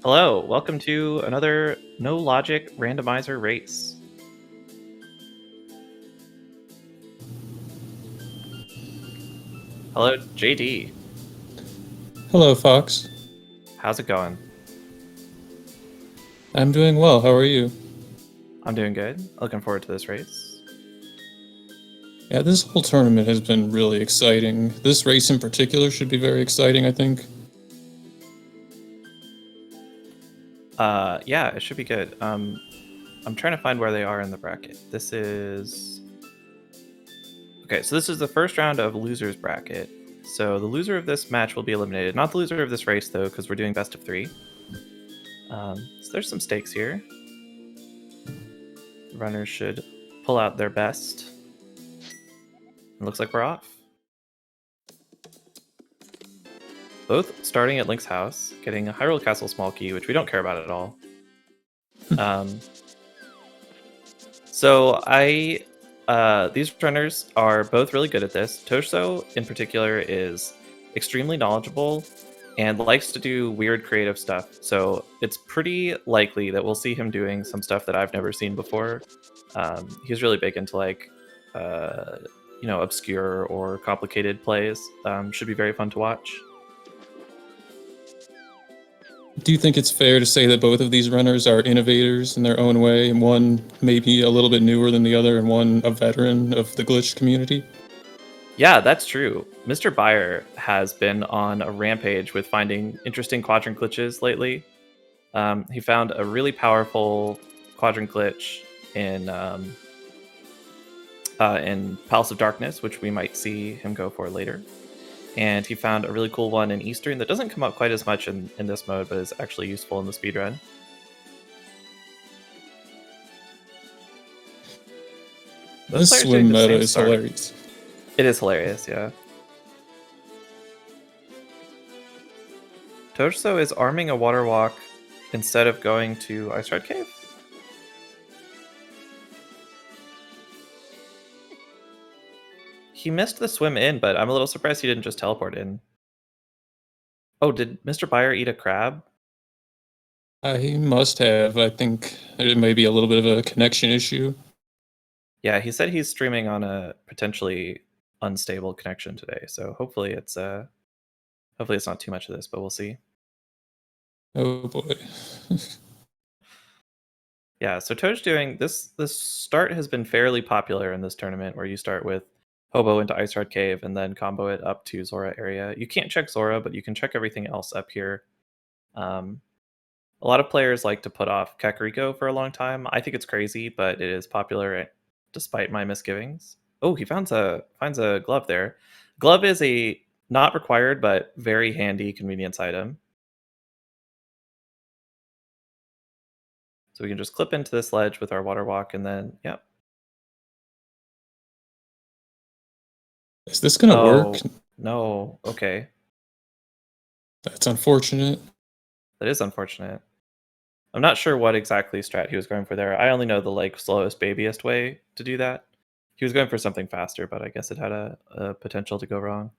Hello, welcome to another no logic randomizer race. Hello, JD. Hello, Fox. How's it going? I'm doing well. How are you? I'm doing good. Looking forward to this race. Yeah, this whole tournament has been really exciting. This race in particular should be very exciting, I think. Yeah, it should be good. I'm trying to find where they are in the bracket. This is the first round of losers bracket. So the loser of this match will be eliminated. Not the loser of this race though, because we're doing best of 3. So there's some stakes here. The runners should pull out their best. It looks like we're off. Both starting at Link's house, getting a Hyrule Castle small key, which we don't care about at all. These runners are both really good at this. Tojso, in particular, is extremely knowledgeable and likes to do weird creative stuff. So it's pretty likely that we'll see him doing some stuff that I've never seen before. He's really big into obscure or complicated plays. Should be very fun to watch. Do you think it's fair to say that both of these runners are innovators in their own way, and one maybe a little bit newer than the other, and one a veteran of the glitch community? Yeah, that's true. MrByer has been on a rampage with finding interesting quadrant glitches lately. He found a really powerful quadrant glitch in Palace of Darkness, which we might see him go for later. And he found a really cool one in Eastern that doesn't come up quite as much in this mode, but is actually useful in the speedrun. This swim meta is hilarious. It is hilarious, yeah. Tojso is arming a water walk instead of going to Ice Ride Cave. He missed the swim in, but I'm a little surprised he didn't just teleport in. Oh, did MrByer eat a crab? He must have. I think it may be a little bit of a connection issue. Yeah, he said he's streaming on a potentially unstable connection today, so hopefully it's not too much of this, but we'll see. Oh boy. Yeah, so Toad's doing this. This start has been fairly popular in this tournament, where you start with Hobo into Ice Rod Cave and then combo it up to Zora area. You can't check Zora, but you can check everything else up here. A lot of players like to put off Kakariko for a long time. I think it's crazy, but it is popular despite my misgivings. Oh, he finds a glove there. Glove is a not required but very handy convenience item. So we can just clip into this ledge with our water walk and then, yep. Is this gonna work? No, okay. That's unfortunate. That is unfortunate. I'm not sure what exactly strat he was going for there. I only know the slowest, babyest way to do that. He was going for something faster, but I guess it had a potential to go wrong.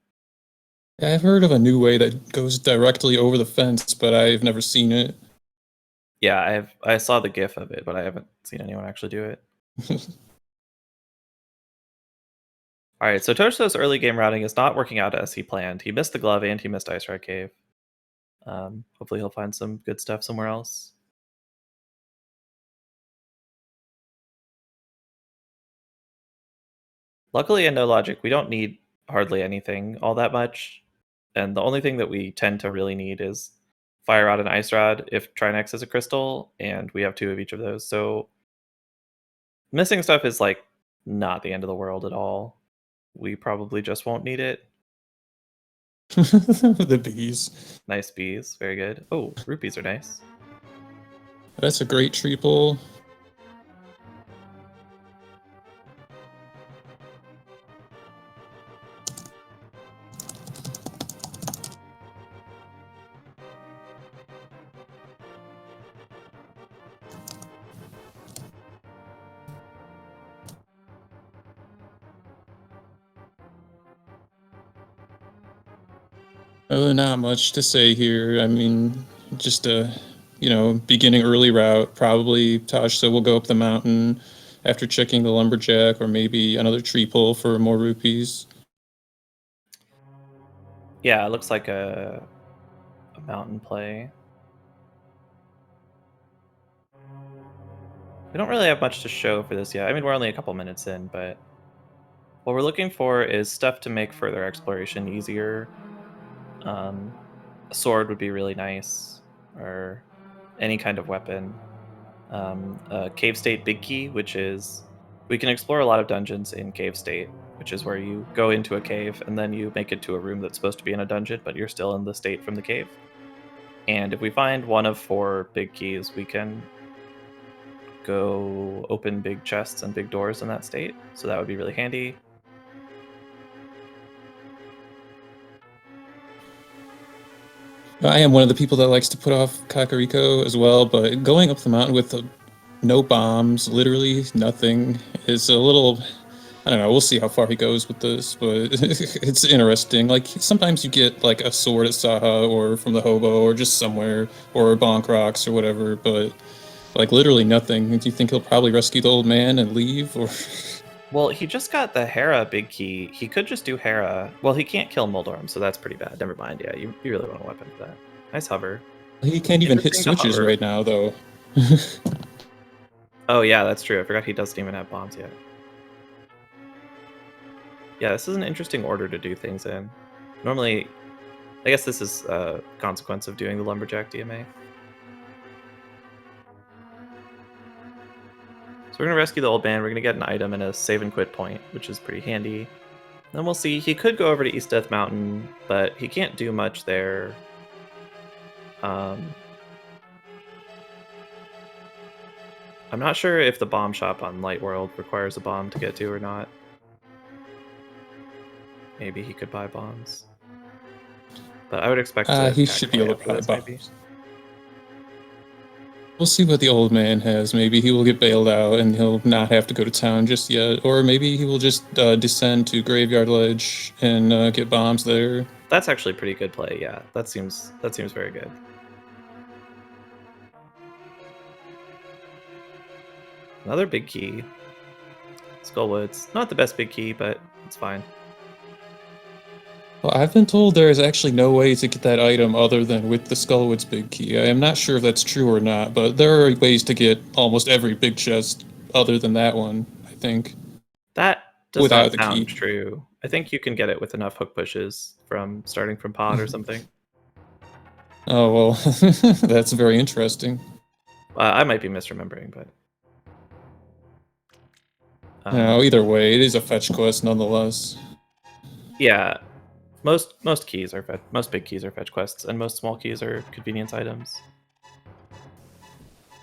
I've heard of a new way that goes directly over the fence, but I've never seen it. Yeah, I saw the GIF of it, but I haven't seen anyone actually do it. All right, so Tojso's early game routing is not working out as he planned. He missed the glove and he missed Ice Ride Cave. Hopefully he'll find some good stuff somewhere else. Luckily in No Logic, we don't need hardly anything all that much. And the only thing that we tend to really need is Fire Rod and Ice Rod if Trinex is a crystal, and we have 2 of each of those. So missing stuff is not the end of the world at all. We probably just won't need it. The bees. Nice bees, very good. Oh, rupees are nice. That's a great triple. Not much to say here. I mean, just a beginning early route. Probably Tojso will go up the mountain after checking the lumberjack, or maybe another tree pull for more rupees. Yeah, it looks like a mountain play. We don't really have much to show for this yet. I mean, we're only a couple minutes in, but what we're looking for is stuff to make further exploration easier. A sword would be really nice, or any kind of weapon. Cave State Big Key, which is we can explore a lot of dungeons in Cave State, which is where you go into a cave and then you make it to a room that's supposed to be in a dungeon, but you're still in the state from the cave. And if we find one of 4 big keys, we can go open big chests and big doors in that state. So that would be really handy. I am one of the people that likes to put off Kakariko as well, but going up the mountain with no bombs, literally nothing, is a little. I don't know. We'll see how far he goes with this, but it's interesting. Like sometimes you get like a sword at Saha or from the hobo or just somewhere or Bonk Rocks or whatever, but like literally nothing. Do you think he'll probably rescue the old man and leave, or? Well, he just got the Hera big key. He could just do Hera. Well, he can't kill Moldorm, so that's pretty bad. Never mind. Yeah, you really want a weapon for that. Nice hover. He can't even hit Interesting to switches hover. right now, though. Oh yeah, that's true. I forgot he doesn't even have bombs yet. Yeah, this is an interesting order to do things in. Normally, I guess this is a consequence of doing the Lumberjack DMA. So we're going to rescue the old man. We're going to get an item and a save and quit point, which is pretty handy. Then we'll see. He could go over to East Death Mountain, but he can't do much there. I'm not sure if the bomb shop on Light World requires a bomb to get to or not. Maybe he could buy bombs. But I would expect to He attack should be Light able to after buy this, maybe. bombs. We'll see what the old man has. Maybe he will get bailed out and he'll not have to go to town just yet. Or maybe he will just descend to Graveyard Ledge and get bombs there. That's actually a pretty good play, yeah. That seems very good. Another big key. Skullwoods. Not the best big key, but it's fine. Well, I've been told there is actually no way to get that item other than with the Skullwoods big key. I am not sure if that's true or not, but there are ways to get almost every big chest other than that one, I think. That does not Without the sound key. true. I think you can get it with enough hook pushes from starting from pod or something. Oh, well, that's very interesting. I might be misremembering, but Either way, it is a fetch quest nonetheless. yeah, most keys are most big keys are fetch quests, and most small keys are convenience items.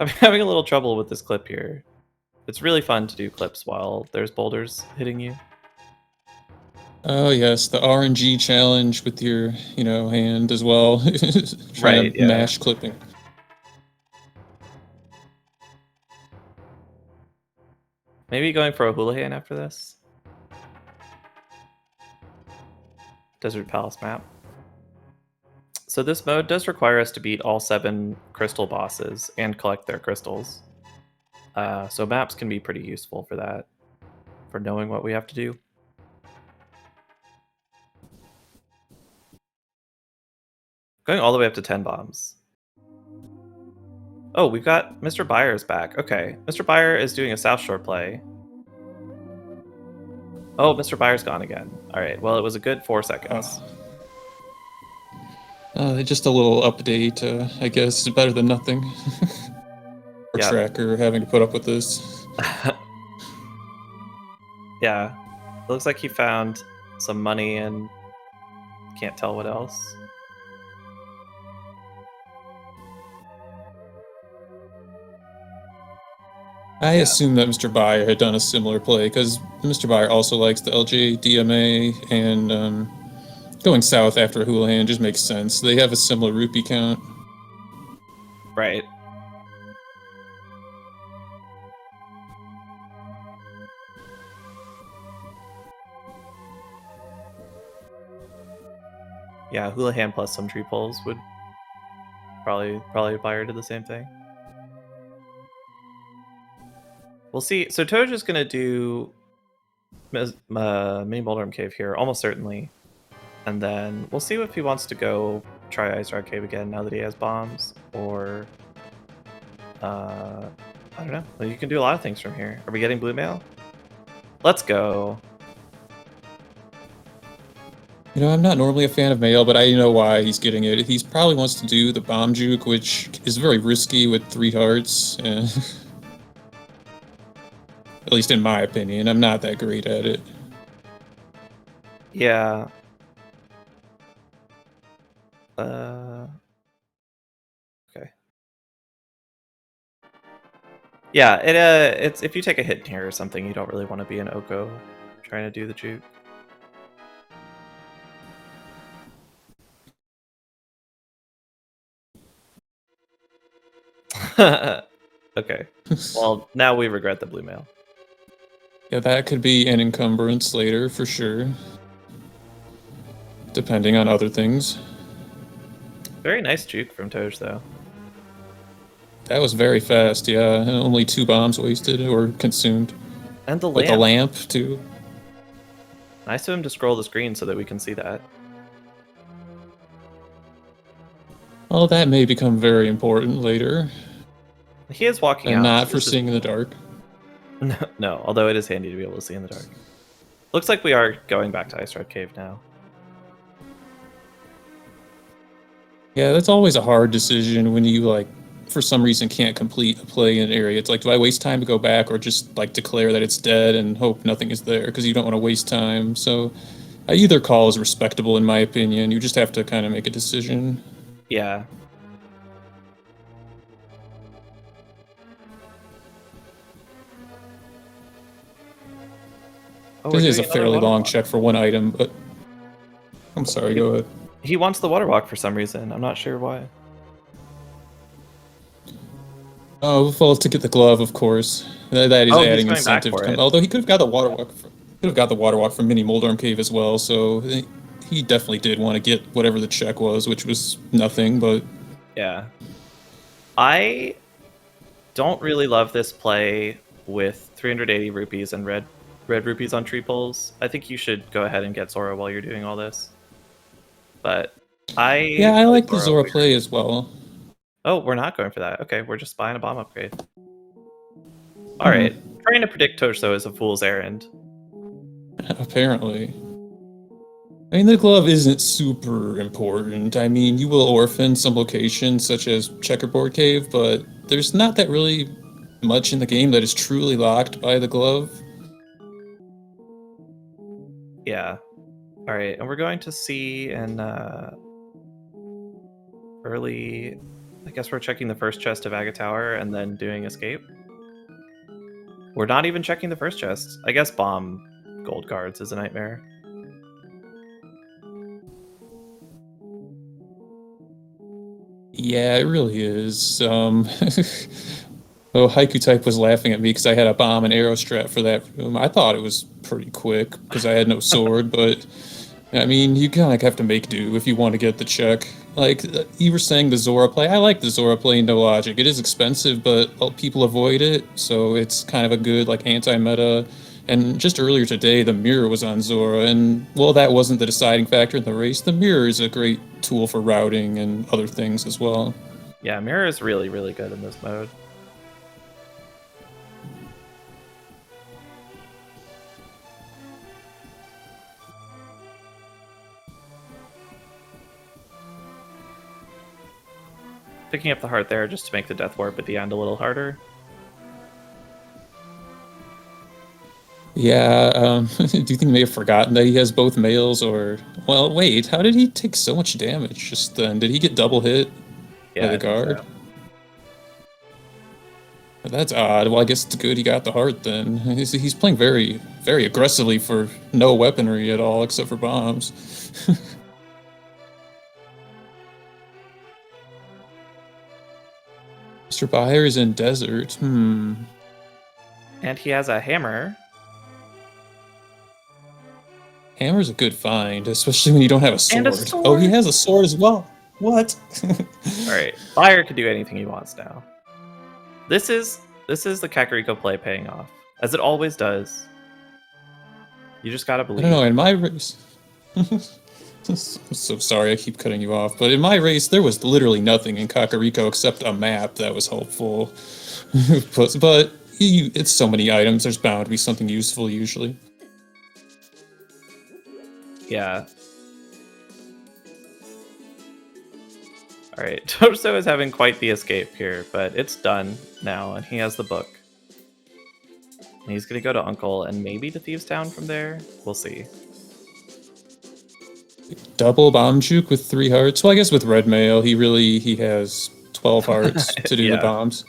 I'm having a little trouble with this clip here. It's really fun to do clips while there's boulders hitting you. Oh yes, the RNG challenge with your, hand as well. Trying Right, to yeah. mash clipping. Maybe going for a Houlihan after this. Desert Palace map. So this mode does require us to beat all 7 crystal bosses and collect their crystals. So maps can be pretty useful for that, for knowing what we have to do. Going all the way up to 10 bombs. Oh, we've got MrByer's back. Okay, MrByer is doing a South Shore play. Oh, MrByer's gone again. All right, well, it was a good 4 seconds. Just a little update, I guess, better than nothing. For Yeah. Tracker having to put up with this. Yeah, it looks like he found some money and can't tell what else. I assume that MrByer had done a similar play, because MrByer also likes the LJ DMA, and going south after Houlihan just makes sense. They have a similar rupee count. Right. Yeah, Houlihan plus some tree poles would Probably Byer did the same thing. We'll see. So Tojso's gonna do Mini Boulderham Cave here, almost certainly. And then we'll see if he wants to go try Ice Rock Cave again now that he has bombs, or I don't know. Well, you can do a lot of things from here. Are we getting blue mail? Let's go. You know, I'm not normally a fan of mail, but I know why he's getting it. He probably wants to do the bomb juke, which is very risky with 3 hearts. At least in my opinion, I'm not that great at it. Yeah. Okay. Yeah, it's if you take a hit here or something, you don't really want to be an Oko trying to do the juke. Okay. Well, now we regret the blue mail. Yeah, that could be an encumbrance later for sure. Depending on other things. Very nice juke from Toj, though. That was very fast, yeah. Only 2 bombs wasted or consumed. And the lamp. With the lamp, too. Nice of him to scroll the screen so that we can see that. Well, that may become very important later. He is walking out. And not for seeing in the dark. No, although it is handy to be able to see in the dark. Looks like we are going back to Ice Rock Cave now. Yeah, that's always a hard decision when you, like, for some reason can't complete a play in an area. It's like, do I waste time to go back or just, like, declare that it's dead and hope nothing is there? Because you don't want to waste time. So either call is respectable, in my opinion. You just have to kind of make a decision. Yeah. Oh, this is a fairly long check for 1 item, but... I'm sorry, go ahead. He wants the water walk for some reason. I'm not sure why. Oh, well, to get the glove, of course. That is adding incentive to come. Although he could have got the water walk from Mini Moldorm Cave as well, so he definitely did want to get whatever the check was, which was nothing, but... Yeah. I don't really love this play with 380 rupees and red rupees on tree poles. I think you should go ahead and get Zora while you're doing all this. But I like the Zora play as well. Oh, we're not going for that. Okay, we're just buying a bomb upgrade. Alright, trying to predict Tojso is a fool's errand. Apparently. I mean, the glove isn't super important. I mean, you will orphan some locations, such as Checkerboard Cave, but there's not that really much in the game that is truly locked by the glove. Yeah. Alright, and we're going to see in early... I guess we're checking the first chest of Aga Tower and then doing escape. We're not even checking the first chest. I guess bomb gold guards is a nightmare. Yeah, it really is. Oh, Haiku Type was laughing at me because I had a bomb and arrow strap for that room. I thought it was pretty quick because I had no sword, but I mean, you kind of have to make do if you want to get the check. Like, you were saying the Zora play. I like the Zora play, no logic. It is expensive, but people avoid it, so it's kind of a good, like, anti-meta. And just earlier today, the Mire was on Zora, and, well, that wasn't the deciding factor in the race. The Mire is a great tool for routing and other things as well. Yeah, Mire is really, really good in this mode. Picking up the heart there just to make the death warp at the end a little harder. Yeah, do you think he may have forgotten that he has both males, or... Well, wait, how did he take so much damage just then? Did he get double hit by the guard? So. That's odd. Well, I guess it's good he got the heart then. He's playing very, very aggressively for no weaponry at all except for bombs. MrByer is in desert. And he has a hammer. Hammer's a good find, especially when you don't have a sword. And a sword. Oh, he has a sword as well. What? All right, Fire can do anything he wants now. This is the Kakariko play paying off, as it always does. You just gotta I believe. don't know, in my race... I'm so sorry I keep cutting you off, but in my race, there was literally nothing in Kakariko except a map that was helpful. but it's so many items, there's bound to be something useful usually. Yeah. Alright, Tojso is having quite the escape here, but it's done now, and he has the book. And he's gonna go to Uncle and maybe to Thieves Town from there. We'll see. Double bomb juke with 3 hearts. Well, I guess with red mail, he has 12 hearts to do the Yeah. bombs.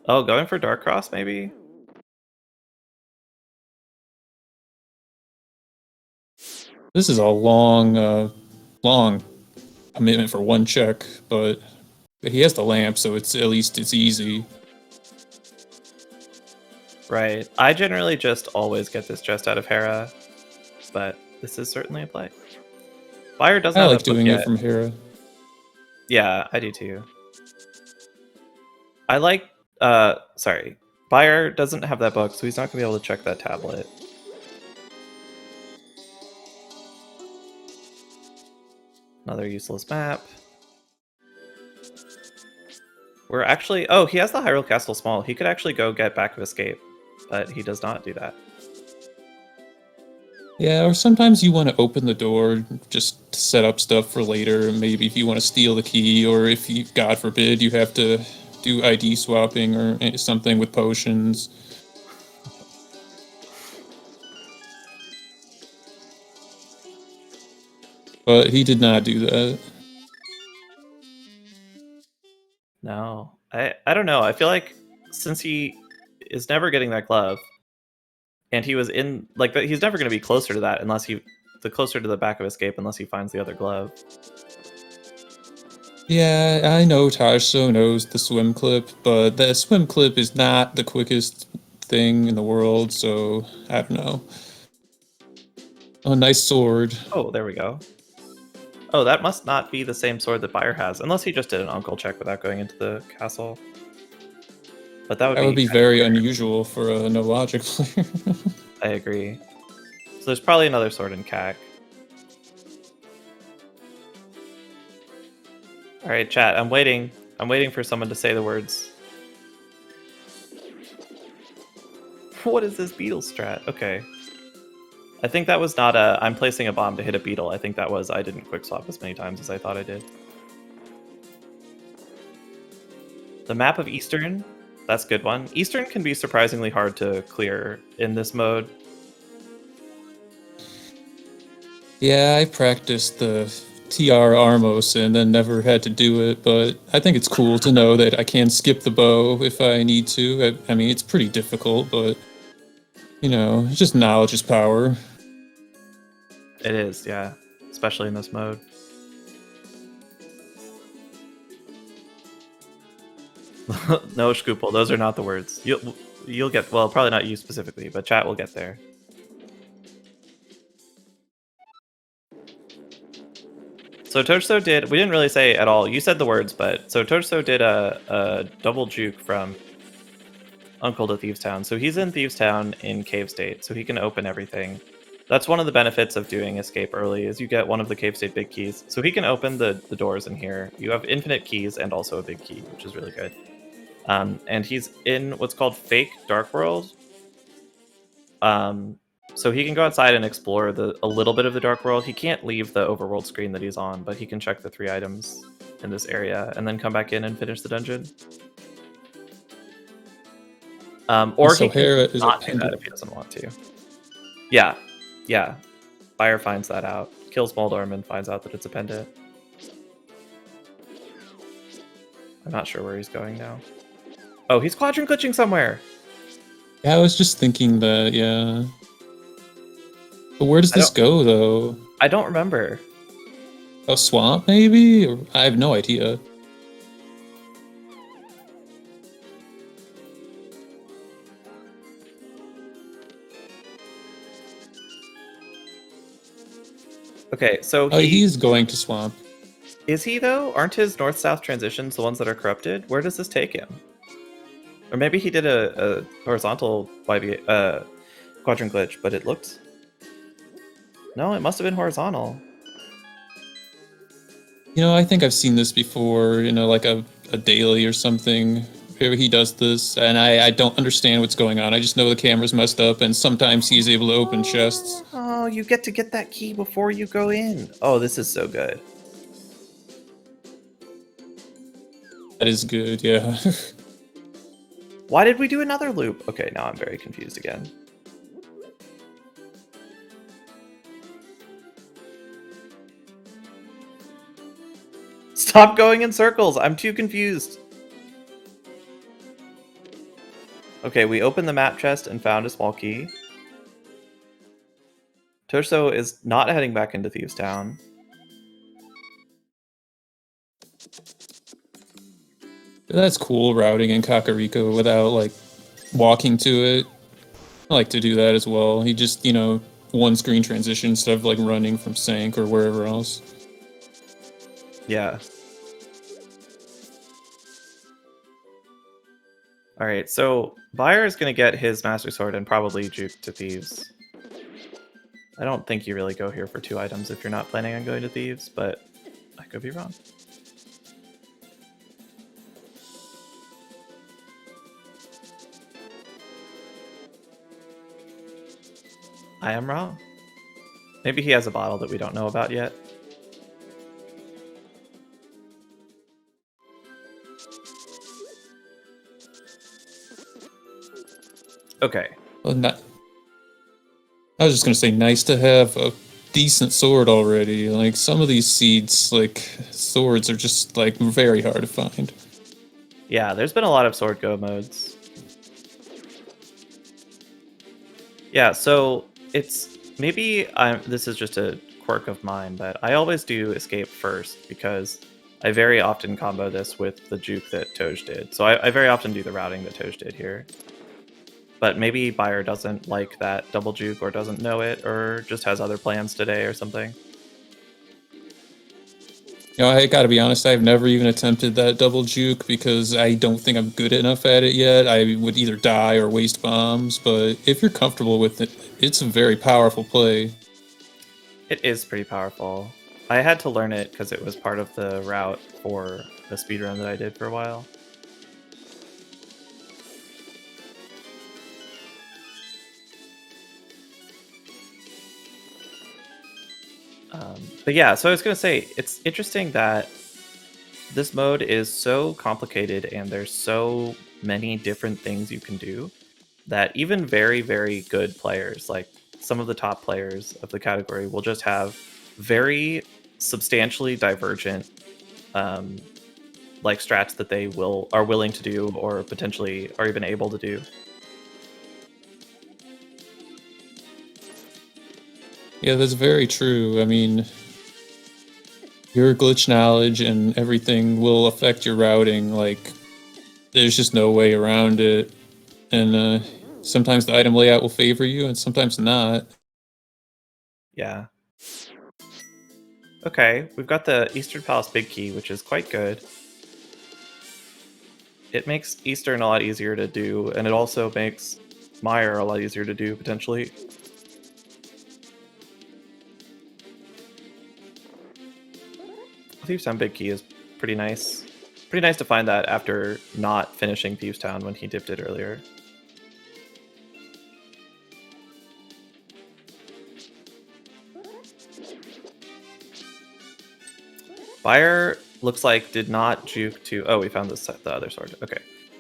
Oh, going for Dark Cross maybe? This is a long commitment for 1 check, but he has the lamp, so at least it's easy. Right. I generally just always get this just out of Hera, but this is certainly a play. Fire doesn't I have like that book doing yet. it from Hera. Yeah, I do too. I like, sorry. Buyer doesn't have that book, so he's not gonna be able to check that tablet. Another useless map. We're actually, oh, he has the Hyrule Castle Small. He could actually go get Back of Escape, but he does not do that. Yeah, or sometimes you want to open the door just to set up stuff for later. Maybe if you want to steal the key, or if you, God forbid, you have to do ID swapping or something with potions. But he did not do that. No, I don't know. I feel like since he is never getting that glove, and he was in like that, he's never going to be closer to that unless the closer to the Back of Escape unless he finds the other glove. Yeah, I know Tojso knows the swim clip, but the swim clip is not the quickest thing in the world, so I don't know. Oh, nice sword. Oh, there we go. Oh, that must not be the same sword that Buyer has, unless he just did an uncle check without going into the castle. But that would be very unusual for a no logic player. I agree. So there's probably another sword in CAC. Alright, chat, I'm waiting. I'm waiting for someone to say the words. What is this beetle strat? Okay. I think that was not a I'm placing a bomb to hit a beetle. I think that was I didn't quick swap as many times as I thought I did. The map of Eastern, that's a good one. Eastern can be surprisingly hard to clear in this mode. Yeah, I practiced the TR Armos and then never had to do it, but I think it's cool to know that I can skip the bow if I need to. I mean, it's pretty difficult, but, you know, just knowledge is power. It is, yeah. Especially in this mode. No, Scoopel, those are not the words. You'll get, well, probably not you specifically, but chat will get there. So Tojso did, we didn't really say at all, you said the words, but so Tojso did a double juke from Uncle to Thieves Town. So he's in Thieves Town in Cave State, so he can open everything. That's one of the benefits of doing escape early, is you get one of the Cave State big keys. So he can open the doors in here. You have infinite keys and also a big key, which is really good. And he's in what's called Fake Dark World. So he can go outside and explore a little bit of the Dark World. He can't leave the overworld screen that he's on, but he can check the 3 items in this area and then come back in and finish the dungeon. Or so he can Hera is not do that if he doesn't want to. Yeah, yeah. Fire finds that out. Kills Moldorm and finds out that it's a pendant. I'm not sure where he's going now. Oh, he's quadrant glitching somewhere! Yeah, I was just thinking that, yeah. But where does this go, though? I don't remember. A swamp, maybe? Or, I have no idea. Okay, so he's going to swamp. Is he though? Aren't his north-south transitions the ones that are corrupted? Where does this take him? Or maybe he did a horizontal quadrant glitch, but it looked... No, it must have been horizontal. You know, I think I've seen this before, you know, like a daily or something, where he does this, and I don't understand what's going on. I just know the camera's messed up, and sometimes he's able to open chests. Oh, you get to get that key before you go in. Oh, this is so good. That is good, yeah. Why did we do another loop? Okay, now I'm very confused again. Stop going in circles! I'm too confused! Okay, we opened the map chest and found a small key. Tojso is not heading back into Thieves Town. That's cool, routing in Kakariko without, like, walking to it. I like to do that as well. He just, you know, one screen transition instead of, like, running from Sank or wherever else. Yeah. Alright, so Buyer is going to get his Master Sword and probably juke to Thieves. I don't think you really go here for 2 items if you're not planning on going to Thieves, but I could be wrong. I am wrong. Maybe he has a bottle that we don't know about yet. Okay. Well, I was just gonna say, nice to have a decent sword already. Like, some of these seeds, like, swords are just, like, very hard to find. Yeah, there's been a lot of sword go modes. Yeah, so it's maybe this is just a quirk of mine, but I always do escape first because I very often combo this with the juke that Toj did. So I very often do the routing that Toj did here. But maybe Buyer doesn't like that double juke or doesn't know it or just has other plans today or something. You know, I gotta be honest, I've never even attempted that double juke because I don't think I'm good enough at it yet. I would either die or waste bombs, but if you're comfortable with it, it's a very powerful play. It is pretty powerful. I had to learn it because it was part of the route for the speedrun that I did for a while. But yeah, so I was going to say, it's interesting that this mode is so complicated and there's so many different things you can do that even very, very good players, like some of the top players of the category, will just have very substantially divergent like strats that they are willing to do or potentially are even able to do. Yeah, that's very true. I mean, your glitch knowledge and everything will affect your routing. Like, there's just no way around it. And sometimes the item layout will favor you, and sometimes not. Yeah. Okay, we've got the Eastern Palace Big Key, which is quite good. It makes Eastern a lot easier to do, and it also makes Mire a lot easier to do, potentially. Thieves Town Big Key is pretty nice. Pretty nice to find that after not finishing Thieves Town when he dipped it earlier. Buyer looks like did not juke to... Oh, we found the other sword. Okay.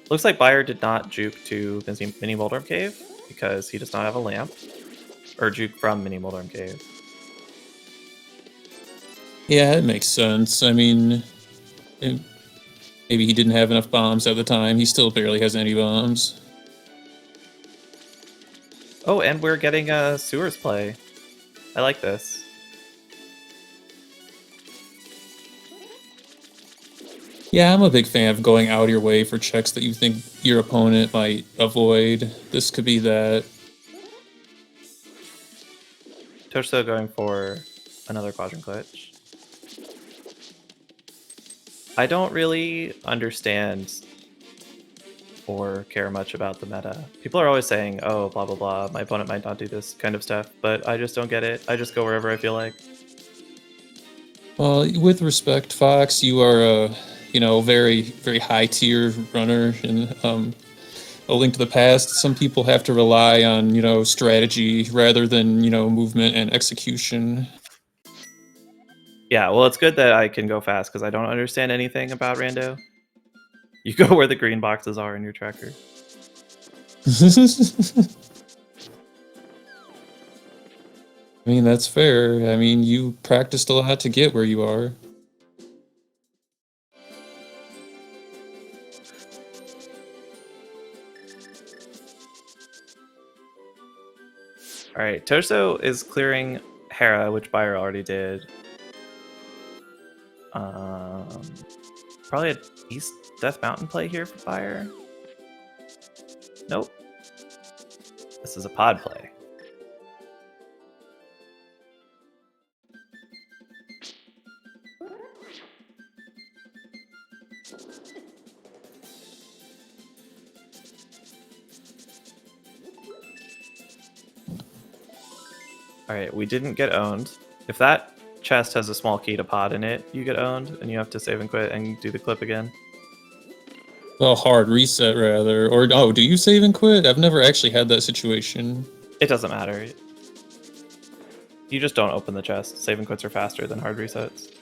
Looks like Buyer did not juke to Mini Moldorm Cave because he does not have a lamp. Or juke from Mini Moldorm Cave. Yeah, it makes sense. I mean, maybe he didn't have enough bombs at the time. He still barely has any bombs. Oh, and we're getting a sewers play. I like this. Yeah, I'm a big fan of going out of your way for checks that you think your opponent might avoid. This could be that. Tojso going for another quadrant glitch. I don't really understand or care much about the meta. People are always saying, oh, blah, blah, blah, my opponent might not do this kind of stuff, but I just don't get it. I just go wherever I feel like. Well, with respect, Fox, you are a very very high tier runner, and A Link to the Past. Some people have to rely on strategy rather than movement and execution. Yeah, well, it's good that I can go fast because I don't understand anything about Rando. You go where the green boxes are in your tracker. I mean, that's fair. I mean, you practiced a lot to get where you are. All right, Tojso is clearing Hera, which Buyer already did. Probably an East Death Mountain play here for Buyer. Nope. This is a pod play. All right, we didn't get owned. If that chest has a small key to pod in it, you get owned, and you have to save and quit and do the clip again. Well, hard reset rather, or oh, do you save and quit? I've never actually had that situation. It doesn't matter. You just don't open the chest. Save and quits are faster than hard resets.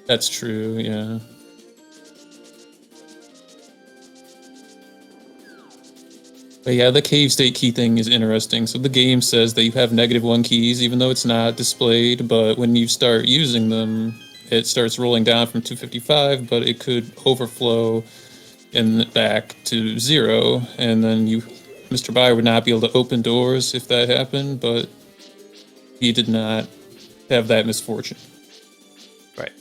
That's true, yeah. But yeah, the cave state key thing is interesting. So the game says that you have -1 keys, even though it's not displayed, but when you start using them, it starts rolling down from 255, but it could overflow and back to 0, and then MrByer would not be able to open doors if that happened, but he did not have that misfortune. Right.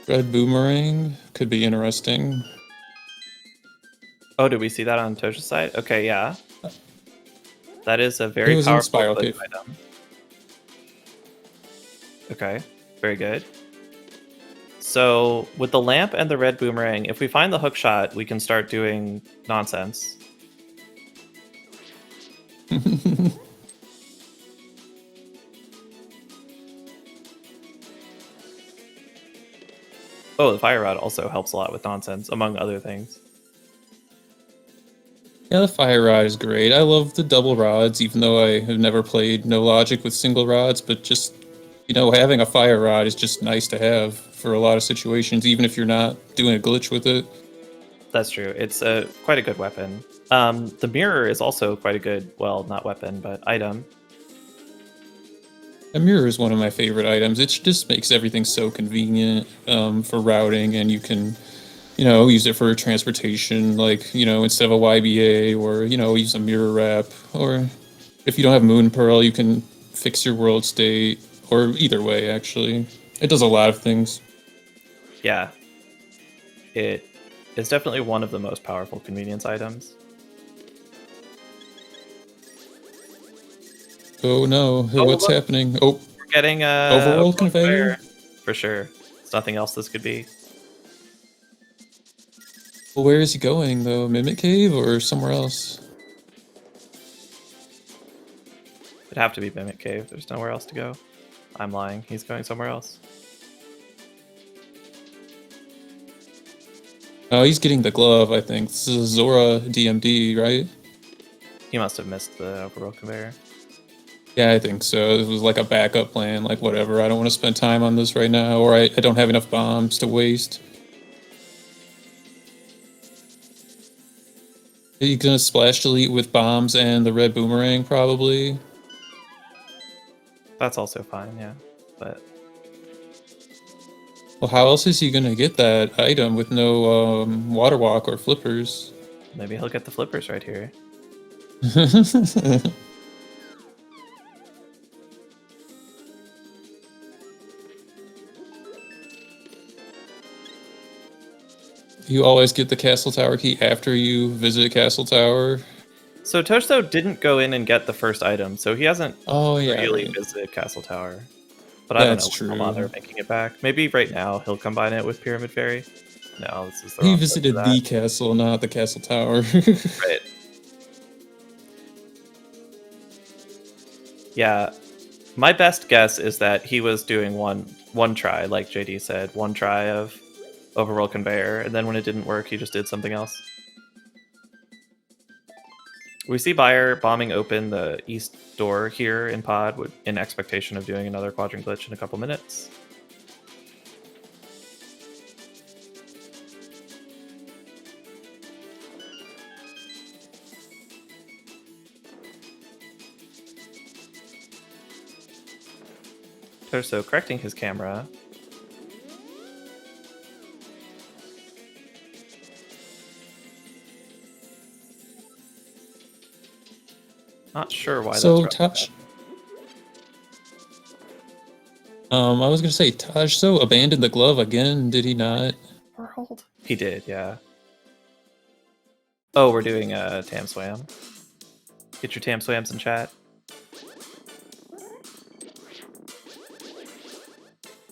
Red boomerang could be interesting. Oh, did we see that on Tosha's side? Okay, yeah. That is a very It was in powerful Spiral clip Cave. item. Okay, very good. So with the lamp and the red boomerang, if we find the hook shot, we can start doing nonsense. Oh, the fire rod also helps a lot with nonsense, among other things. Yeah, the fire rod is great. I love the double rods, even though I have never played No Logic with single rods, but just, having a fire rod is just nice to have for a lot of situations, even if you're not doing a glitch with it. That's true. It's quite a good weapon. The mirror is also quite a good, well, not weapon, but item. A mirror is one of my favorite items. It just makes everything so convenient for routing, and you can, use it for transportation, like, instead of a YBA, or, use a mirror wrap, or if you don't have Moon Pearl, you can fix your world state, or either way, actually. It does a lot of things. Yeah. It is definitely one of the most powerful convenience items. Oh no, Oh, what's look. happening? Oh, We're getting overworld conveyor? for sure. There's nothing else this could be. Well, where is he going, though? Mimic Cave or somewhere else? It'd have to be Mimic Cave. There's nowhere else to go. I'm lying. He's going somewhere else. Oh, he's getting the glove, I think. This is Zora DMD, right? He must have missed the overworld conveyor. Yeah, I think so. It was like a backup plan, like whatever. I don't want to spend time on this right now, or I don't have enough bombs to waste. Are you gonna splash delete with bombs and the red boomerang, probably? That's also fine, yeah. But Well, how else is he gonna get that item with no water walk or flippers? maybe he'll get the flippers right here. You always get the Castle Tower key after you visit Castle Tower. So Tojso didn't go in and get the first item, so he hasn't really right. visited Castle Tower. But I don't know That's when he'll bother true. making it back. Maybe right now he'll combine it with Pyramid Fairy. No, this is the He wrong place for visited that. the castle, not the castle tower. Right. Yeah. My best guess is that he was doing one try, like JD said, one try of Overworld Conveyor, and then when it didn't work, he just did something else. We see Buyer bombing open the east door here in Pod in expectation of doing another quadrant glitch in a couple minutes. Tojso correcting his camera. Not sure why So that's Taj, I was gonna say Tojso abandoned the glove again, did he not? World. He did, yeah. Oh, we're doing a Tam Swam. Get your Tam Swams in chat.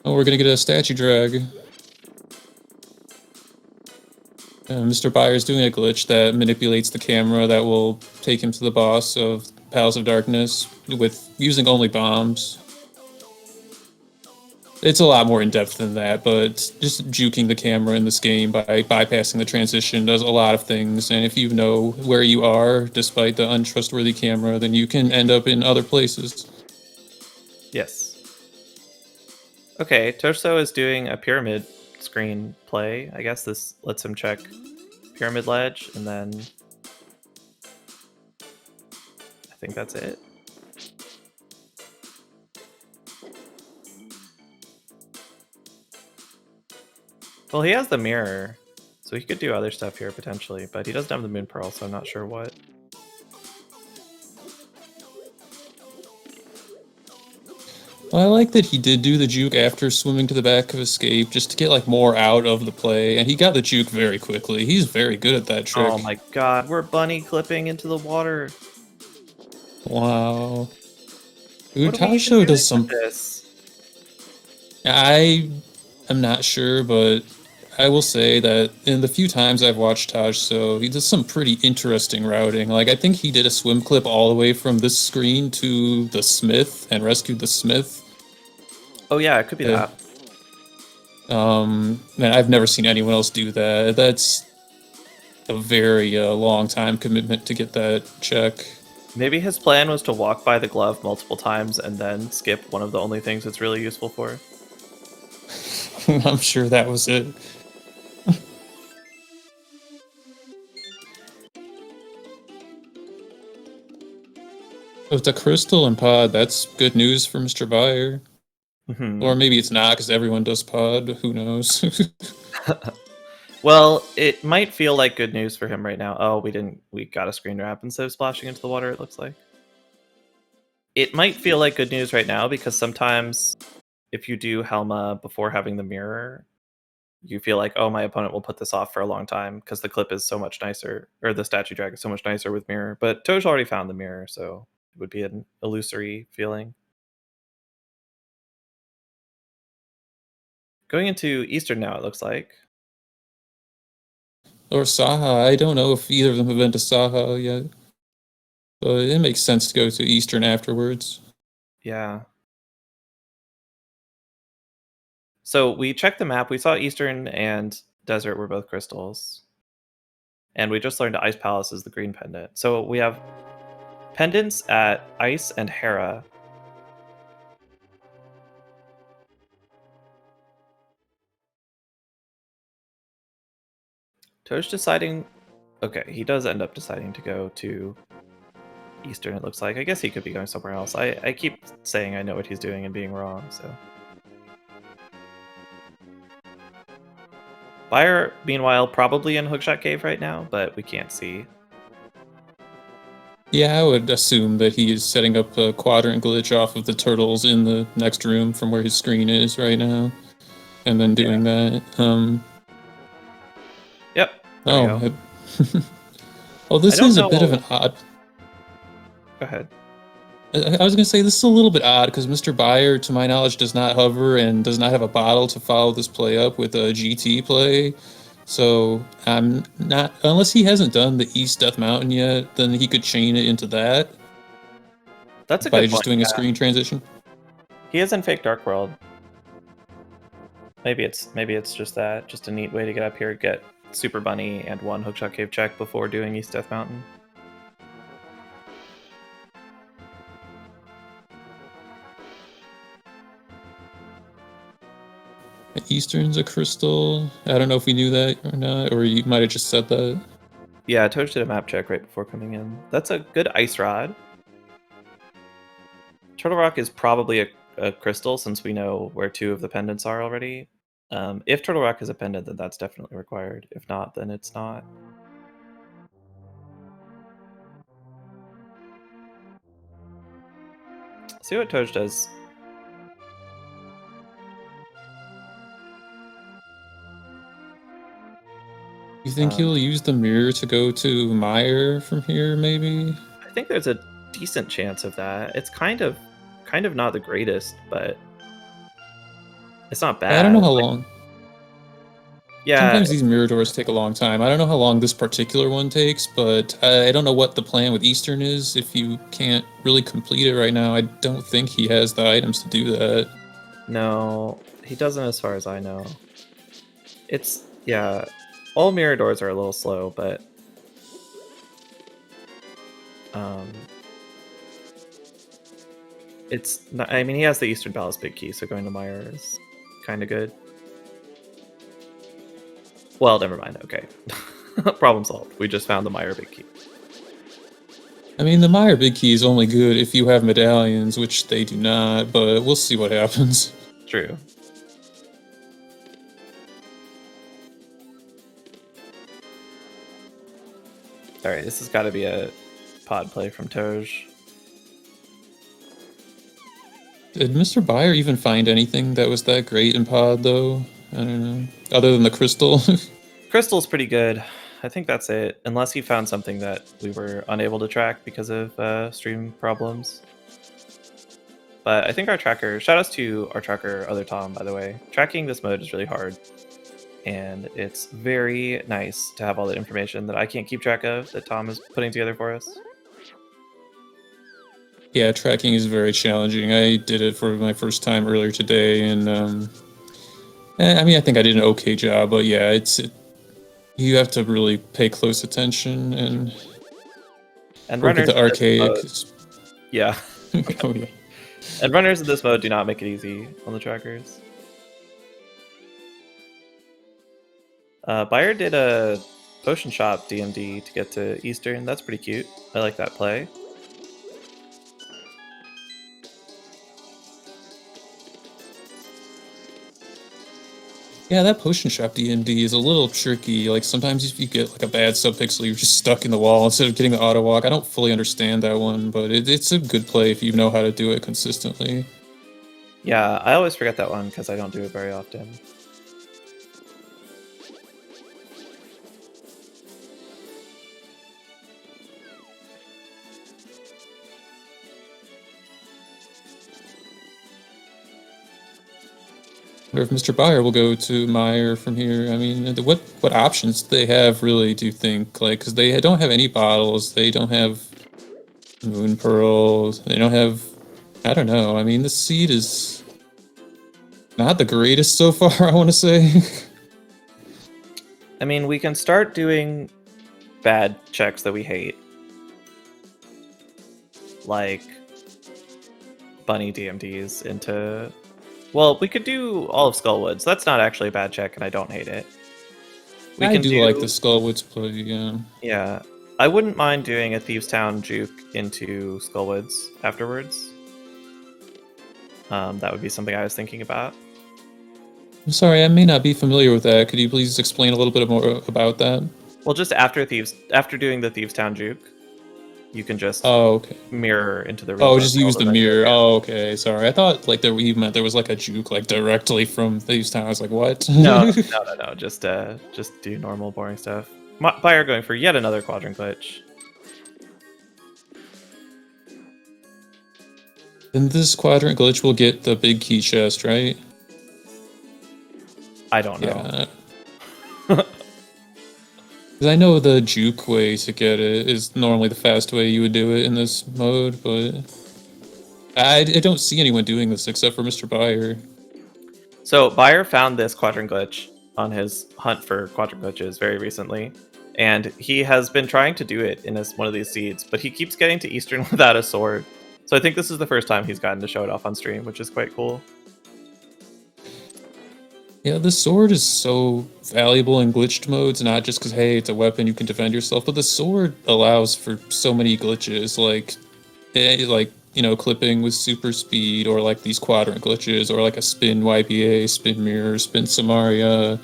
Oh, we're gonna get a statue drag. MrByer doing a glitch that manipulates the camera that will take him to the boss of Palace of Darkness with using only bombs. It's a lot more in depth than that, but just juking the camera in this game by bypassing the transition does a lot of things. And if you know where you are, despite the untrustworthy camera, then you can end up in other places. Yes. Okay, Tojso is doing a pyramid screen play. I guess this lets him check pyramid ledge, and then I think that's it. Well, he has the mirror, so he could do other stuff here potentially, but he doesn't have the moon pearl, so I'm not sure what. I like that he did do the juke after swimming to the back of Escape, just to get like more out of the play, and he got the juke very quickly. He's very good at that trick. Oh my god, we're bunny clipping into the water. Wow. Dude, What are we even Tojso doing does some. with this? I am not sure, but I will say that in the few times I've watched Tojso, he does some pretty interesting routing. Like, I think he did a swim clip all the way from this screen to the Smith and rescued the Smith. Oh yeah, it could be that. Man, I've never seen anyone else do that. That's a very long time commitment to get that check. Maybe his plan was to walk by the glove multiple times and then skip one of the only things it's really useful for. I'm sure that was it. With the crystal and pod, that's good news for MrByer. Or maybe it's not because everyone does pod. Who knows? Well, it might feel like good news for him right now. Oh, we got a screen wrap instead of splashing into the water, it looks like. It might feel like good news right now because sometimes if you do Helma before having the mirror, you feel like, oh, my opponent will put this off for a long time because the clip is so much nicer, or the statue drag is so much nicer with mirror. But Toj already found the mirror, so it would be an illusory feeling. Going into Eastern now, it looks like. Or Saha. I don't know if either of them have been to Saha yet. But it makes sense to go to Eastern afterwards. Yeah. So we checked the map. We saw Eastern and Desert were both crystals. And we just learned Ice Palace is the green pendant. So we have pendants at Ice and Hera. Toj deciding... Okay, he does end up deciding to go to Eastern, it looks like. I guess he could be going somewhere else. I keep saying I know what he's doing and being wrong, so... Buyer, meanwhile, probably in Hookshot Cave right now, but we can't see. Yeah, I would assume that he is setting up a quadrant glitch off of the turtles in the next room from where his screen is right now. And then doing that. Yep. Oh, oh, this is a bit of an odd... Go ahead. I was going to say this is a little bit odd because MrByer, to my knowledge, does not hover and does not have a bottle to follow this play up with a GT play. So I'm not, unless he hasn't done the East Death Mountain yet, then he could chain it into that That's a by good just point. doing Yeah. a screen transition. He is in Fake Dark World. Maybe it's just that, just a neat way to get up here, get Super Bunny and one Hookshot Cave check before doing East Death Mountain. Eastern's a crystal. I don't know if we knew that or not, or you might have just said that. Yeah, Tojso did a map check right before coming in. That's a good Ice Rod. Turtle Rock is probably a crystal since we know where 2 of the pendants are already. If Turtle Rock is a pendant, then that's definitely required. If not, then it's not. See what Toj does. You think he'll use the mirror to go to Mire from here, maybe? I think there's a decent chance of that. It's kind of not the greatest, but it's not bad. I don't know how long. Yeah. Sometimes these mirror doors take a long time. I don't know how long this particular one takes, but I don't know what the plan with Eastern is. If you can't really complete it right now, I don't think he has the items to do that. No, he doesn't as far as I know. It's, yeah, all mirror doors are a little slow, but it's not, I mean, he has the Eastern Palace big key, so going to Mire is kind of good. Well, never mind. Okay. Problem solved. We just found the Mire big key. I mean, the Mire big key is only good if you have medallions, which they do not, but we'll see what happens. True. Alright, this has got to be a pod play from Toj. Did MrByer even find anything that was that great in pod, though? I don't know. Other than the crystal? Crystal's pretty good. I think that's it. Unless he found something that we were unable to track because of stream problems. But I think our tracker... Shoutouts to our tracker, Other Tom, by the way. Tracking this mode is really hard. And it's very nice to have all the information that I can't keep track of that Tom is putting together for us. Yeah, tracking is very challenging. I did it for my first time earlier today, and I mean, I think I did an okay job, but yeah, you have to really pay close attention and look at the archaic. Yeah. Oh, yeah. And runners in this mode do not make it easy on the trackers. Buyer did a potion shop DMD to get to Eastern. That's pretty cute. I like that play. Yeah, that potion shop DMD is a little tricky. Like, sometimes if you get like a bad subpixel, you're just stuck in the wall instead of getting the auto walk. I don't fully understand that one, but it's a good play if you know how to do it consistently. Yeah, I always forget that one because I don't do it very often. Or if MrByer will go to Mire from here. I mean, what options do they have, really, do you think? Like, because they don't have any bottles, they don't have moon pearls, they don't have... I don't know. I mean, the seed is not the greatest so far, I want to say. I mean, we can start doing bad checks that we hate. Like bunny DMDs into... Well, we could do all of Skullwoods. So that's not actually a bad check, and I don't hate it. I do like the Skullwoods play, yeah. Yeah. I wouldn't mind doing a Thieves Town juke into Skullwoods afterwards. That would be something I was thinking about. I'm sorry, I may not be familiar with that. Could you please explain a little bit more about that? Well, just after doing the Thieves Town juke, you can just mirror into the real just use the mirror. Oh, okay. Sorry. I thought like there was like a juke like directly from Thieves Town. I was like, what? No. Just do normal boring stuff. Buyer going for yet another quadrant glitch. Then this quadrant glitch will get the big key chest, right? I don't know. Yeah. Because I know the juke way to get it is normally the fast way you would do it in this mode, but I don't see anyone doing this except for MrByer. So Buyer found this quadrant glitch on his hunt for quadrant glitches very recently, and he has been trying to do it in one of these seeds, but he keeps getting to Eastern without a sword. So I think this is the first time he's gotten to show it off on stream, which is quite cool. Yeah, the sword is so valuable in glitched modes, not just because, hey, it's a weapon, you can defend yourself, but the sword allows for so many glitches, like clipping with super speed, or like these quadrant glitches, or like a spin YPA, spin mirror, spin Samaria.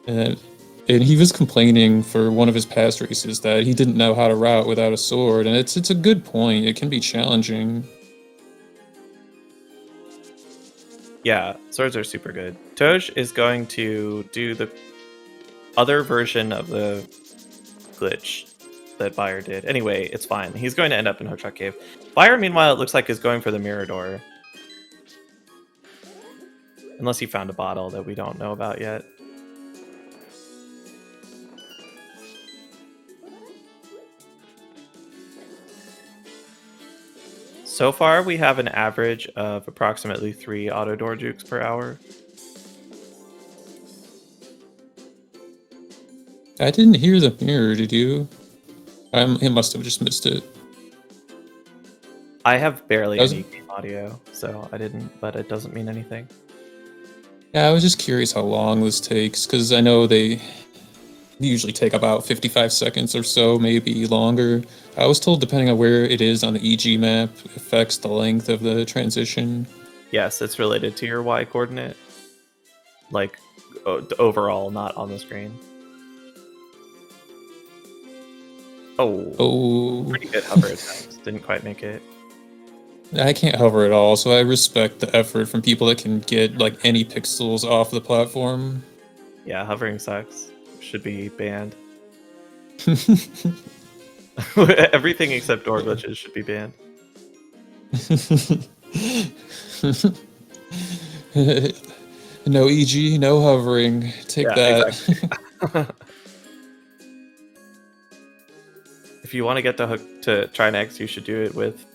And he was complaining for one of his past races that he didn't know how to route without a sword, and it's a good point. It can be challenging. Yeah, swords are super good. Toj is going to do the other version of the glitch that Buyer did. Anyway, it's fine. He's going to end up in Hookshot Cave. Buyer, meanwhile, it looks like is going for the mirror door. Unless he found a bottle that we don't know about yet. So far, we have an average of approximately 3 auto door jukes per hour. I didn't hear the mirror, did you? He must have just missed it. I have barely any game audio, so I didn't, but it doesn't mean anything. Yeah, I was just curious how long this takes, because I know they usually take about 55 seconds or so, maybe longer. I was told depending on where it is on the EG map affects the length of the transition. Yes, it's related to your Y coordinate. Like, overall, not on the screen. Oh. Pretty good hover attempts. Didn't quite make it. I can't hover at all, so I respect the effort from people that can get like any pixels off the platform. Yeah, hovering sucks. Should be banned. Everything except door glitches should be banned. No EG, no hovering. Take that. Exactly. If you want to get to try next, you should do it with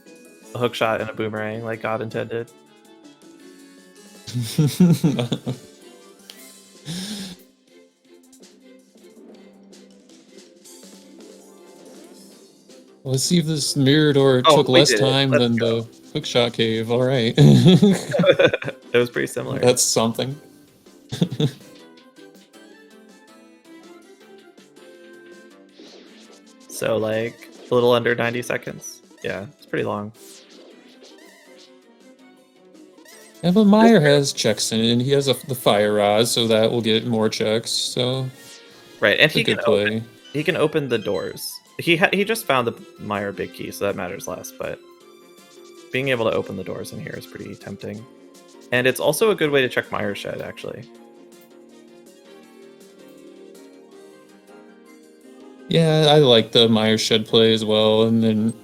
a hook shot and a boomerang like God intended. Let's see if this mirror door took less time than the hookshot cave. All right. It was pretty similar. That's something. So like a little under 90 seconds. Yeah, it's pretty long. Yeah, but Mire has checks in it, and he has the fire rod, so that will get more checks. So right, and he can open the doors. He just found the Mire big key, so that matters less. But being able to open the doors in here is pretty tempting, and it's also a good way to check Mire's shed actually. Yeah, I like the Mire shed play as well, and then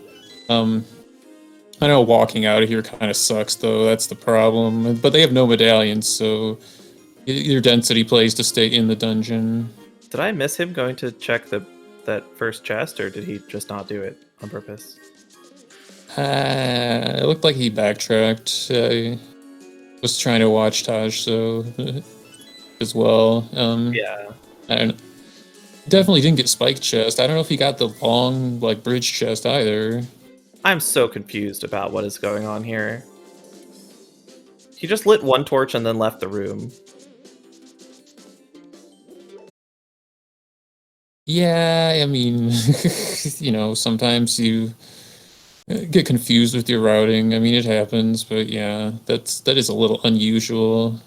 I know walking out of here kind of sucks though. That's the problem. But they have no medallions, so your density plays to stay in the dungeon. Did I miss him going to check that first chest, or did he just not do it on purpose? It looked like he backtracked. I was trying to watch Tojso as well. Yeah. I don't know. Definitely didn't get spike chest. I don't know if he got the long like bridge chest either. I'm so confused about what is going on here. He just lit one torch and then left the room. Yeah, I mean, sometimes you get confused with your routing. I mean, it happens, but yeah, that is a little unusual.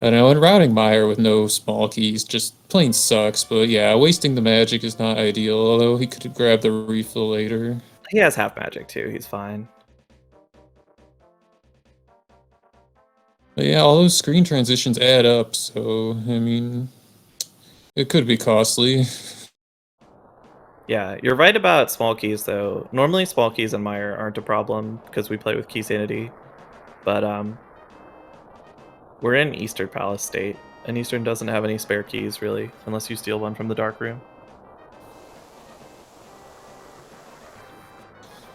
I know, and routing Mire with no small keys just plain sucks, but yeah, wasting the magic is not ideal, although he could grab the refill later. He has half magic too, he's fine. But yeah, all those screen transitions add up, so, I mean, it could be costly. Yeah, you're right about small keys though. Normally small keys in Mire aren't a problem because we play with key sanity. But we're in Eastern Palace State, and Eastern doesn't have any spare keys really, unless you steal one from the dark room.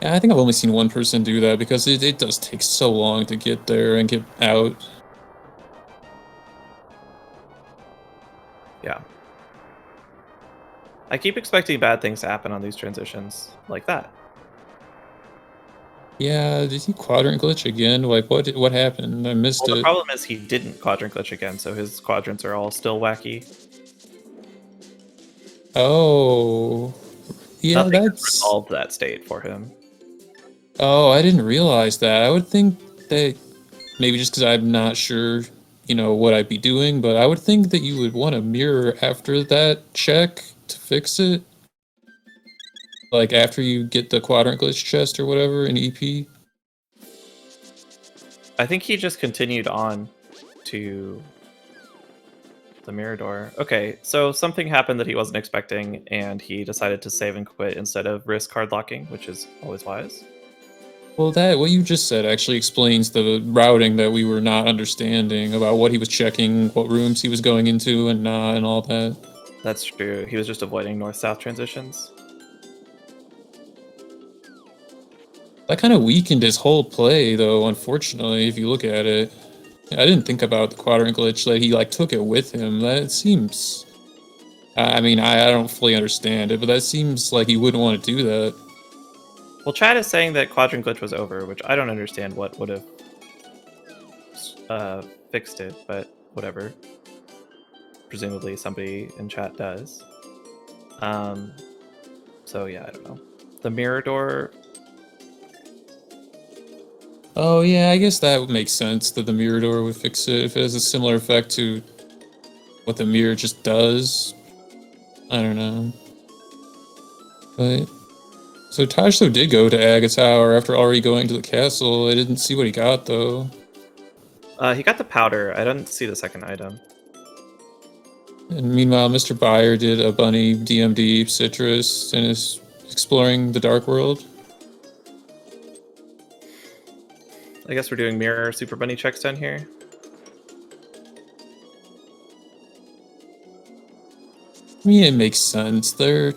Yeah, I think I've only seen one person do that because it does take so long to get there and get out. Yeah. I keep expecting bad things to happen on these transitions, like that. Yeah, did he quadrant glitch again? Like, what happened? I missed Well, the it. problem is he didn't quadrant glitch again, so his quadrants are all still wacky. Oh, yeah, Nothing has that's... resolved that state for him. Oh, I didn't realize that. I would think that maybe just because I'm not sure, what I'd be doing, but I would think that you would want a mirror after that check to fix it. Like after you get the quadrant glitch chest or whatever in EP. I think he just continued on to the mirror door. Okay, so something happened that he wasn't expecting, and he decided to save and quit instead of risk hard locking, which is always wise. Well, what you just said actually explains the routing that we were not understanding about what he was checking, what rooms he was going into and not, and all that. That's true. He was just avoiding north-south transitions. That kind of weakened his whole play, though, unfortunately, if you look at it. I didn't think about the quadrant glitch, that he, took it with him. That seems... I mean, I don't fully understand it, but that seems like he wouldn't want to do that. Well, chat is saying that quadrant glitch was over, which I don't understand what would have fixed it, but whatever. Presumably somebody in chat does. So yeah, I don't know. The mirror door. Oh, yeah, I guess that would make sense that the mirror door would fix it if it has a similar effect to what the mirror just does. I don't know. But... So Tojso did go to Aga Tower after already going to the castle. I didn't see what he got, though. He got the powder. I didn't see the second item. And meanwhile, MrByer did a bunny, DMD, citrus, and is exploring the dark world. I guess we're doing mirror super bunny checks down here. I mean, it makes sense. They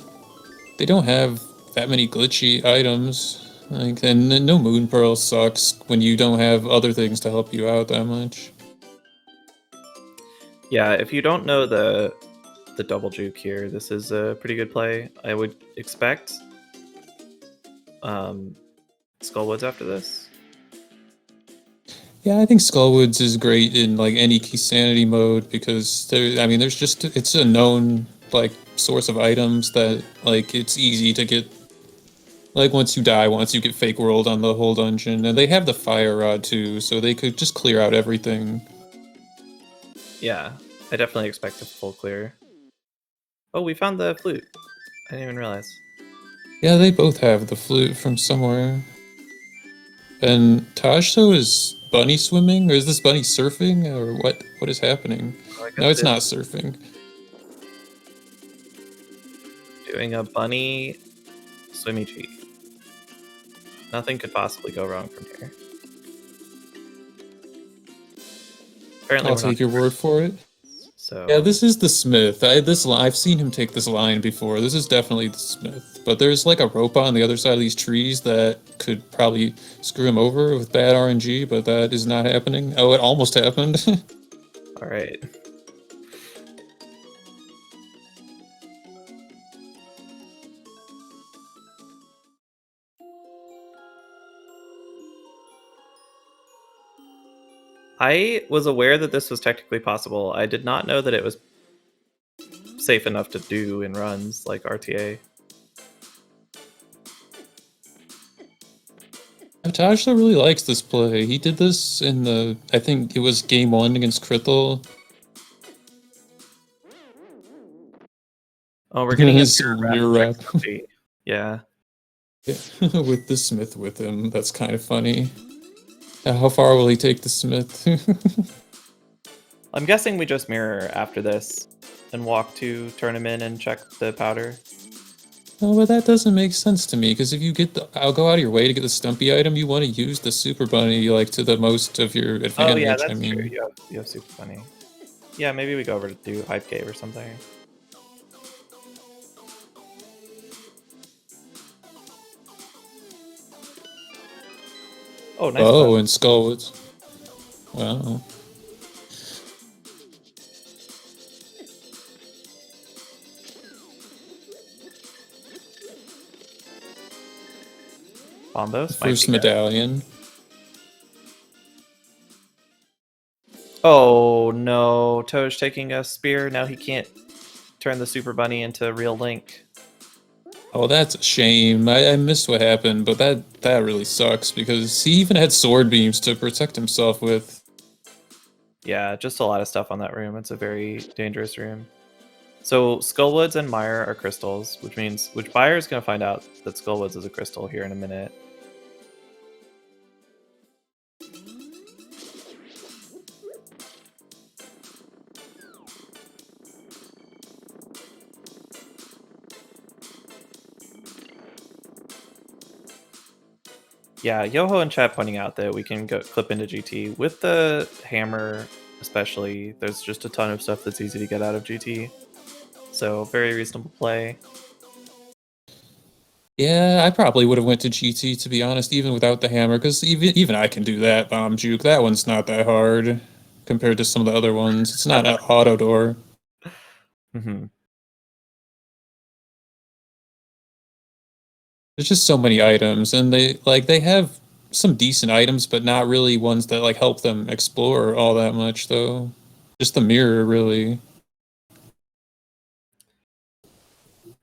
don't have that many glitchy items. And no moon pearl sucks when you don't have other things to help you out that much. Yeah, if you don't know the double juke here, this is a pretty good play. I would expect Skullwoods after this. Yeah, I think Skullwoods is great in any key sanity mode because it's a known source of items that it's easy to get. Once you die, once you get fake world on the whole dungeon, and they have the fire rod too, so they could just clear out everything. Yeah, I definitely expect a full clear. Oh, we found the flute. I didn't even realize. Yeah, they both have the flute from somewhere. And Tojso is bunny swimming, or is this bunny surfing, or what? What is happening? Oh, No, it's not surfing. Doing a bunny swimmy cheat. Nothing could possibly go wrong from here. Apparently, I'll take your word for it. So yeah, this is the Smith. I've seen him take this line before. This is definitely the Smith. But there's a rope on the other side of these trees that could probably screw him over with bad RNG, but that is not happening. Oh, it almost happened. All right. I was aware that this was technically possible. I did not know that it was safe enough to do in runs like RTA. Tojso really likes this play. He did this in I think it was game 1 against Krithel. Oh, we're getting his into mirror wrap. Yeah. With the Smith with him. That's kind of funny. How far will he take the Smith? I'm guessing we just mirror after this and walk to tournament and check the powder. No, but that doesn't make sense to me, because if you get the, I'll go out of your way to get the Stumpy item, you want to use the Super Bunny, like, to the most of your Oh yeah, advantage, I that's true. mean. You have super funny. Yeah, maybe we go over to do Hype Cave or something. Oh, nice Oh, clap. and Skullwoods. Wow. The Bombos might be first good. medallion. Oh no, Toj taking a spear. Now he can't turn the Super Bunny into real Link. Oh, that's a shame. I missed what happened, but that really sucks, because he even had sword beams to protect himself with. Yeah, just a lot of stuff on that room. It's a very dangerous room. So Skullwoods and Mire are crystals, which Buyer is going to find out that Skullwoods is a crystal here in a minute. Yeah, Yoho and chat pointing out that we can go clip into GT with the hammer, especially. There's just a ton of stuff that's easy to get out of GT, so very reasonable play. Yeah, I probably would have went to GT, to be honest, even without the hammer, because even I can do that bomb juke. That one's not that hard compared to some of the other ones. It's not an auto door. Mm-hmm. There's just so many items, and they have some decent items, but not really ones that like help them explore all that much, though. Just the mirror, really.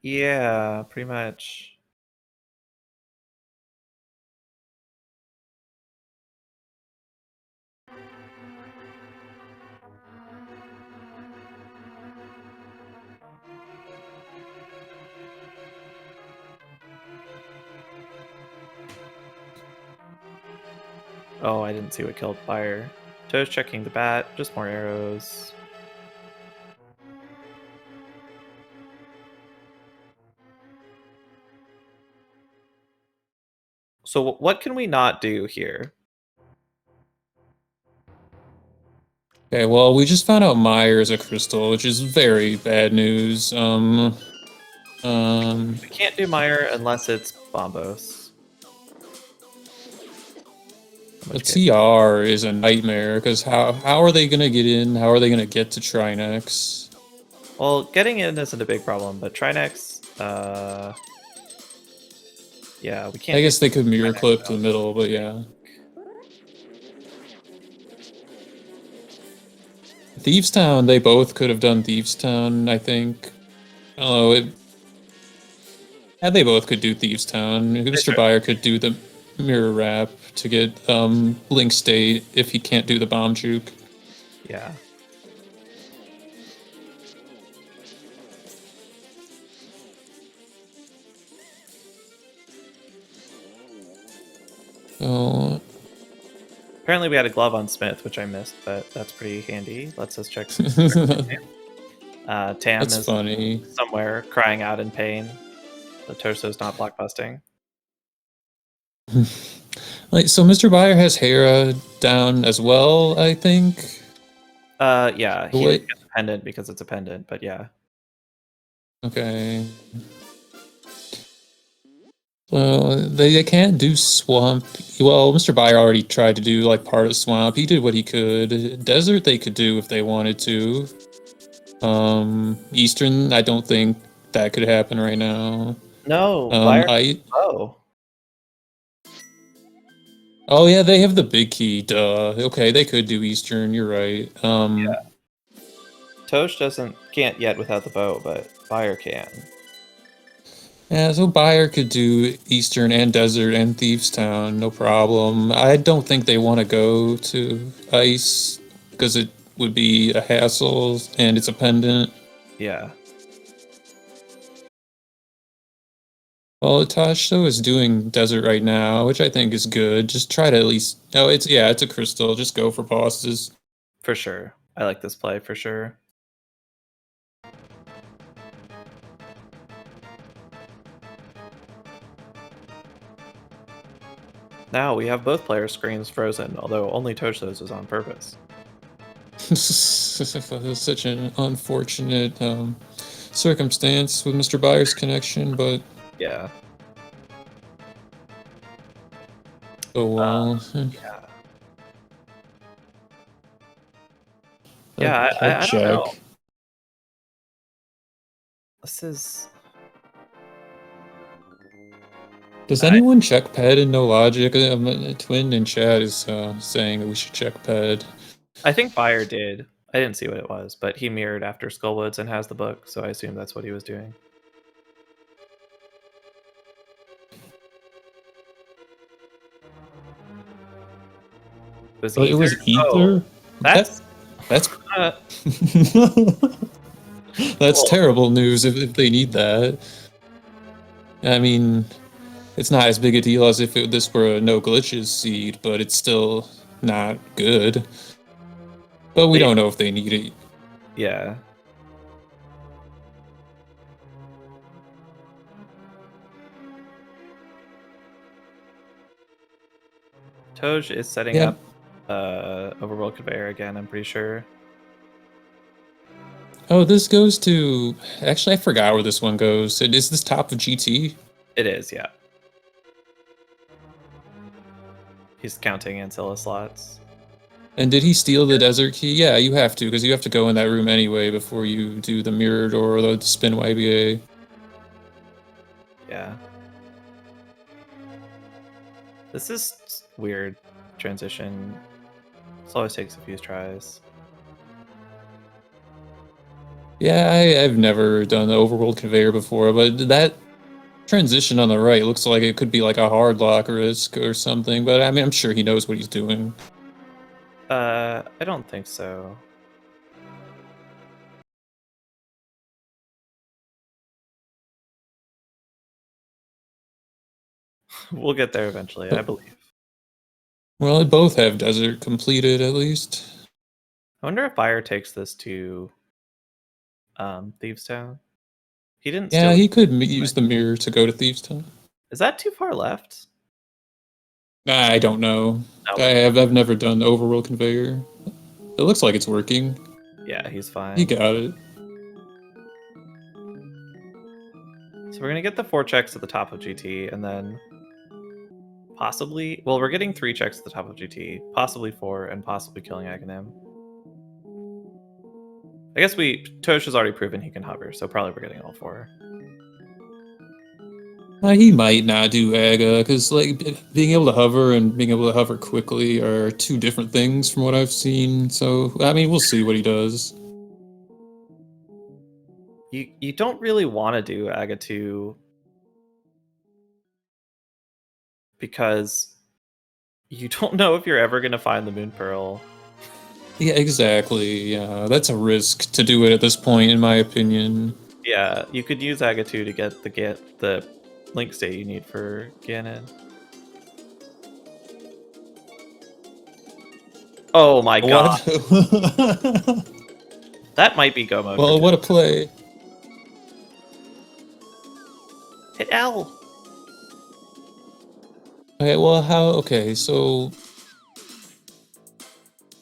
Yeah, pretty much. Oh, I didn't see what killed Fire. Toe's checking the bat, just more arrows. So what can we not do here? Okay, well, we just found out Mire is a crystal, which is very bad news. We can't do Mire unless it's Bombos. In The which case, TR is a nightmare, because how are they gonna get in? How are they gonna get to Trinex? well, getting in isn't a big problem, but Trinex, yeah, we can't I do guess they could mirror Trinex clip to the without middle, but yeah. Thieves Town, they both could have done Thieves Town, I think. Oh, yeah, they both could do Thieves Town. Mr. should. Buyer could do the mirror wrap to get Link State if he can't do the bomb juke. Yeah. Oh, Apparently we had a glove on Smith, which I missed, but that's pretty handy. Lets us check. Tam that's is funny. somewhere crying out in pain. The torso's not blockbusting. Like, so Mr. Buyer has Hera down as well, I think. Yeah, he Wait, didn't get the pendant because it's a pendant, but yeah. okay. Well, they can't do Swamp. Well, Mr. Buyer already tried to do like part of Swamp. He did what he could. Desert they could do if they wanted to. Eastern, I don't think that could happen right now. No, Buyer. I Oh. Oh yeah, they have the big key. Duh. Okay, they could do Eastern. You're right. Tosh can't yet without the bow, but Buyer can. Yeah, so Buyer could do Eastern and Desert and Thieves Town, no problem. I don't think they want to go to Ice because it would be a hassle and it's a pendant. Yeah. Well, Tojso is doing Desert right now, which I think is good. Just try to at least. Oh, it's a crystal. Just go for bosses. For sure. I like this play for sure. Now we have both players' screens frozen, although only Tojso's is on purpose. Such an unfortunate circumstance with MrByer's connection, but Yeah. oh well. Yeah. I'd, Yeah, I'd I don't know. check. This is. Does anyone check ped and no logic? Twin in chat is saying that we should check ped. I think Buyer did. I didn't see what it was, but he mirrored after Skullwoods and has the book, so I assume that's what he was doing. It was ether. Oh, that's that's uh, that's Well- terrible news if they need that. I mean, it's not as big a deal as if this were a no glitches seed, but it's still not good. But we don't know if they need it. yeah. Toj is setting up Overworld Conveyor again, I'm pretty sure. Oh, this goes to... Actually, I forgot where this one goes. Is this top of GT? It is, yeah. He's counting Ancilla slots. And did he steal the desert key? Yeah, you have to, because you have to go in that room anyway before you do the mirrored or the spin YBA. Yeah. This is weird transition. This always takes a few tries. Yeah, I've never done the overworld conveyor before, but that transition on the right looks like it could be like a hard lock risk or something, but I mean, I'm sure he knows what he's doing. I don't think so. We'll get there eventually, I believe. Well, they both have desert completed, at least. I wonder if Buyer takes this to Thieves Town. He didn't. Yeah, he could use the mirror to go to Thieves Town. Is that too far left? I don't know. No. I've never done the overworld conveyor. It looks like it's working. Yeah, he's fine. He got it. So we're gonna get the 4 checks at the top of GT, and then possibly, well, we're getting 3 checks at the top of GT, possibly 4, and possibly killing Aghanim. I guess Tosh has already proven he can hover, so probably we're getting all 4. He might not do Aga, because like being able to hover and being able to hover quickly are 2 different things from what I've seen. So I mean, we'll see what he does. You don't really want to do Aga 2 because you don't know if you're ever gonna find the Moon Pearl. Yeah, exactly. Yeah, that's a risk to do it at this point, in my opinion. Yeah, you could use Aga 2 to get the link state you need for Ganon. Oh my god. That might be go mode. Well, what a play. Hit L. Okay, well, okay, so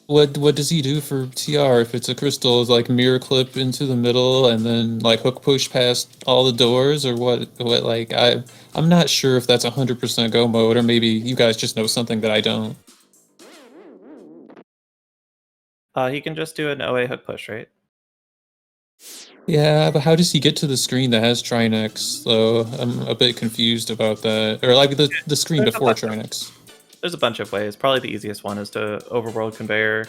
what does he do for TR if it's a crystal? Is like mirror clip into the middle and then like hook push past all the doors, or what like I'm not sure if that's 100% go mode, or maybe you guys just know something that I don't. He can just do an OA hook push, right? Yeah, but how does he get to the screen that has Trinex, though? I'm a bit confused about that. Or like the screen before Trinex. There's a bunch of ways. Probably the easiest one is to overworld conveyor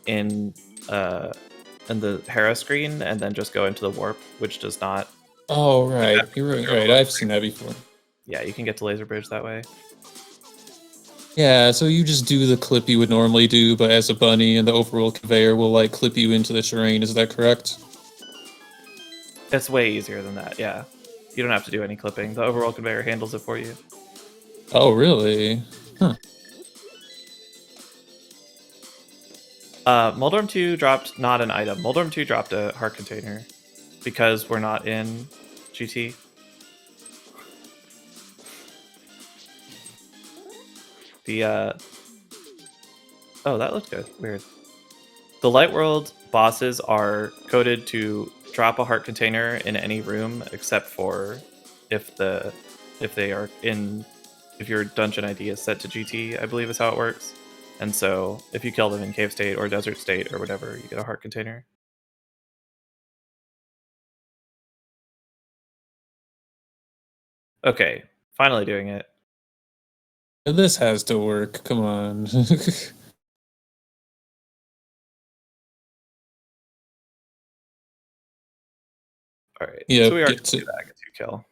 in the Hera screen and then just go into the warp, which does not. Oh right, you're right. I've seen that before. Yeah, you can get to Laser Bridge that way. Yeah, so you just do the clip you would normally do, but as a bunny, and the overworld conveyor will like clip you into the terrain. Is that correct? It's way easier than that. Yeah, you don't have to do any clipping. The overworld conveyor handles it for you. Oh really? Huh. Moldorm 2 dropped not an item. Moldorm 2 dropped a heart container because we're not in GT. The oh, that looked good. Weird. The Light World bosses are coded to drop a heart container in any room except for if they are in if your dungeon ID is set to GT, I believe is how it works. And so if you kill them in cave state or desert state or whatever, you get a heart container. Okay, finally doing it. This has to work. Come on. All right, Yeah, so we are get going to to. do that. Get to kill.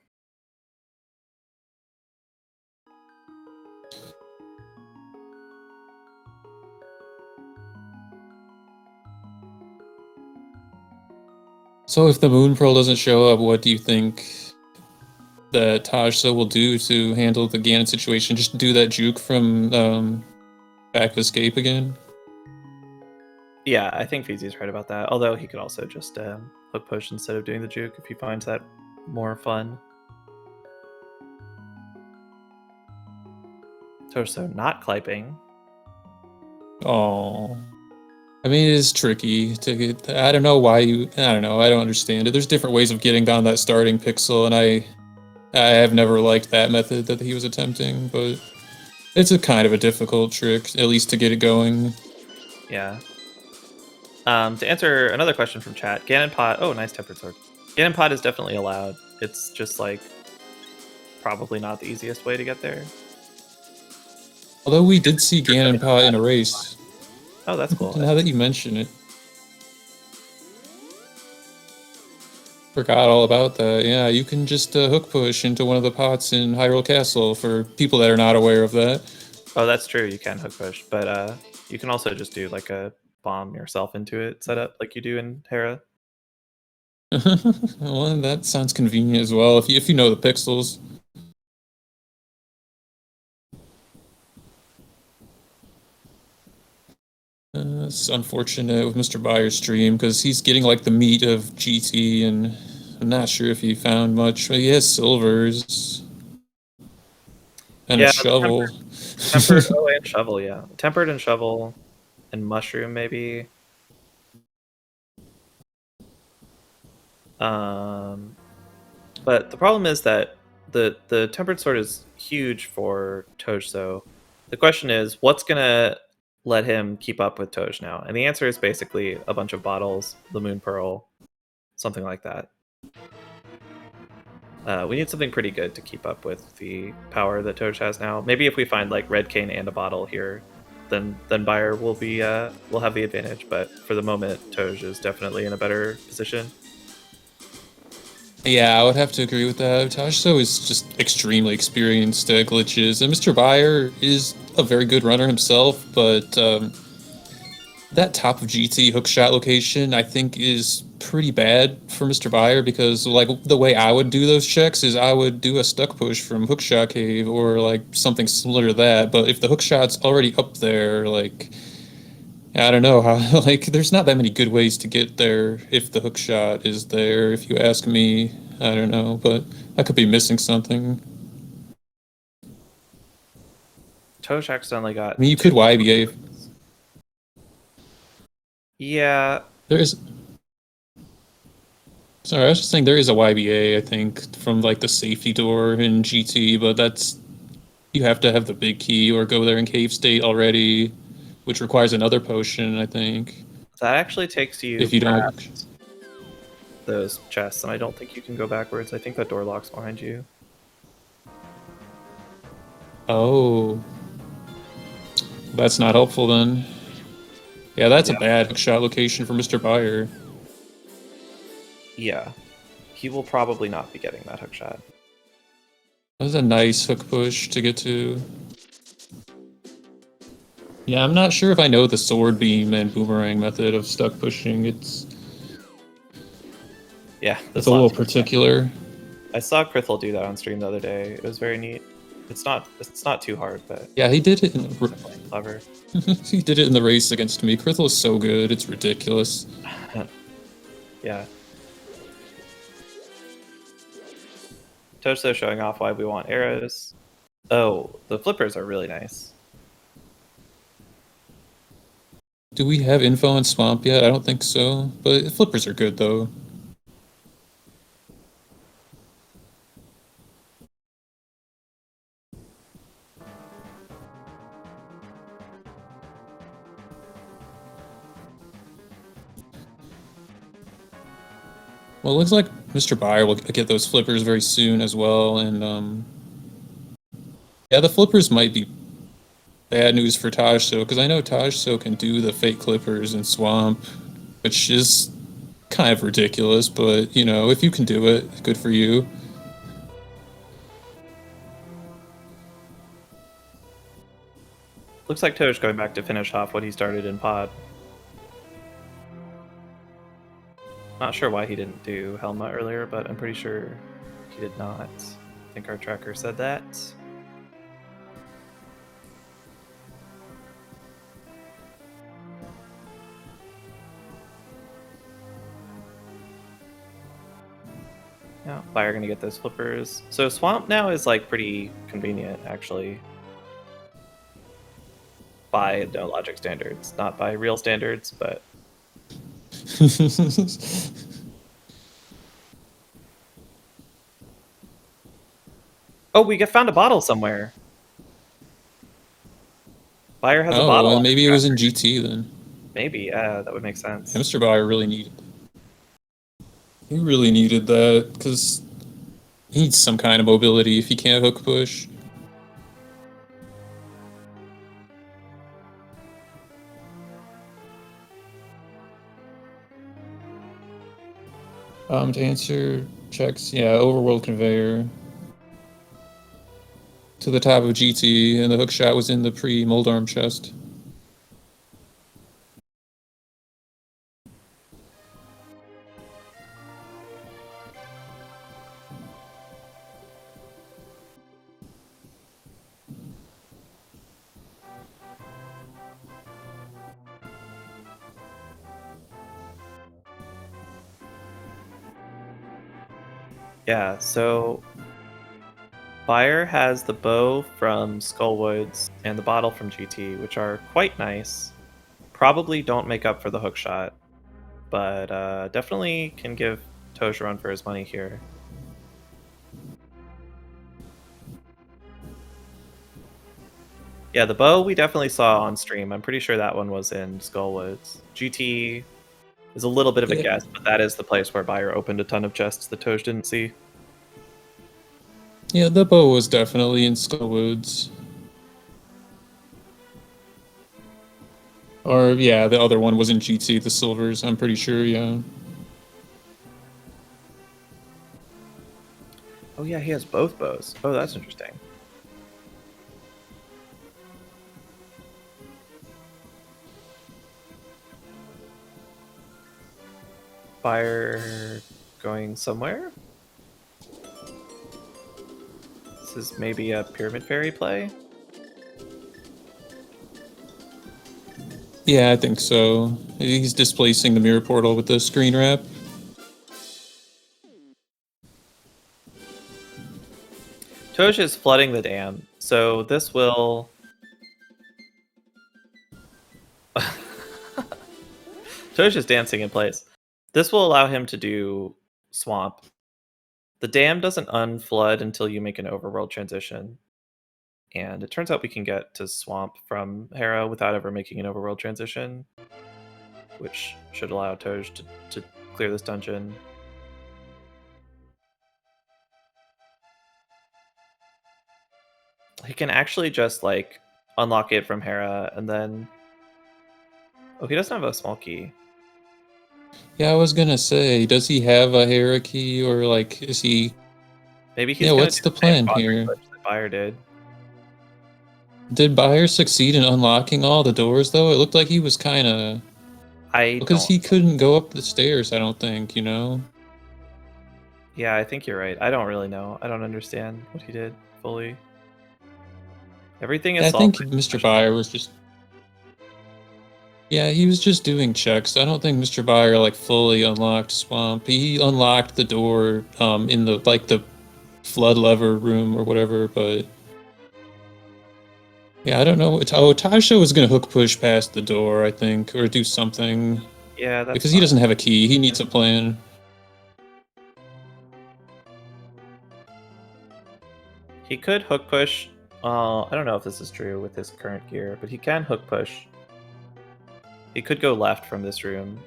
So if the Moon Pearl doesn't show up, what do you think that Tojso will do to handle the Ganon situation? Just do that juke from Back of Escape again? Yeah, I think Feezy's right about that. Although he could also just hook push instead of doing the juke if he finds that more fun. Tojso not clipping. Oh. I mean, it is tricky to get. I don't know why you. I don't know. I don't understand it. There's different ways of getting down that starting pixel, and I have never liked that method that he was attempting, but it's a kind of a difficult trick, at least to get it going. Yeah. To answer another question from chat, Ganon Pot. Oh, nice tempered sword. Ganon Pot is definitely allowed. It's just like probably not the easiest way to get there. Although we did see Ganon Pot in a race. Oh, that's cool. Now that you mention it. Forgot all about that. Yeah, you can just hook push into one of the pots in Hyrule Castle for people that are not aware of that. Oh, that's true. You can hook push, but you can also just do like a bomb yourself into it setup like you do in Hera. Well, that sounds convenient as well if you know the pixels. It's unfortunate with MrByer's stream because he's getting like the meat of GT, and I'm not sure if he found much. But he has silvers and a shovel. Tempered oh, and shovel, yeah. Tempered and shovel and mushroom maybe. But the problem is that the tempered sword is huge for Tojso. The question is, what's gonna let him keep up with Toj now? And the answer is basically a bunch of bottles, the Moon Pearl, something like that. We need something pretty good to keep up with the power that Toj has now. Maybe if we find like Red Cane and a bottle here, then Buyer will be will have the advantage. But for the moment, Toj is definitely in a better position. Yeah, I would have to agree with that. Tojso is just extremely experienced at glitches, and MrByer is a very good runner himself, but that top of GT hookshot location, I think, is pretty bad for MrByer because, like, the way I would do those checks is I would do a stuck push from hookshot cave or, like, something similar to that, but if the hookshot's already up there, like, I don't know how, like, there's not that many good ways to get there if the hookshot is there, if you ask me. I don't know, but I could be missing something. Toj accidentally got. I mean, you could YBA. Yeah. There is. Sorry, I was just saying there is a YBA, I think, from, like, the safety door in GT, but that's. You have to have the big key or go there in cave state already, which requires another potion, I think. That actually takes you If you don't have those chests, and I don't think you can go backwards. I think that door locks behind you. Oh. That's not helpful then. Yeah, that's a bad hookshot location for MrByer. Yeah. He will probably not be getting that hookshot. That was a nice hook push to get to. Yeah, I'm not sure if I know the sword beam and boomerang method of stuck pushing. It's a little particular. I saw Krithel do that on stream the other day. It was very neat. It's not too hard, but yeah, he did it in clever. he did it in the race against me. Krithel is so good, it's ridiculous. Yeah. Tojso showing off why we want arrows. Oh, the flippers are really nice. Do we have info on Swamp yet? I don't think so. But flippers are good, though. Well, it looks like MrByer will get those flippers very soon as well, and yeah, the flippers might be bad news for Tojso, because I know Tojso can do the fake clippers in Swamp, which is kind of ridiculous, but, you know, if you can do it, good for you. Looks like Tosh going back to finish off what he started in Pod. Not sure why he didn't do Helma earlier, but I'm pretty sure he did not. I think our tracker said that. Yeah, Buyer gonna get those flippers. So Swamp now is like pretty convenient, actually. By no logic standards, not by real standards, but oh, we found a bottle somewhere. Buyer has a bottle. Oh, On maybe his it was in tracker. GT then. Maybe, that would make sense. Yeah, MrByer really needed. He really needed that because he needs some kind of mobility if he can't hook push. To answer checks, yeah, overworld conveyor to the top of GT, and the hook shot was in the pre-mold arm chest. Yeah, so Buyer has the bow from Skullwoods and the bottle from GT, which are quite nice. Probably don't make up for the hook shot, but definitely can give Tosh a run for his money here. Yeah, the bow we definitely saw on stream. I'm pretty sure that one was in Skullwoods. GT is a little bit of a guess, but that is the place where Buyer opened a ton of chests that Tosh didn't see. Yeah, the bow was definitely in Skullwoods. Or, yeah, the other one was in GT, the silvers, I'm pretty sure, yeah. Oh yeah, he has both bows. Oh, that's interesting. Buyer going somewhere? This is maybe a Pyramid Fairy play? Yeah, I think so. He's displacing the mirror portal with the screen wrap. Tosh is flooding the dam, so this will... Tosh is dancing in place. This will allow him to do Swamp. The dam doesn't unflood until you make an overworld transition. And it turns out we can get to Swamp from Hera without ever making an overworld transition, which should allow Tosh to clear this dungeon. He can actually just, like, unlock it from Hera, and then... Oh, he doesn't have a small key. Yeah, I was gonna say, does he have a Hera key, or, like, is he... Maybe he's Yeah, gonna what's do the the same plan quadrant here? glitch that Buyer did. Did Buyer succeed in unlocking all the doors, though? It looked like he was kinda... Because he couldn't go up the stairs, I don't think, you know? Yeah, I think you're right. I don't really know. I don't understand what he did fully. Everything is I think solved. MrByer was just... Yeah, he was just doing checks. I don't think MrByer, like, fully unlocked Swamp. He unlocked the door, in the, like, the flood lever room or whatever, but... Yeah, I don't know. Oh, Tojso is gonna hook push past the door, I think, or do something. Yeah, that's Because he fine. doesn't have a key. He needs a plan. He could hook push. I don't know if this is true with his current gear, but he can hook push. He could go left from this room.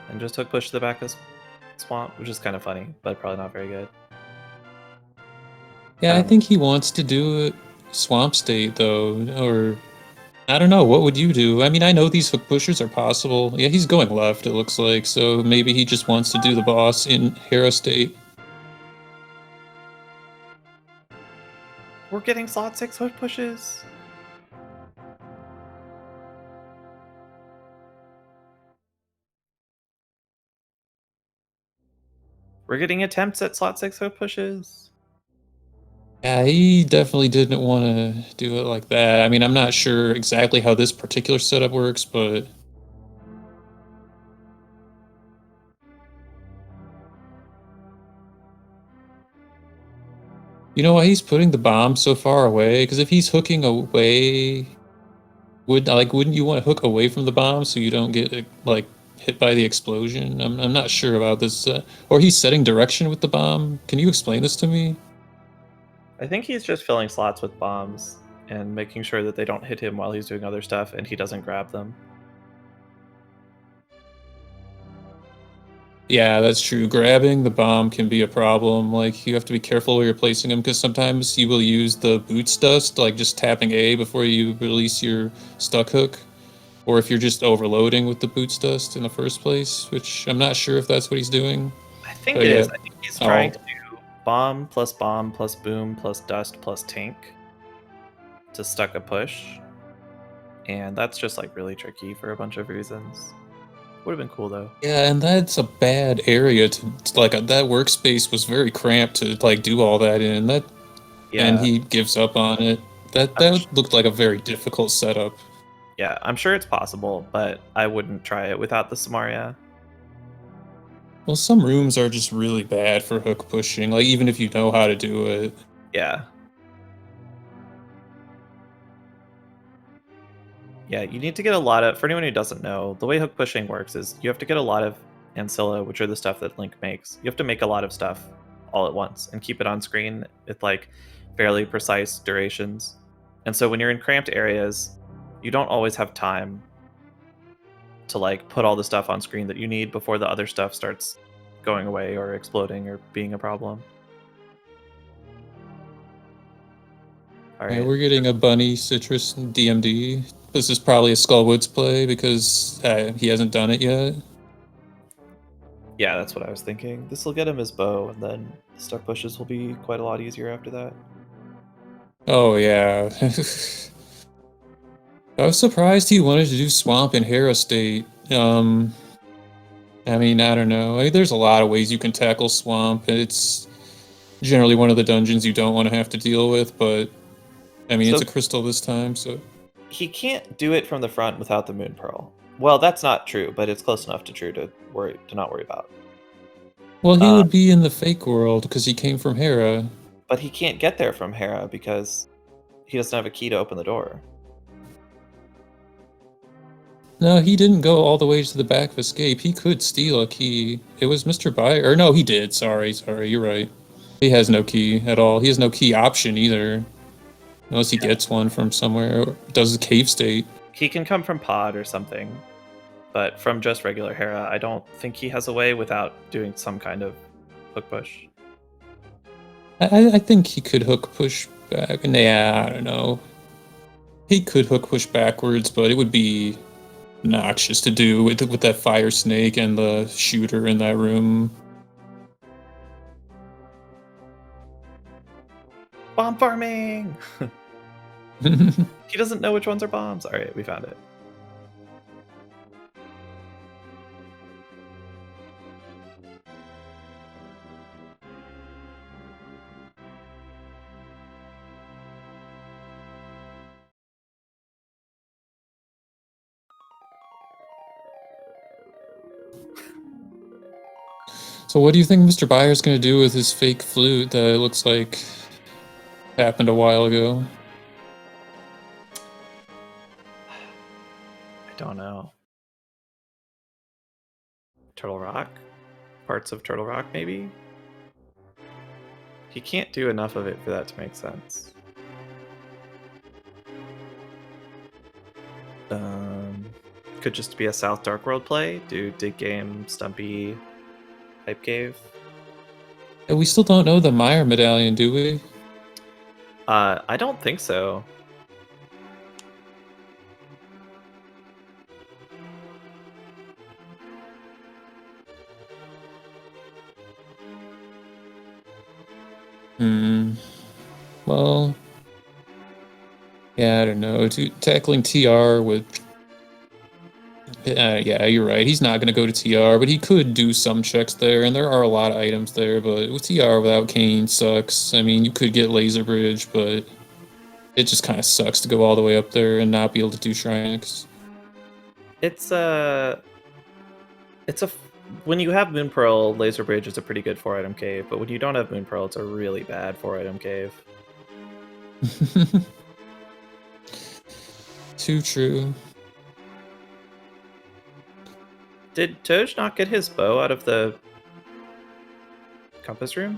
And just hook push to the back of swamp, which is kind of funny, but probably not very good. Yeah, I think he wants to do it Swamp State, though, or... I don't know, what would you do? I mean, I know these hook pushers are possible. Yeah, he's going left, it looks like, so maybe he just wants to do the boss in Hero State. We're getting slot 6 hook pushes. We're getting attempts at slot 6 hook pushes. Yeah, he definitely didn't want to do it like that. I mean, I'm not sure exactly how this particular setup works, but... You know why he's putting the bomb so far away? Because if he's hooking away, wouldn't you want to hook away from the bomb so you don't get like hit by the explosion? I'm not sure about this. Or he's setting direction with the bomb. Can you explain this to me? I think he's just filling slots with bombs and making sure that they don't hit him while he's doing other stuff and he doesn't grab them. Yeah, that's true. Grabbing the bomb can be a problem. Like, you have to be careful where you're placing them because sometimes you will use the boots dust, like just tapping A before you release your stuck hook. Or if you're just overloading with the boots dust in the first place, which I'm not sure if that's what he's doing. I think But it yeah. is. I think he's trying Oh, to do bomb plus boom plus dust plus tank to stuck a push. And that's just like really tricky for a bunch of reasons. Would have been cool though. yeah, and that's a bad area to like, that workspace was very cramped to like do all that in. And Yeah. he gives up on it. That looked like a very difficult setup. Yeah, I'm sure it's possible, but I wouldn't try it without the Samaria. Well, some rooms are just really bad for hook pushing, like even if you know how to do it. Yeah. Yeah, you need to get a lot of, for anyone who doesn't know, the way hook pushing works is you have to get a lot of ancilla, which are the stuff that Link makes. You have to make a lot of stuff all at once and keep it on screen with like fairly precise durations. And so when you're in cramped areas, you don't always have time to like put all the stuff on screen that you need before the other stuff starts going away or exploding or being a problem. All Yeah, right. we're getting a bunny, citrus, and DMD. This is probably a Skullwoods play because he hasn't done it yet. Yeah, that's what I was thinking. This will get him his bow, and then the stuck pushes will be quite a lot easier after that. Oh yeah. I was surprised he wanted to do Swamp in Hero State. I mean, I don't know. There's a lot of ways you can tackle Swamp. It's generally one of the dungeons you don't want to have to deal with, but I mean, So it's a crystal this time, so... he can't do it from the front without the Moon Pearl. Well, that's not true, but it's close enough to true to not worry about. Well, he Uh, would be in the fake world because he came from Hera. but he can't get there from Hera because he doesn't have a key to open the door. No, he didn't go all the way to the back of Escape. He could steal a key. It was MrByer. Or no, he did. Sorry, you're right. He has no key at all. He has no key option either. Unless he gets one from somewhere or does a cave state. He can come from Pod or something, but from just regular Hera, I don't think he has a way without doing some kind of hook push. I think he could hook push back. Nah, I don't know. He could hook push backwards, but it would be noxious to do with that fire snake and the shooter in that room. Bomb farming! He doesn't know which ones are bombs. All right, we found it. So what do you think MrByer's gonna do with his fake flute that it looks like happened a while ago? I don't know. Turtle Rock? Parts of Turtle Rock, maybe? He can't do enough of it for that to make sense. Could just be a South Dark World play. Do Dig Game, Stumpy, Hype Cave. And we still don't know the Mire medallion, do we? I don't think so. Well, yeah, I don't know. Tackling TR with... yeah, you're right. He's not going to go to TR, but he could do some checks there, and there are a lot of items there, but with TR without Kane sucks. I mean, you could get Laser Bridge, but it just kind of sucks to go all the way up there and not be able to do Shrines. It's a when you have Moon Pearl, Laser Bridge is a pretty good 4-item cave, but when you don't have Moon Pearl, it's a really bad 4-item cave. Too true. Did Toj not get his bow out of the compass room?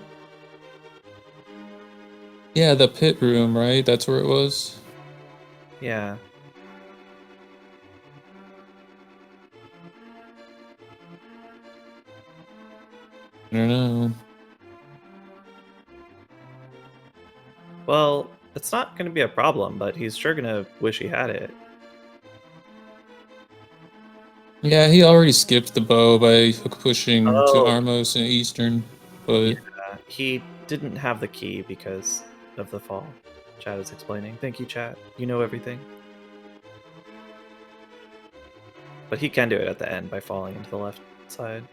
Yeah, the pit room, right? That's where it was. Yeah. I don't know. Well, it's not going to be a problem, but he's sure going to wish he had it. Yeah, he already skipped the bow by hook pushing to Armos and Eastern, but... Yeah, he didn't have the key because of the fall. Chat is explaining. Thank you, chat. You know everything. But he can do it at the end by falling into the left side.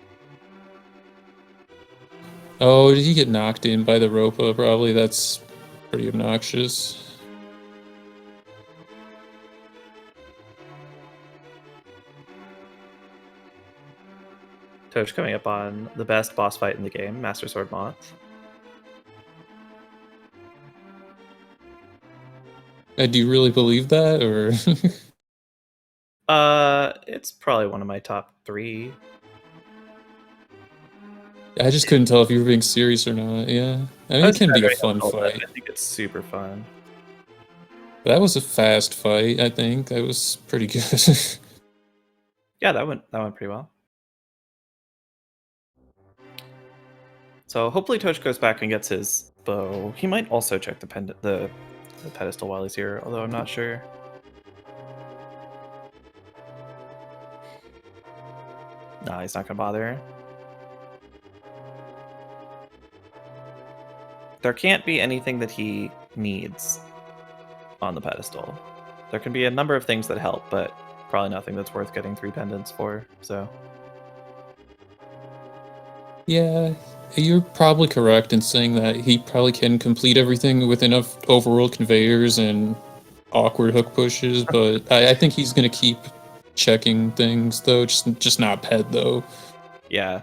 Oh, did he get knocked in by the Ropa? Probably. That's pretty obnoxious. Toj coming up on the best boss fight in the game, Master Sword Moth. Do you really believe that, or? It's probably one of my top 3. I just couldn't tell if you were being serious or not. Yeah, I mean, it can be a fun fight. I think it's super fun. That was a fast fight. I think that was pretty good. Yeah, that went pretty well. So hopefully Toj goes back and gets his bow. He might also check the pedestal while he's here, although I'm not sure. Nah, he's not gonna bother. There can't be anything that he needs on the pedestal. There can be a number of things that help, but probably nothing that's worth getting 3 pendants for, so... Yeah, you're probably correct in saying that he probably can complete everything with enough overworld conveyors and awkward hook pushes, but I think he's gonna keep checking things though, just not ped though. Yeah.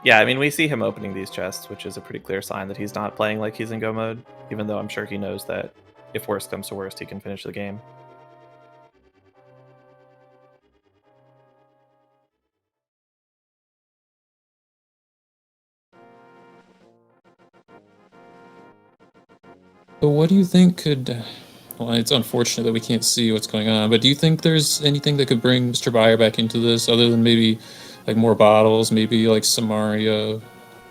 Yeah, I mean, we see him opening these chests, which is a pretty clear sign that he's not playing like he's in go mode, even though I'm sure he knows that if worst comes to worst, he can finish the game. But what do you think could... Well, it's unfortunate that we can't see what's going on, but do you think there's anything that could bring MrByer back into this other than maybe like more bottles, maybe like Samaria?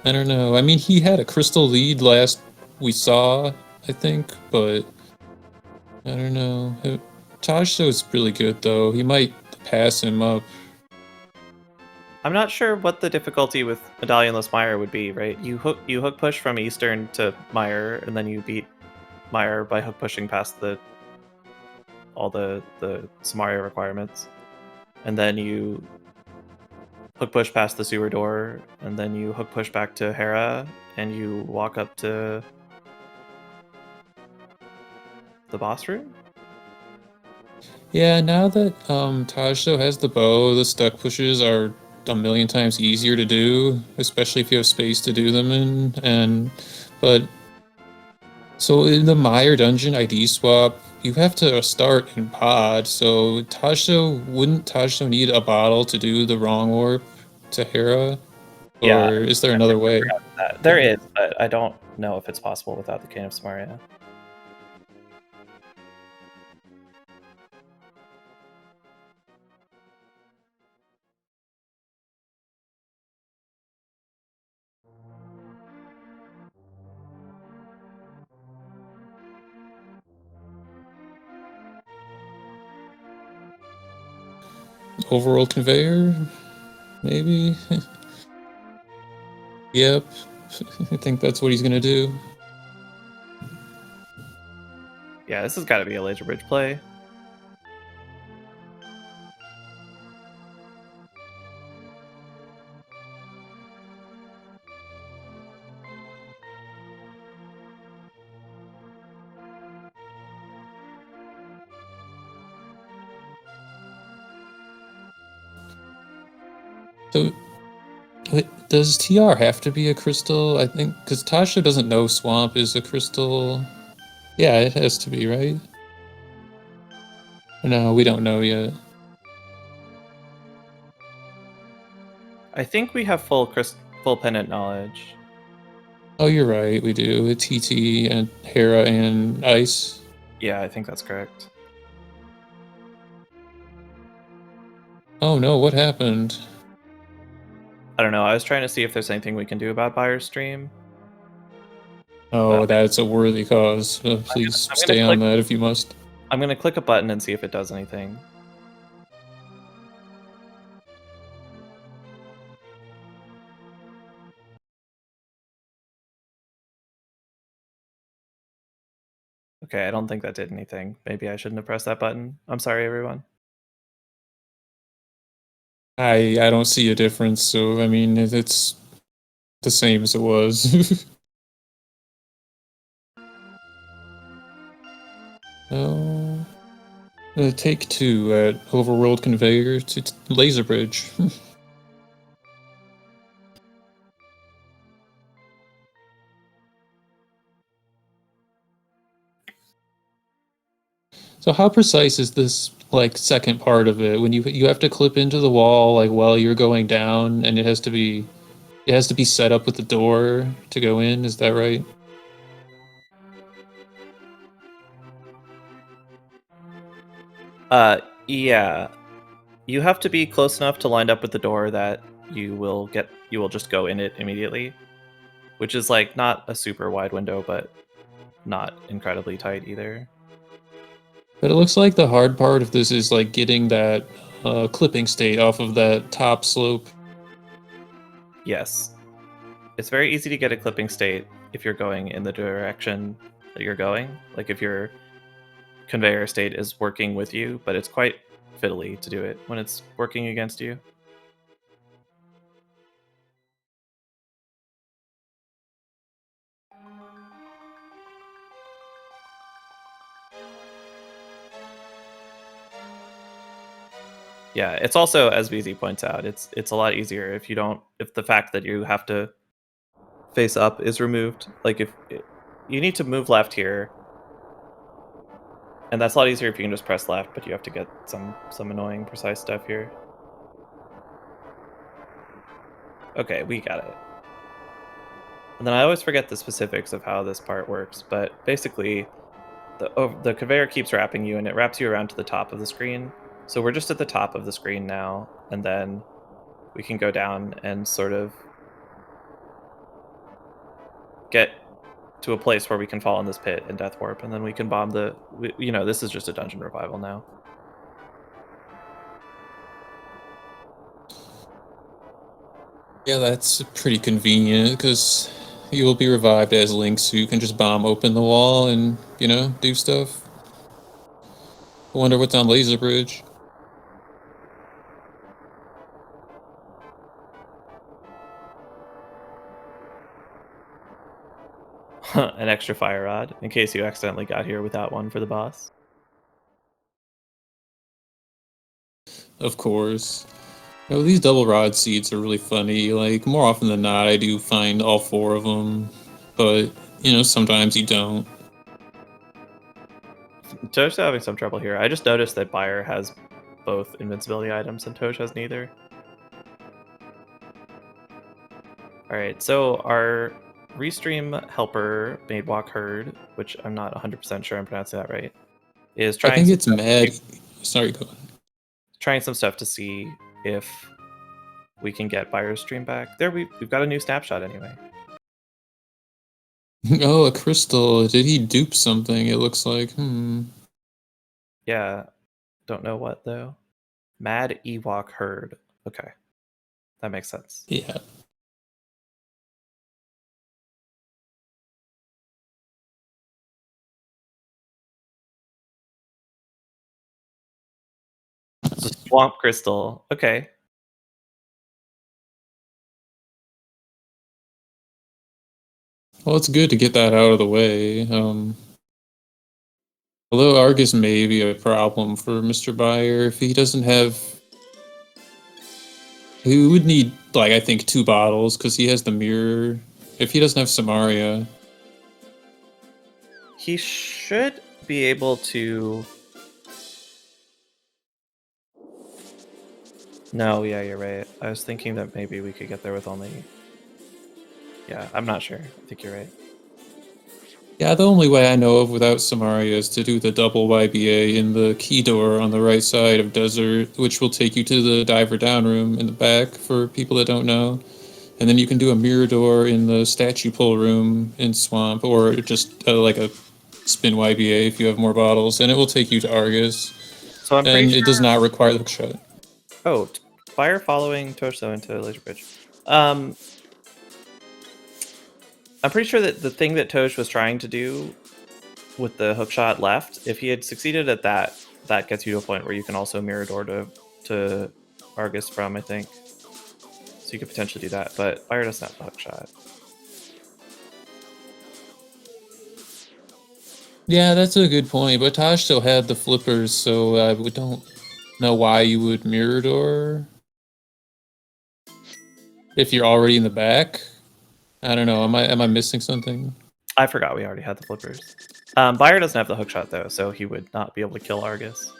I don't know. I mean, he had a crystal lead last we saw, I think, but I don't know. Tojso is really good though. He might pass him up. I'm not sure what the difficulty with Medallionless Mire would be, right? You hook push from Eastern to Mire, and then you beat Mire by hook pushing past all the Samaria requirements. And then you hook push past the sewer door, and then you hook push back to Hera, and you walk up to the boss room? Yeah, now that Tojso has the bow, the stuck pushes are a million times easier to do, especially if you have space to do them in. But so in the Mire dungeon ID swap, you have to start in pod. So wouldn't Tojso need a bottle to do the wrong warp to Hera? Yeah, Or is there another way? there is, but I don't know if it's possible without the Cane of Samaria. Overall conveyor? Maybe? Yep. I think that's what he's gonna do. Yeah, this has got to be a laser bridge play. So, does TR have to be a crystal? I think, because Tasha doesn't know Swamp is a crystal. Yeah, it has to be, right? No, we don't know yet. I think we have full pennant knowledge. Oh, you're right, we do. TT and Hera and Ice. Yeah, I think that's correct. Oh no, what happened? I don't know. I was trying to see if there's anything we can do about Buyer's stream. Oh, that's a worthy cause. Please I'm stay on that if you must. I'm going to click a button and see if it does anything. Okay, I don't think that did anything. Maybe I shouldn't have pressed that button. I'm sorry, everyone. I don't see a difference, so I mean it's the same as it was. Oh, take 2 at Overworld Conveyor to Laser Bridge. So how precise is this like second part of it when you have to clip into the wall like while you're going down and it has to be set up with the door to go in, is that right? Yeah. You have to be close enough to line up with the door that you will just go in it immediately, which is like not a super wide window, but not incredibly tight either. But it looks like the hard part of this is like getting that clipping state off of that top slope. Yes. It's very easy to get a clipping state if you're going in the direction that you're going. Like if your conveyor state is working with you, but it's quite fiddly to do it when it's working against you. Yeah, it's also, as BZ points out, it's a lot easier if the fact that you have to face up is removed. Like if you need to move left here, and that's a lot easier if you can just press left, but you have to get some annoying precise stuff here. Okay, we got it. And then I always forget the specifics of how this part works, but basically the conveyor keeps wrapping you, and it wraps you around to the top of the screen. So we're just at the top of the screen now, and then we can go down and sort of get to a place where we can fall in this pit and death warp, and then we can bomb this is just a dungeon revival now. Yeah, that's pretty convenient because you will be revived as Link, so you can just bomb open the wall and, do stuff. I wonder what's on Laser Bridge. An extra fire rod, in case you accidentally got here without one for the boss. Of course. Oh, these double rod seeds are really funny. Like, more often than not, I do find all 4 of them. But, you know, sometimes you don't. Tojso having some trouble here. I just noticed that Buyer has both invincibility items and Tojso has neither. Alright, so our restream helper, Made Walk Herd, which I'm not 100% sure I'm pronouncing that right, is I trying think some it's stuff mad. Sorry, go on. trying some stuff to see if we can get Buyer's stream back. There, we've got a new snapshot anyway. Oh, a crystal. Did he dupe something? It looks like. Yeah, don't know what though. Mad Ewok Herd. Okay, that makes sense. Yeah. It's a swamp crystal. Okay. Well, it's good to get that out of the way. Although Argus may be a problem for MrByer if he doesn't have. He would need, like, I think 2 bottles because he has the mirror. If he doesn't have Samaria. He should be able to. No, yeah, you're right. I was thinking that maybe we could get there with only. Yeah, I'm not sure. I think you're right. Yeah, the only way I know of without Samaria is to do the double YBA in the key door on the right side of Desert, which will take you to the diver down room in the back for people that don't know. And then you can do a mirror door in the statue pull room in Swamp, or just like a spin YBA if you have more bottles, and it will take you to Argus. So I'm pretty And sure. it does not require the hook shot. Oh, Fire following Tojso into Laser Bridge. I'm pretty sure that the thing that Toj was trying to do with the hookshot left, if he had succeeded at that, that gets you to a point where you can also mirror door to Argus from, I think. So you could potentially do that, but Fire doesn't have the hookshot. Yeah, that's a good point. But Taj still had the flippers, so I don't know why you would mirror door if you're already in the back. I don't know. Am I missing something? I forgot we already had the flippers. Buyer doesn't have the hookshot though, so he would not be able to kill Argus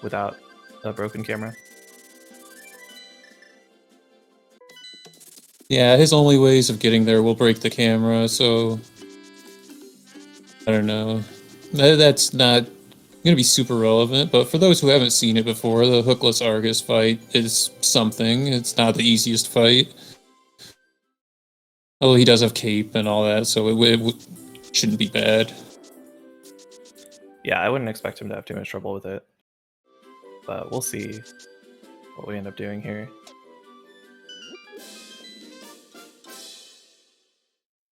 without a broken camera. Yeah, his only ways of getting there will break the camera, so I don't know. That's not gonna be super relevant, but for those who haven't seen it before, the hookless Argus fight is something. It's not the easiest fight. Although he does have cape and all that, so it shouldn't be bad. Yeah, I wouldn't expect him to have too much trouble with it. But we'll see what we end up doing here.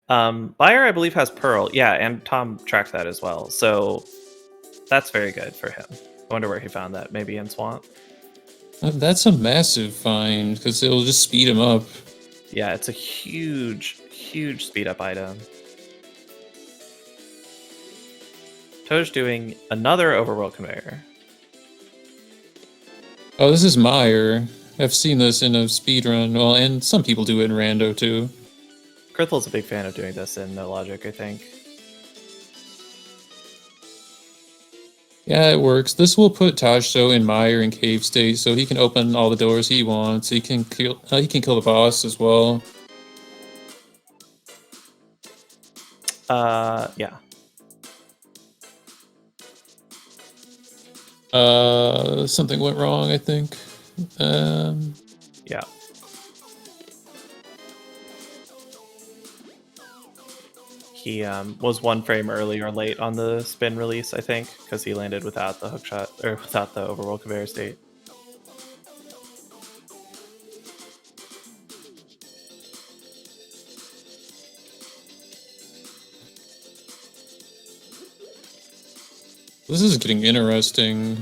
Buyer, I believe, has Pearl. Yeah, and Tom tracked that as well. So that's very good for him. I wonder where he found that. Maybe in Swamp? That's a massive find, because it'll just speed him up. Yeah, it's a huge, huge speed up item. Toj doing another overworld conveyor. Oh, this is Mire. I've seen this in a speedrun. Well, and some people do it in rando too. Krithle's a big fan of doing this in No Logic, I think. Yeah, it works. This will put Tojso in Mire in cave state, so he can open all the doors he wants. He can kill the boss as well. Yeah. Something went wrong, I think. Yeah. He was 1 frame early or late on the spin release, I think, because he landed without the hookshot, or without the overworld conveyor state. This is getting interesting.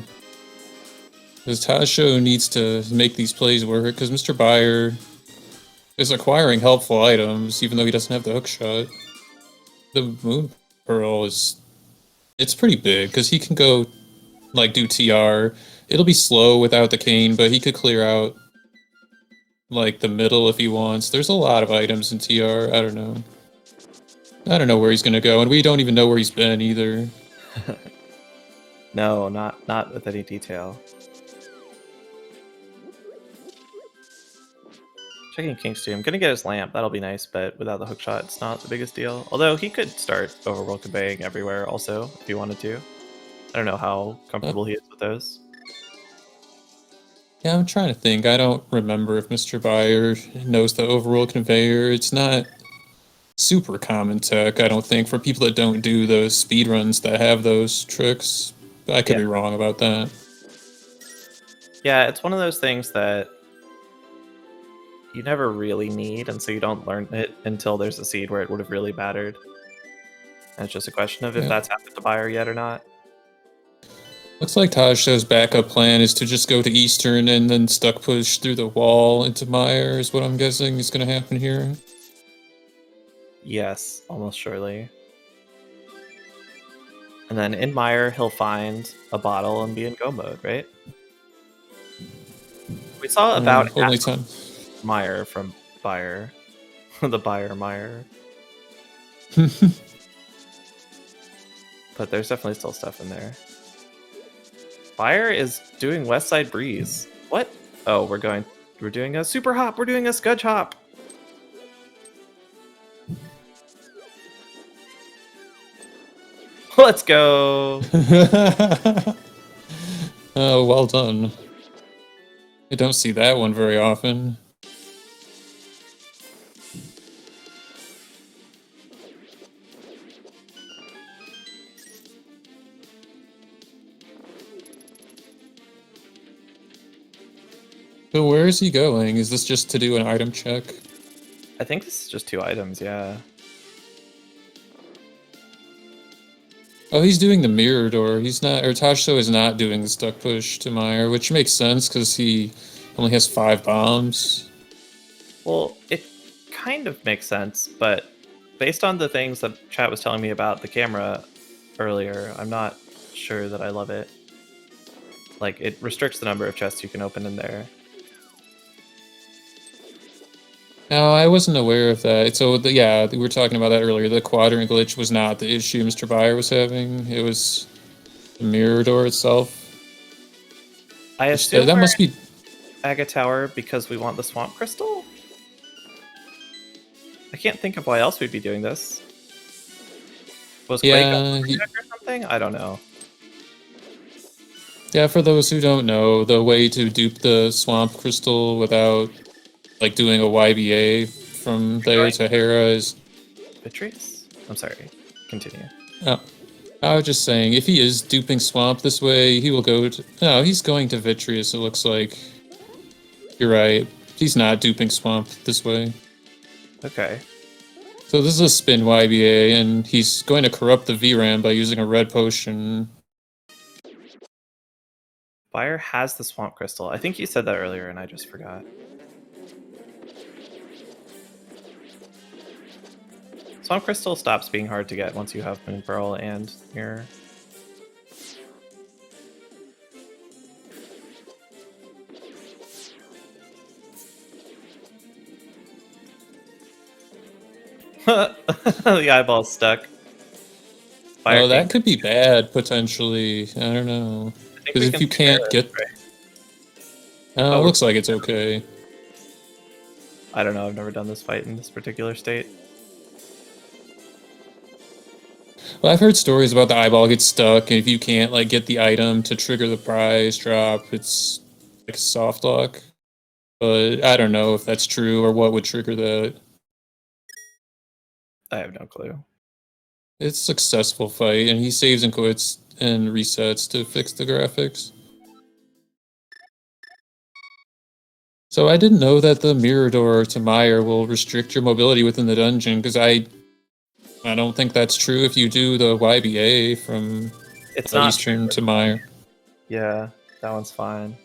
Because Tojso needs to make these plays work, because MrByer is acquiring helpful items, even though he doesn't have the hookshot. The Moon Pearl it's pretty big, because he can go, like, do TR. It'll be slow without the cane, but he could clear out like the middle if he wants. There's a lot of items in TR. I don't know. I don't know where he's gonna go, and we don't even know where he's been either. No, not with any detail. Checking King's Tomb. Gonna get his lamp. That'll be nice, but without the hookshot, it's not the biggest deal. Although he could start overworld conveying everywhere also if he wanted to. I don't know how comfortable he is with those. Yeah, I'm trying to think. I don't remember if MrByer knows the overworld conveyor. It's not super common tech, I don't think, for people that don't do those speedruns that have those tricks. I could be wrong about that. Yeah, it's one of those things that you never really need, and so you don't learn it until there's a seed where it would have really mattered. And it's just a question of if that's happened to Buyer yet or not. Looks like Tojso's backup plan is to just go to Eastern and then stuck push through the wall into Mire, is what I'm guessing is going to happen here. Yes, almost surely. And then in Mire, he'll find a bottle and be in go mode, right? We saw about only time. Mire from Buyer. The Buyer Mire. But there's definitely still stuff in there. Buyer is doing West Side Breeze. What? Oh, we're doing a super hop. We're doing a scudge hop. Let's go. Oh, well done. I don't see that one very often. So where is he going? Is this just to do an item check? I think this is just 2 items, yeah. Oh, he's doing the mirror door. He's not, or Tojso is not doing the stuck push to Mire, which makes sense because he only has 5 bombs. Well, it kind of makes sense, but based on the things that chat was telling me about the camera earlier, I'm not sure that I love it. Like, it restricts the number of chests you can open in there. No, I wasn't aware of that. So, yeah, we were talking about that earlier. The quadrant glitch was not the issue MrByer was having. It was the mirror door itself. I assume that must be Aga Tower because we want the Swamp Crystal? I can't think of why else we'd be doing this. Was Quake or something? I don't know. Yeah, for those who don't know, the way to dupe the Swamp Crystal without like doing a YBA from there to Hera is... Beatrice? I'm sorry. Continue. Oh. I was just saying, if he is duping Swamp this way, he will go to... No, he's going to Vitreous, it looks like. You're right. He's not duping Swamp this way. Okay. So this is a spin YBA, and he's going to corrupt the VRAM by using a red potion. Buyer has the Swamp Crystal. I think you said that earlier, and I just forgot. Swamp Crystal stops being hard to get once you have Moon Pearl and Mirror. The eyeball's stuck. Oh, that could be bad, potentially. I don't know. Because if you can't get... Oh, it looks like it's okay. I don't know, I've never done this fight in this particular state. Well, I've heard stories about the eyeball gets stuck, and if you can't like get the item to trigger the prize drop, it's like soft lock. But I don't know if that's true or what would trigger that. I have no clue. It's a successful fight, and he saves and quits and resets to fix the graphics. So I didn't know that the mirror door to Mire will restrict your mobility within the dungeon, because I don't think that's true if you do the YBA from Eastern to Mire. Yeah, that one's fine.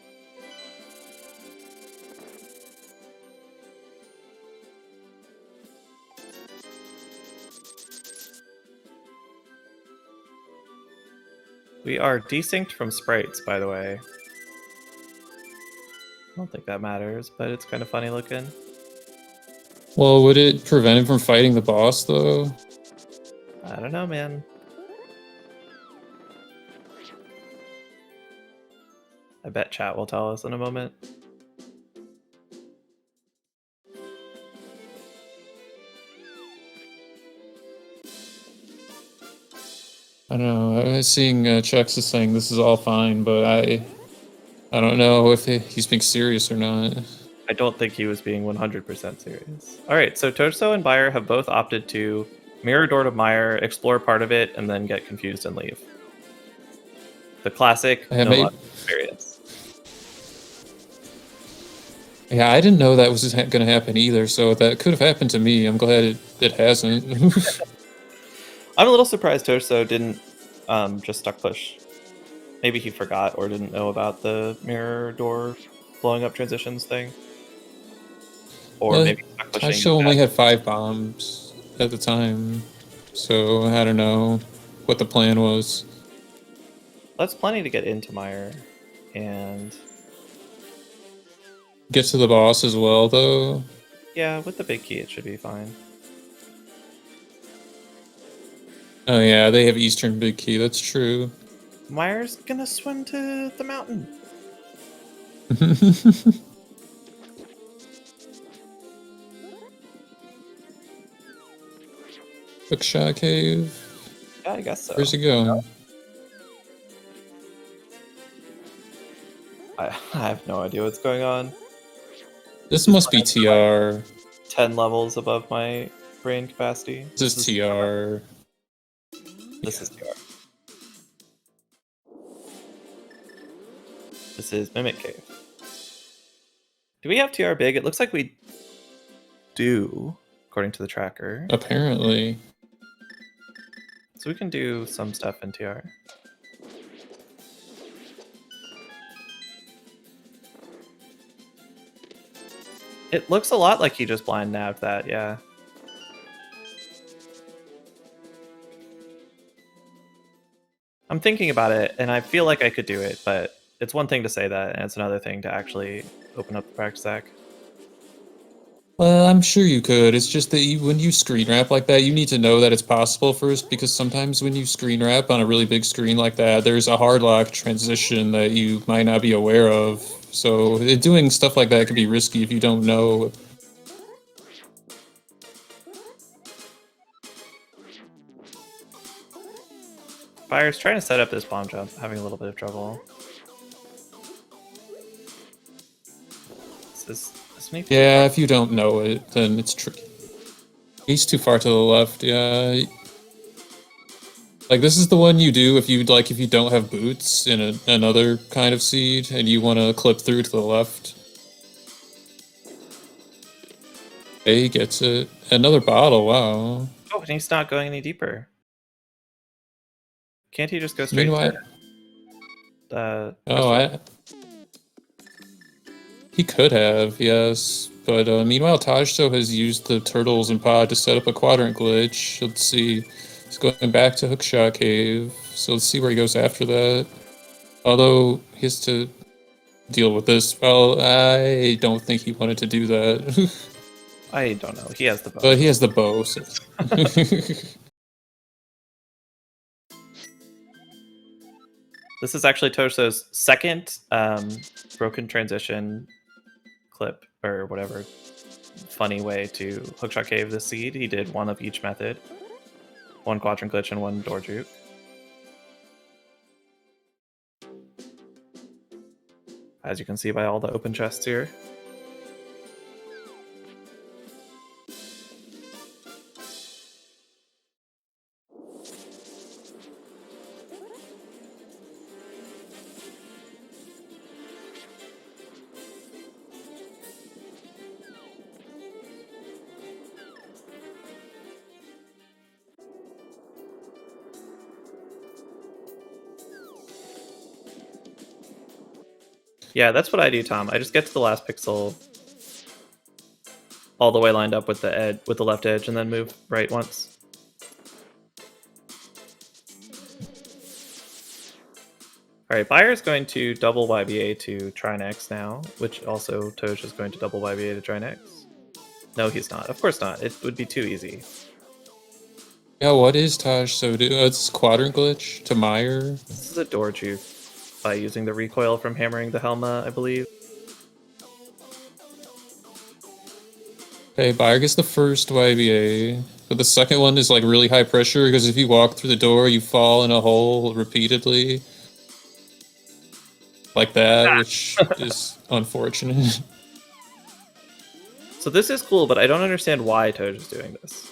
We are desynced from sprites, by the way. I don't think that matters, but it's kind of funny looking. Well, would it prevent him from fighting the boss, though? I don't know, man. I bet chat will tell us in a moment. I don't know. I was seeing Chucks is saying this is all fine, but I don't know if he's being serious or not. I don't think he was being 100% serious. All right, so Tojso and Buyer have both opted to mirror door to Mire, explore part of it, and then get confused and leave. The classic I no made- luck experience. Yeah, I didn't know that was going to happen either, so that could have happened to me. I'm glad it hasn't. I'm a little surprised Tojso didn't just stuck push. Maybe he forgot or didn't know about the mirror door blowing up transitions thing. Or Well, maybe stuck pushing. Tojso only had 5 bombs at the time, so I don't know what the plan was. That's plenty to get into Mire, and Get to the boss as well, though. yeah, with the big key it should be fine. Oh yeah, they have Eastern Big Key, that's true. Mire's gonna swim to the mountain. Hookshot Cave. Yeah, I guess so. Where's he going? I have no idea what's going on. This must be TR. 10 levels above my brain capacity. This is TR. This is TR. This is Mimic Cave. Do we have TR big? It looks like we do, according to the tracker. Apparently. So we can do some stuff in TR. It looks a lot like he just blind nabbed that, yeah. I'm thinking about it, and I feel like I could do it, but it's one thing to say that, and it's another thing to actually open up the practice deck. Well, I'm sure you could. It's just that when you screen wrap like that, you need to know that it's possible first, because sometimes when you screen wrap on a really big screen like that, there's a hard lock transition that you might not be aware of. So doing stuff like that can be risky if you don't know. Buyer's trying to set up this bomb jump, having a little bit of trouble. This may feel Yeah, if you don't know it, then it's tricky. He's too far to the left, yeah. Like, this is the one you do if you don't have boots in another kind of seed and you want to clip through to the left. Hey, he gets it. Another bottle, wow. Oh, and he's not going any deeper. Can't he just go straight Meanwhile, to he could have, yes. But meanwhile, Tojso has used the turtles and pod to set up a quadrant glitch. Let's see. He's going back to Hookshot Cave. So let's see where he goes after that. Although he has to deal with this. Well, I don't think he wanted to do that. I don't know. He has the bow. But he has the bow. So. This is actually Toso's second broken transition clip, or whatever funny way to Hookshot Cave this seed. He did one of each method. One quadrant glitch and one door juke. As you can see by all the open chests here. Yeah, that's what I do, Tom. I just get to the last pixel all the way lined up with the edge, with the left edge, and then move right once. Alright, Byer's going to double YBA to try next now, which also Tojso is going to double YBA to try next. No, he's not. Of course not. It would be too easy. Yeah, what is Tojso do? It's quadrant glitch to Mire. This is a door juke by using the recoil from hammering the Helma, I believe. Okay, Byre gets the first YBA, but the second one is like really high pressure because if you walk through the door, you fall in a hole repeatedly. Like that, which is unfortunate. So this is cool, but I don't understand why Tojso's doing this.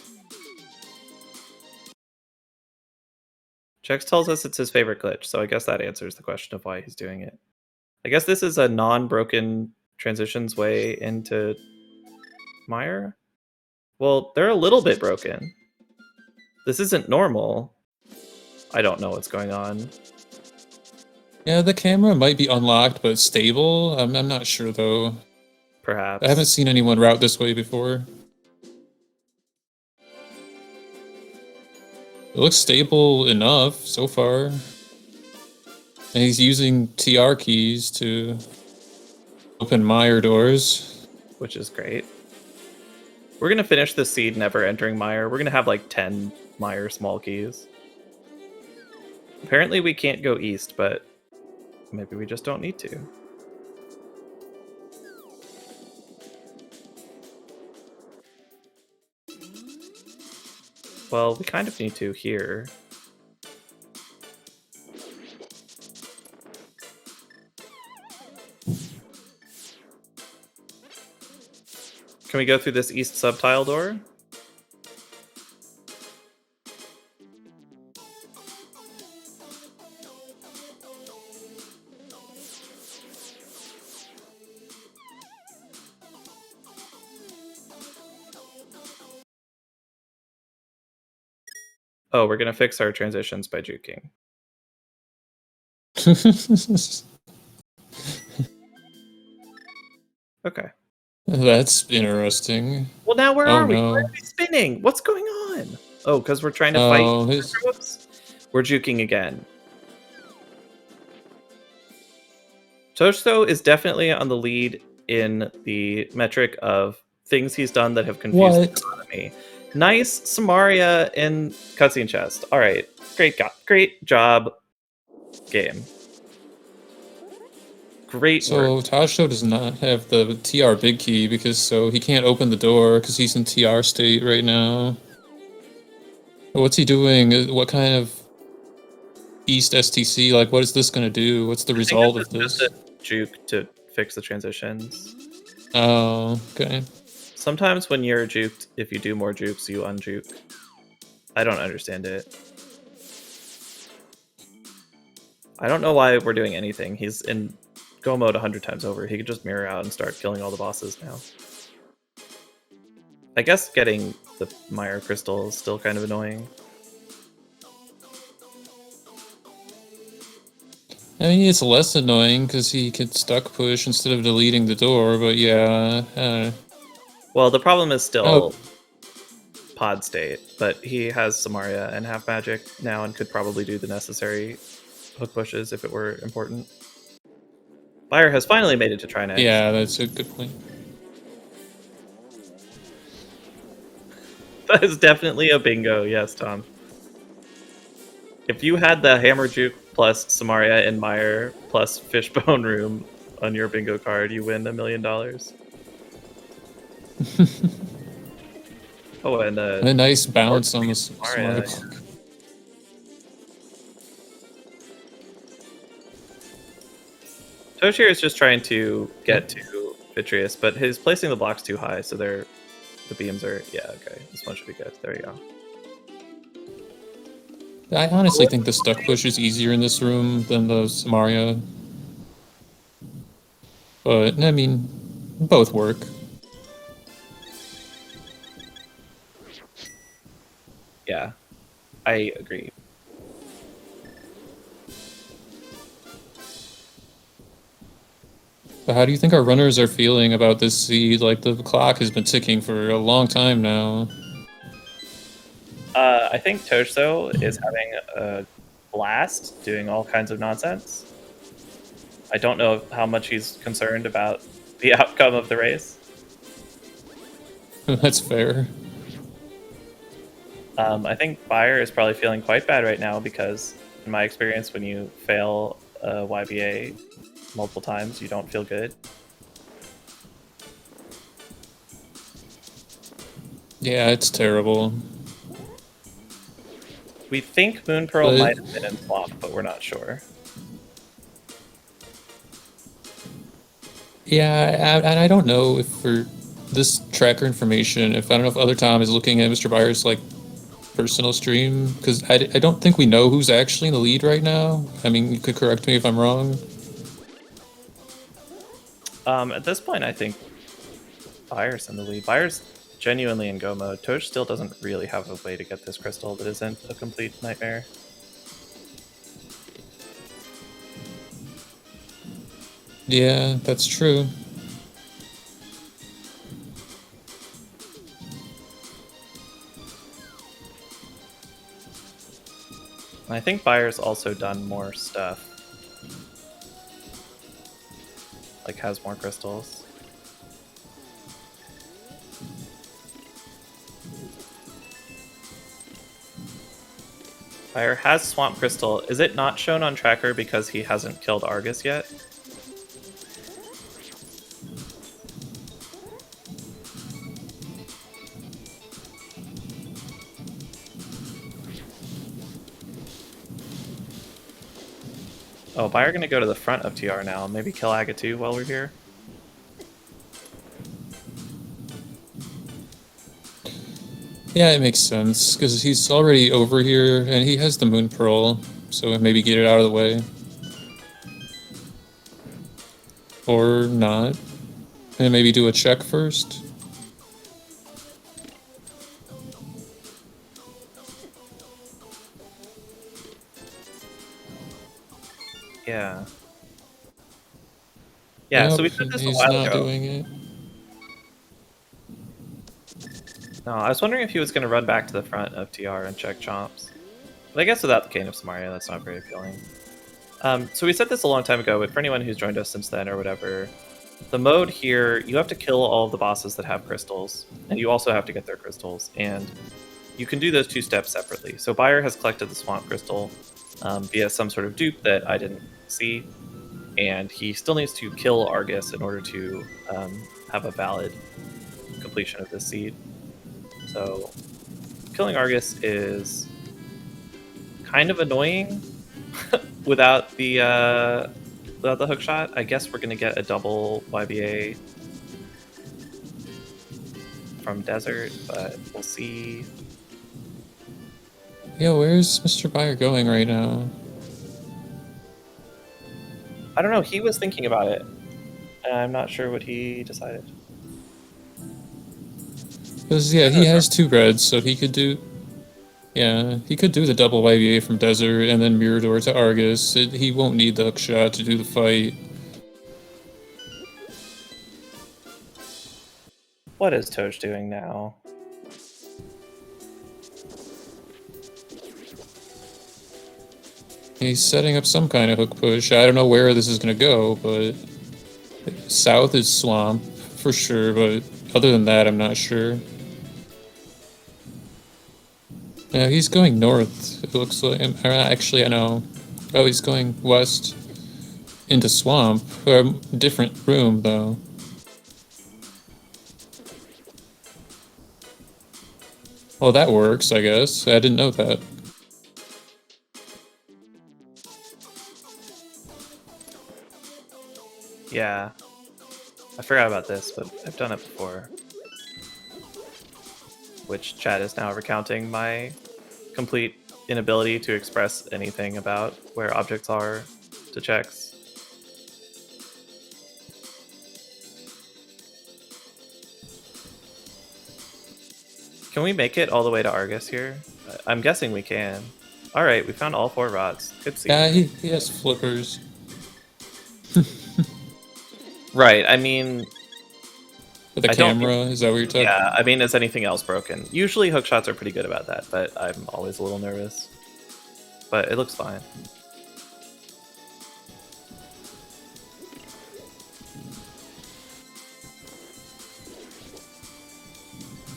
Chex tells us it's his favorite glitch, so I guess that answers the question of why he's doing it. I guess this is a non-broken transitions way into Mire? Well, they're a little bit broken. This isn't normal. I don't know what's going on. Yeah, the camera might be unlocked, but stable. I'm not sure though. Perhaps. I haven't seen anyone route this way before. It looks stable enough so far. And he's using TR keys to open Mire doors. Which is great. We're going to finish the seed never entering Mire. We're going to have like 10 Mire small keys. Apparently we can't go east, but maybe we just don't need to. Well, we kind of need to here. Can we go through this east subtile door? Oh, we're gonna fix our transitions by juking. Okay. That's interesting. Well, now where are we? No. Why are we spinning? What's going on? Oh, because we're trying to fight. Whoops. We're juking again. Tojso is definitely on the lead in the metric of things he's done that have confused the economy. Nice Samaria in cutscene chest. All right, great job, game. Great so work. Tojso does not have the TR big key because he can't open the door because he's in TR state right now. What's he doing? What kind of East STC? Like, what is this going to do? What's the result of this? Just a juke to fix the transitions. Oh, okay. Sometimes when you're juked, if you do more jukes, you unjuke. I don't understand it. I don't know why we're doing anything. He's in go mode 100 times over. He could just mirror out and start killing all the bosses now. I guess getting the Mire crystal is still kind of annoying. I mean, it's less annoying because he could stuck push instead of deleting the door, but yeah. Well, the problem is still pod state, but he has Samaria and half magic now and could probably do the necessary hook pushes if it were important. Byre has finally made it to try next. Yeah, that's a good point. That is definitely a bingo, yes, Tom. If you had the Hammer Juke plus Samaria and Mire plus Fishbone Room on your bingo card, you win $1 million. Oh, and a nice bounce on the Samaria. Toshir is just trying to get to Vitreous, but he's placing the blocks too high, so the beams are... Yeah, okay. This one should be good. There you go. I honestly think the stuck push is easier in this room than the Samaria. But, I mean, both work. Yeah, I agree. But how do you think our runners are feeling about this seed? Like, the clock has been ticking for a long time now. I think Tojso is having a blast doing all kinds of nonsense. I don't know how much he's concerned about the outcome of the race. That's fair. I think Buyer is probably feeling quite bad right now because, in my experience, when you fail a YBA multiple times, you don't feel good. Yeah, it's terrible. We think Moon Pearl But- might have been in Swamp, but we're not sure. Yeah, and I don't know if for this tracker information, if I don't know if other Tom is looking at MrByer's like personal stream, because I don't think we know who's actually in the lead right now. I mean, you could correct me if I'm wrong. At this point, I think Buyer's in the lead. Buyer's genuinely in go mode. Toj still doesn't really have a way to get this crystal that isn't a complete nightmare. Yeah, that's true. And I think Buyer's also done more stuff. Like, has more crystals. Buyer has Swamp Crystal. Is it not shown on tracker because he hasn't killed Argus yet? Oh, Buyer gonna go to the front of TR now. Maybe kill Agatu while we're here. Yeah, it makes sense, because he's already over here, and he has the Moon Pearl, so maybe get it out of the way. Or not. And maybe do a check first. Yeah. Yeah, so we Nope, said this a he's while not ago. doing it. No, I was wondering if he was going to run back to the front of TR and check Chomps. But I guess without the Cane of Samaria, that's not very appealing. So we said this a long time ago, but for anyone who's joined us since then or whatever, the mode here, you have to kill all of the bosses that have crystals, and you also have to get their crystals, and you can do those two steps separately. So Buyer has collected the Swamp Crystal via some sort of dupe that I didn't see, and he still needs to kill Argus in order to have a valid completion of this seed. So killing Argus is kind of annoying without the hook shot. I guess we're gonna get a double YBA from Desert, but we'll see. Yeah, where's MrByer going right now? I don't know. He was thinking about it, and I'm not sure what he decided. Because, yeah, he has 2 reds, so he could do... Yeah, he could do the double YBA from Desert and then Mirador to Argus. He won't need the hook shot to do the fight. What is Toj doing now? He's setting up some kind of hook push. I don't know where this is going to go, but... South is Swamp, for sure, but other than that, I'm not sure. Yeah, he's going north, it looks like. Actually, I know. Oh, he's going west into Swamp. Different room, though. Well, that works, I guess. I didn't know that. Yeah. I forgot about this, but I've done it before. Which chat is now recounting my complete inability to express anything about where objects are to checks. Can we make it all the way to Argus here? I'm guessing we can. Alright, we found all 4 rods. Good see. Yeah, he has flippers. Right, I mean... With a camera, is that what you're talking about? Yeah, I mean, is anything else broken? Usually hook shots are pretty good about that, but I'm always a little nervous. But it looks fine.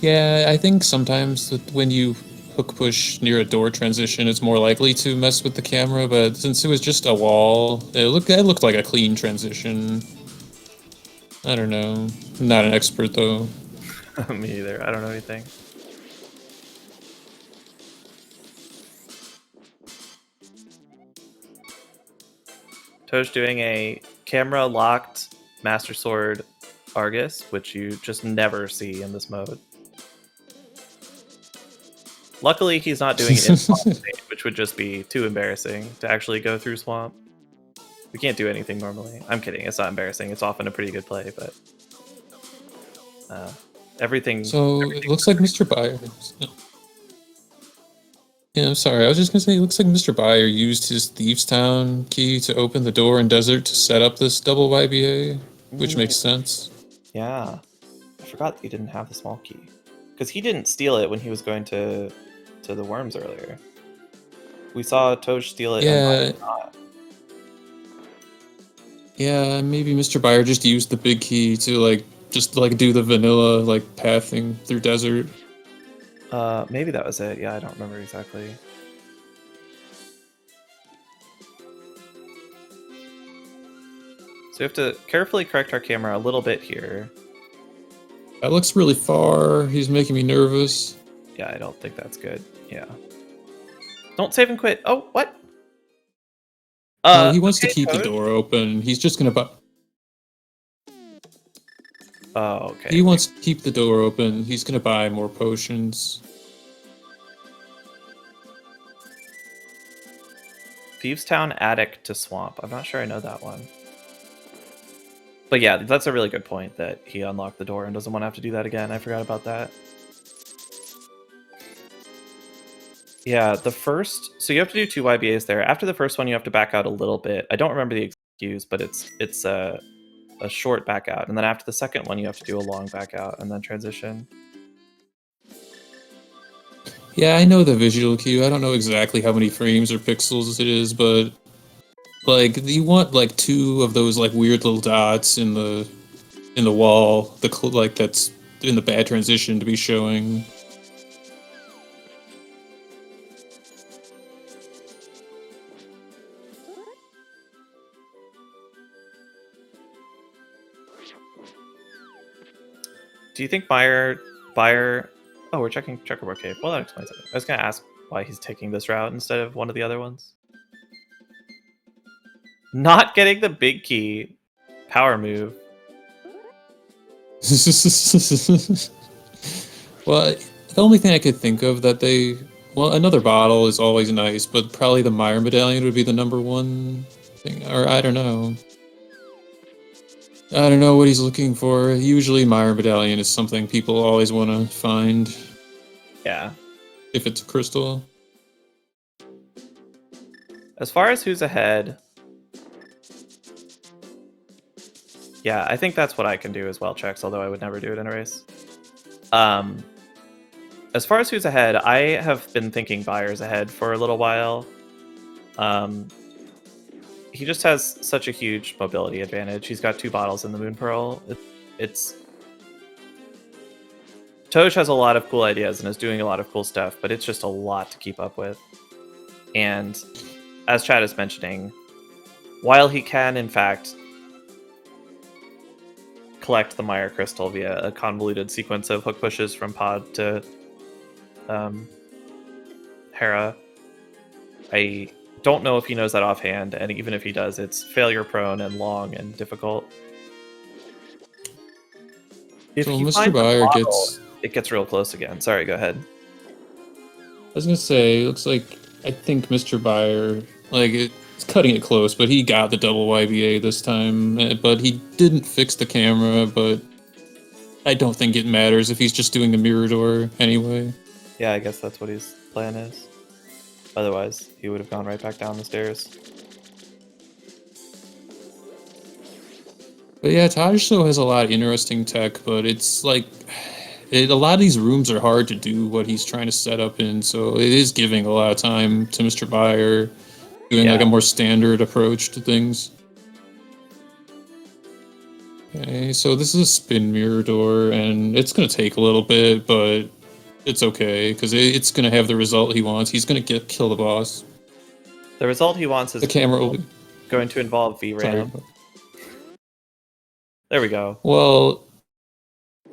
Yeah, I think sometimes when you hook push near a door transition, it's more likely to mess with the camera. But since it was just a wall, it looked like a clean transition. I don't know. I'm not an expert though. Me either. I don't know anything. Toj's doing a camera locked Master Sword Argus, which you just never see in this mode. Luckily, he's not doing it in Swamp State, which would just be too embarrassing to actually go through Swamp. We can't do anything normally. I'm kidding. It's not embarrassing. It's often a pretty good play, but everything. So it looks like MrByer. Yeah, I'm sorry. I was just gonna say, it looks like MrByer used his Thieves Town key to open the door in Desert to set up this double YBA, which makes sense. Yeah, I forgot that he didn't have the small key because he didn't steal it when he was going to the worms earlier. We saw Toj steal it. Yeah. And not. Yeah, maybe MrByer just used the big key to just do the vanilla pathing through Desert. Maybe that was it. Yeah, I don't remember exactly. So we have to carefully correct our camera a little bit here. That looks really far. He's making me nervous. Yeah, I don't think that's good. Yeah. Don't save and quit. Oh, what? He wants to keep the door open. He's just gonna buy. Oh, okay. He wants to keep the door open. He's gonna buy more potions. Thieves Town attic to swamp. I'm not sure I know that one. But yeah, that's a really good point that he unlocked the door and doesn't want to have to do that again. I forgot about that. Yeah, the first... So you have to do 2 YBAs there. After the first one, you have to back out a little bit. I don't remember the exact cues, but it's a short back out. And then after the second one, you have to do a long back out and then transition. Yeah, I know the visual cue. I don't know exactly how many frames or pixels it is, but you want 2 of those weird little dots in the wall, that's in the bad transition to be showing. Do you think Buyer... Oh, we're checking Checkerboard Cave. Well, that explains it. I was going to ask why he's taking this route instead of one of the other ones. Not getting the big key. Power move. Well, the only thing I could think of that well, another bottle is always nice, but probably the Mire medallion would be the #1 thing, or I don't know. I don't know what he's looking for. Usually Mire medallion is something people always want to find. Yeah. If it's a crystal. As far as who's ahead... Yeah, I think that's what I can do as well, checks, although I would never do it in a race. As far as who's ahead, I have been thinking Buyer's ahead for a little while. He just has such a huge mobility advantage. He's got 2 bottles in the Moon Pearl. Toj has a lot of cool ideas and is doing a lot of cool stuff, but it's just a lot to keep up with. And as Chad is mentioning, while he can, in fact, collect the Mire Crystal via a convoluted sequence of hook pushes from Pod to Hera, I don't know if he knows that offhand, and even if he does, it's failure prone and long and difficult. If so you Mr. find Buyer bottle, it gets real close again. Sorry, go ahead. I was gonna say, it looks like I think Mr. Buyer it's cutting it close, but he got the double YBA this time. But he didn't fix the camera, but I don't think it matters if he's just doing the mirror door anyway. Yeah, I guess that's what his plan is. Otherwise, he would have gone right back down the stairs. But yeah, Tojso has a lot of interesting tech, but it's a lot of these rooms are hard to do what he's trying to set up in, so it is giving a lot of time to Mr. Buyer, doing a more standard approach to things. Okay, so this is a spin mirror door, and it's gonna take a little bit, but it's okay because it's gonna have the result he wants. He's gonna kill the boss. The result he wants The is camera will be going to involve sorry. VRAM. There we go. Well,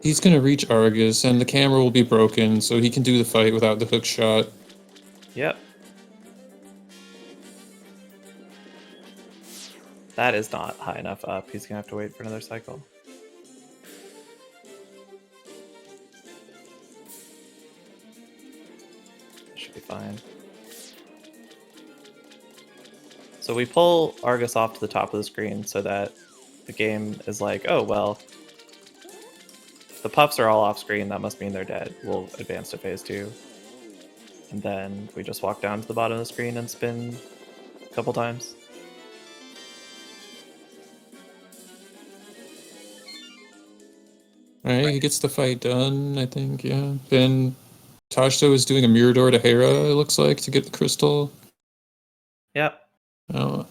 he's gonna reach Argus, and the camera will be broken, so he can do the fight without the hook shot. Yep. That is not high enough up. He's gonna have to wait for another cycle. Should be fine. So we pull Argus off to the top of the screen so that the game is like, oh, well, the puffs are all off screen. That must mean they're dead. We'll advance to phase 2. And then we just walk down to the bottom of the screen and spin a couple times. Alright, he gets the fight done, I think, yeah. Then Tojso is doing a mirror door to Hera, it looks like, to get the crystal. Yep. Oh.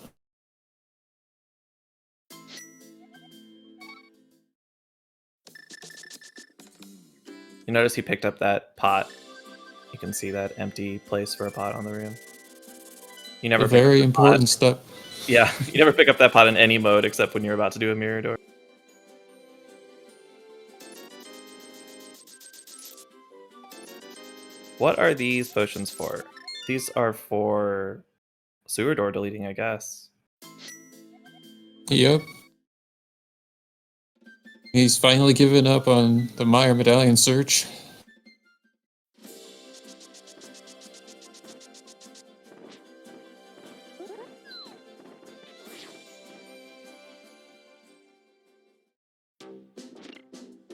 You notice he picked up that pot. You can see that empty place for a pot on the room. You never A pick up very the important pot. step. Yeah, you never pick up that pot in any mode except when you're about to do a mirror door. What are these potions for? These are for sewer door deleting, I guess. Yep. He's finally given up on the Mire medallion search.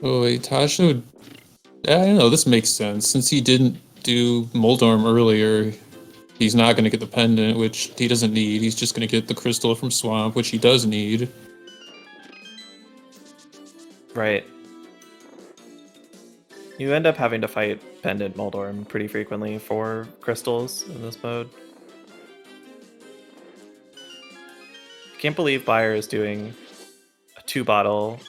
Oh wait, Tasha, I don't know, this makes sense. Since he didn't do Moldorm earlier, he's not going to get the pendant, which he doesn't need. He's just going to get the crystal from Swamp, which he does need. Right. You end up having to fight Pendant Moldorm pretty frequently for crystals in this mode. Can't believe Buyer is doing a 2-bottle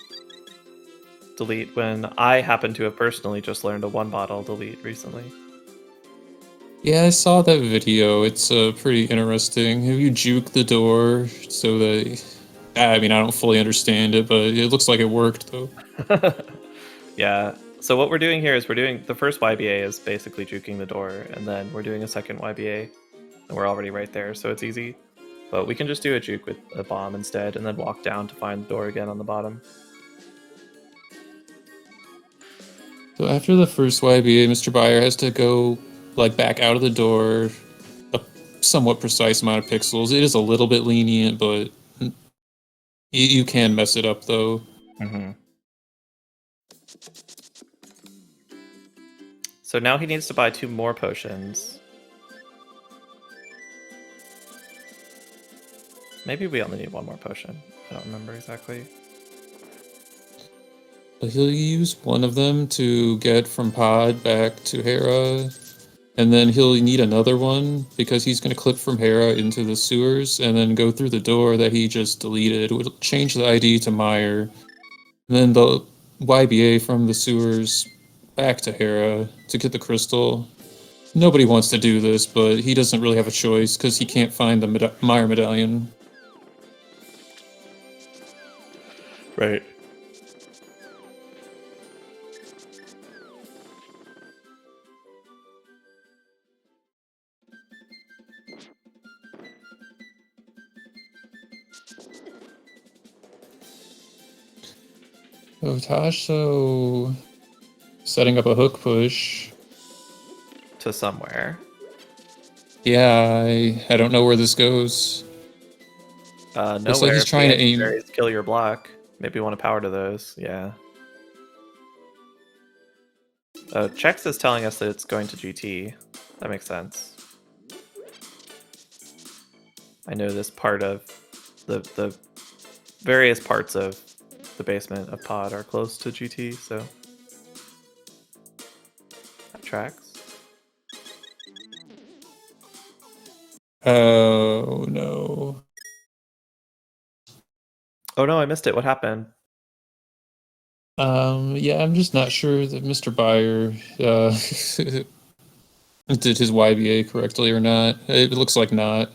delete when I happen to have personally just learned a 1-bottle delete recently. Yeah, I saw that video. It's pretty interesting. Have you juke the door so that... I mean, I don't fully understand it, but it looks like it worked, though. Yeah. So what we're doing here is we're doing... The first YBA is basically juking the door, and then we're doing a second YBA, and we're already right there, so it's easy. But we can just do a juke with a bomb instead, and then walk down to find the door again on the bottom. So after the first YBA, MrByer has to go, like, back out of the door a somewhat precise amount of pixels. It is a little bit lenient, but you can mess it up, though. Mm-hmm. So now he needs to buy 2 more potions. Maybe we only need 1 more potion. I don't remember exactly. He'll use one of them to get from Pod back to Hera, and then he'll need another one because he's going to clip from Hera into the sewers and then go through the door that he just deleted. We'll change the ID to Mire, and then the YBA from the sewers back to Hera to get the crystal. Nobody wants to do this, but he doesn't really have a choice because he can't find the Mire medallion. Right. Oh, Tojso setting up a hook push. To somewhere. Yeah, I don't know where this goes. Nowhere. Looks like he's trying to aim. Berries kill your block. Maybe you want to power to those. Yeah. Chex is telling us that it's going to GT. That makes sense. I know this part of the various parts of the basement of Pod are close to GT, so that tracks. Oh no. Oh no, I missed it. What happened? Yeah, I'm just not sure that MrByer did his YBA correctly or not. It looks like not.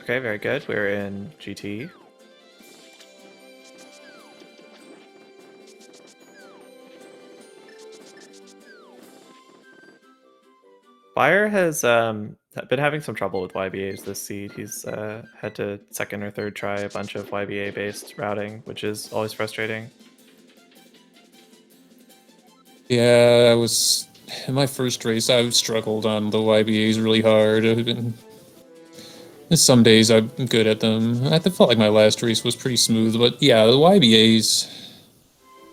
Okay, very good. We're in GT. Byer has been having some trouble with YBAs this seed. He's had to second or third try a bunch of YBA-based routing, which is always frustrating. Yeah, I was in my first race. I struggled on the YBAs really hard. Some days I'm good at them. I felt like my last race was pretty smooth, but yeah, the YBAs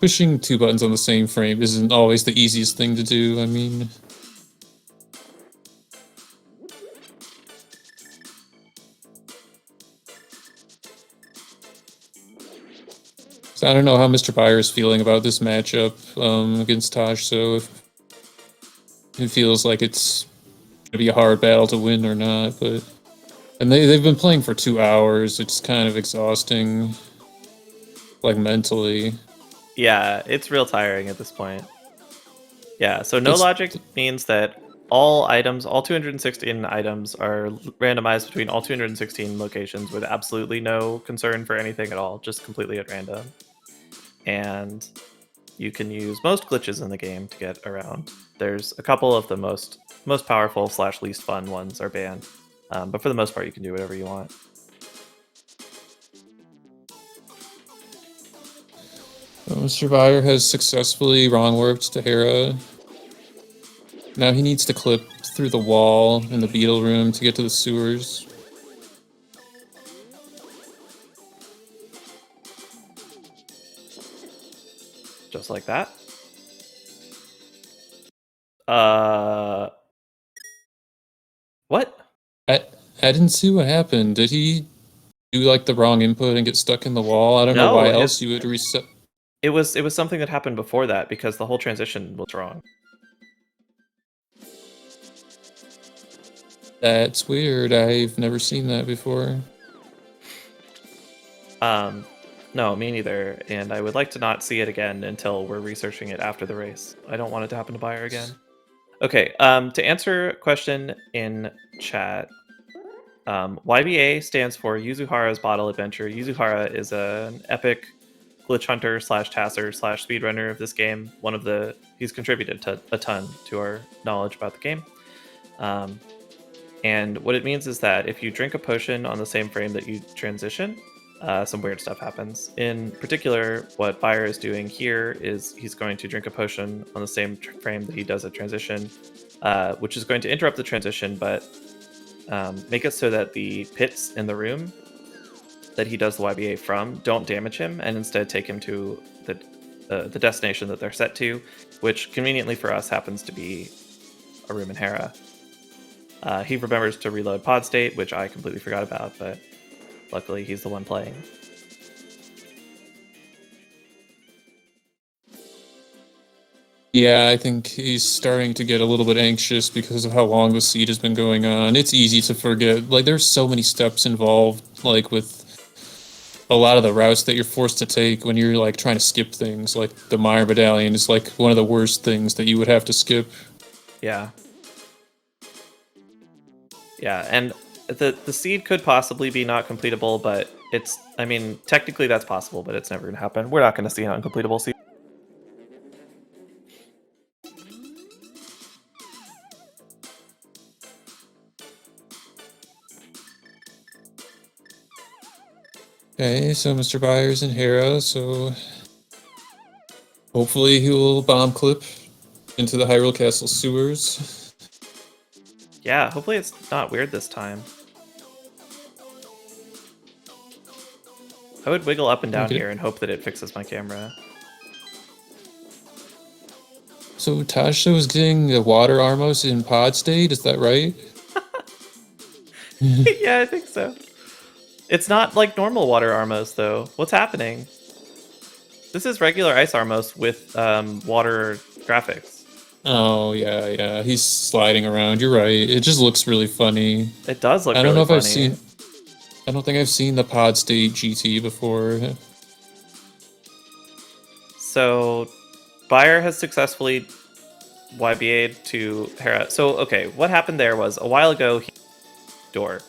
pushing two buttons on the same frame isn't always the easiest thing to do. I mean, so I don't know how MrByer is feeling about this matchup against Tojso. If it feels like it's gonna be a hard battle to win or not, but and they've been playing for 2 hours. It's kind of exhausting, like mentally. Yeah, it's real tiring at this point. Yeah, so no It's logic means that all items, all 216 items are randomized between all 216 locations with absolutely no concern for anything at all, just completely at random. And you can use most glitches in the game to get around. There's a couple of the most powerful / least fun ones are banned, but for the most part, you can do whatever you want. MrByer has successfully wrong warped to Hera. Now he needs to clip through the wall in the beetle room to get to the sewers. Just like that. What? I didn't see what happened. Did he do like the wrong input and get stuck in the wall? I don't know No, why else you would reset. it was something that happened before that because the whole transition was wrong. That's weird. I've never seen that before. No, me neither, and I would like to not see it again until we're researching it after the race. I don't want it to happen to Byer again. Okay, to answer a question in chat, YBA stands for Yuzuhara's Bottle Adventure. Yuzuhara is an epic glitch hunter / tasser / speedrunner of this game. He's contributed to a ton to our knowledge about the game. And what it means is that if you drink a potion on the same frame that you transition, some weird stuff happens. In particular, what Byer is doing here is he's going to drink a potion on the same frame that he does a transition, which is going to interrupt the transition, but make it so that the pits in the room that he does the YBA from don't damage him, and instead take him to the destination that they're set to, which conveniently for us happens to be a room in Hera. He remembers to reload pod state, which I completely forgot about, but luckily he's the one playing. Yeah, I think he's starting to get a little bit anxious because of how long the siege has been going on. It's easy to forget. Like, there's so many steps involved, like, with a lot of the routes that you're forced to take when you're, like, trying to skip things. Like, the Mire Medallion is, like, one of the worst things that you would have to skip. Yeah. Yeah, and the seed could possibly be not completable, but I mean, technically that's possible, but it's never going to happen. We're not going to see an uncompletable seed. Okay, so MrByer's in Hera, so hopefully he will bomb clip into the Hyrule Castle sewers. Yeah, hopefully it's not weird this time. I would wiggle up and down Okay. here and hope that it fixes my camera. So Tasha was getting the water Armos in pod state, is that right? Yeah, I think so. It's not like normal water Armos, though. What's happening? This is regular Ice Armos with water graphics. Oh, yeah, he's sliding around, you're right. It just looks really funny. It does look I don't really know if funny. I don't think I've seen the pod state GT before. So, Buyer has successfully YBA'd to Hera. So, okay, what happened there was a while ago, door.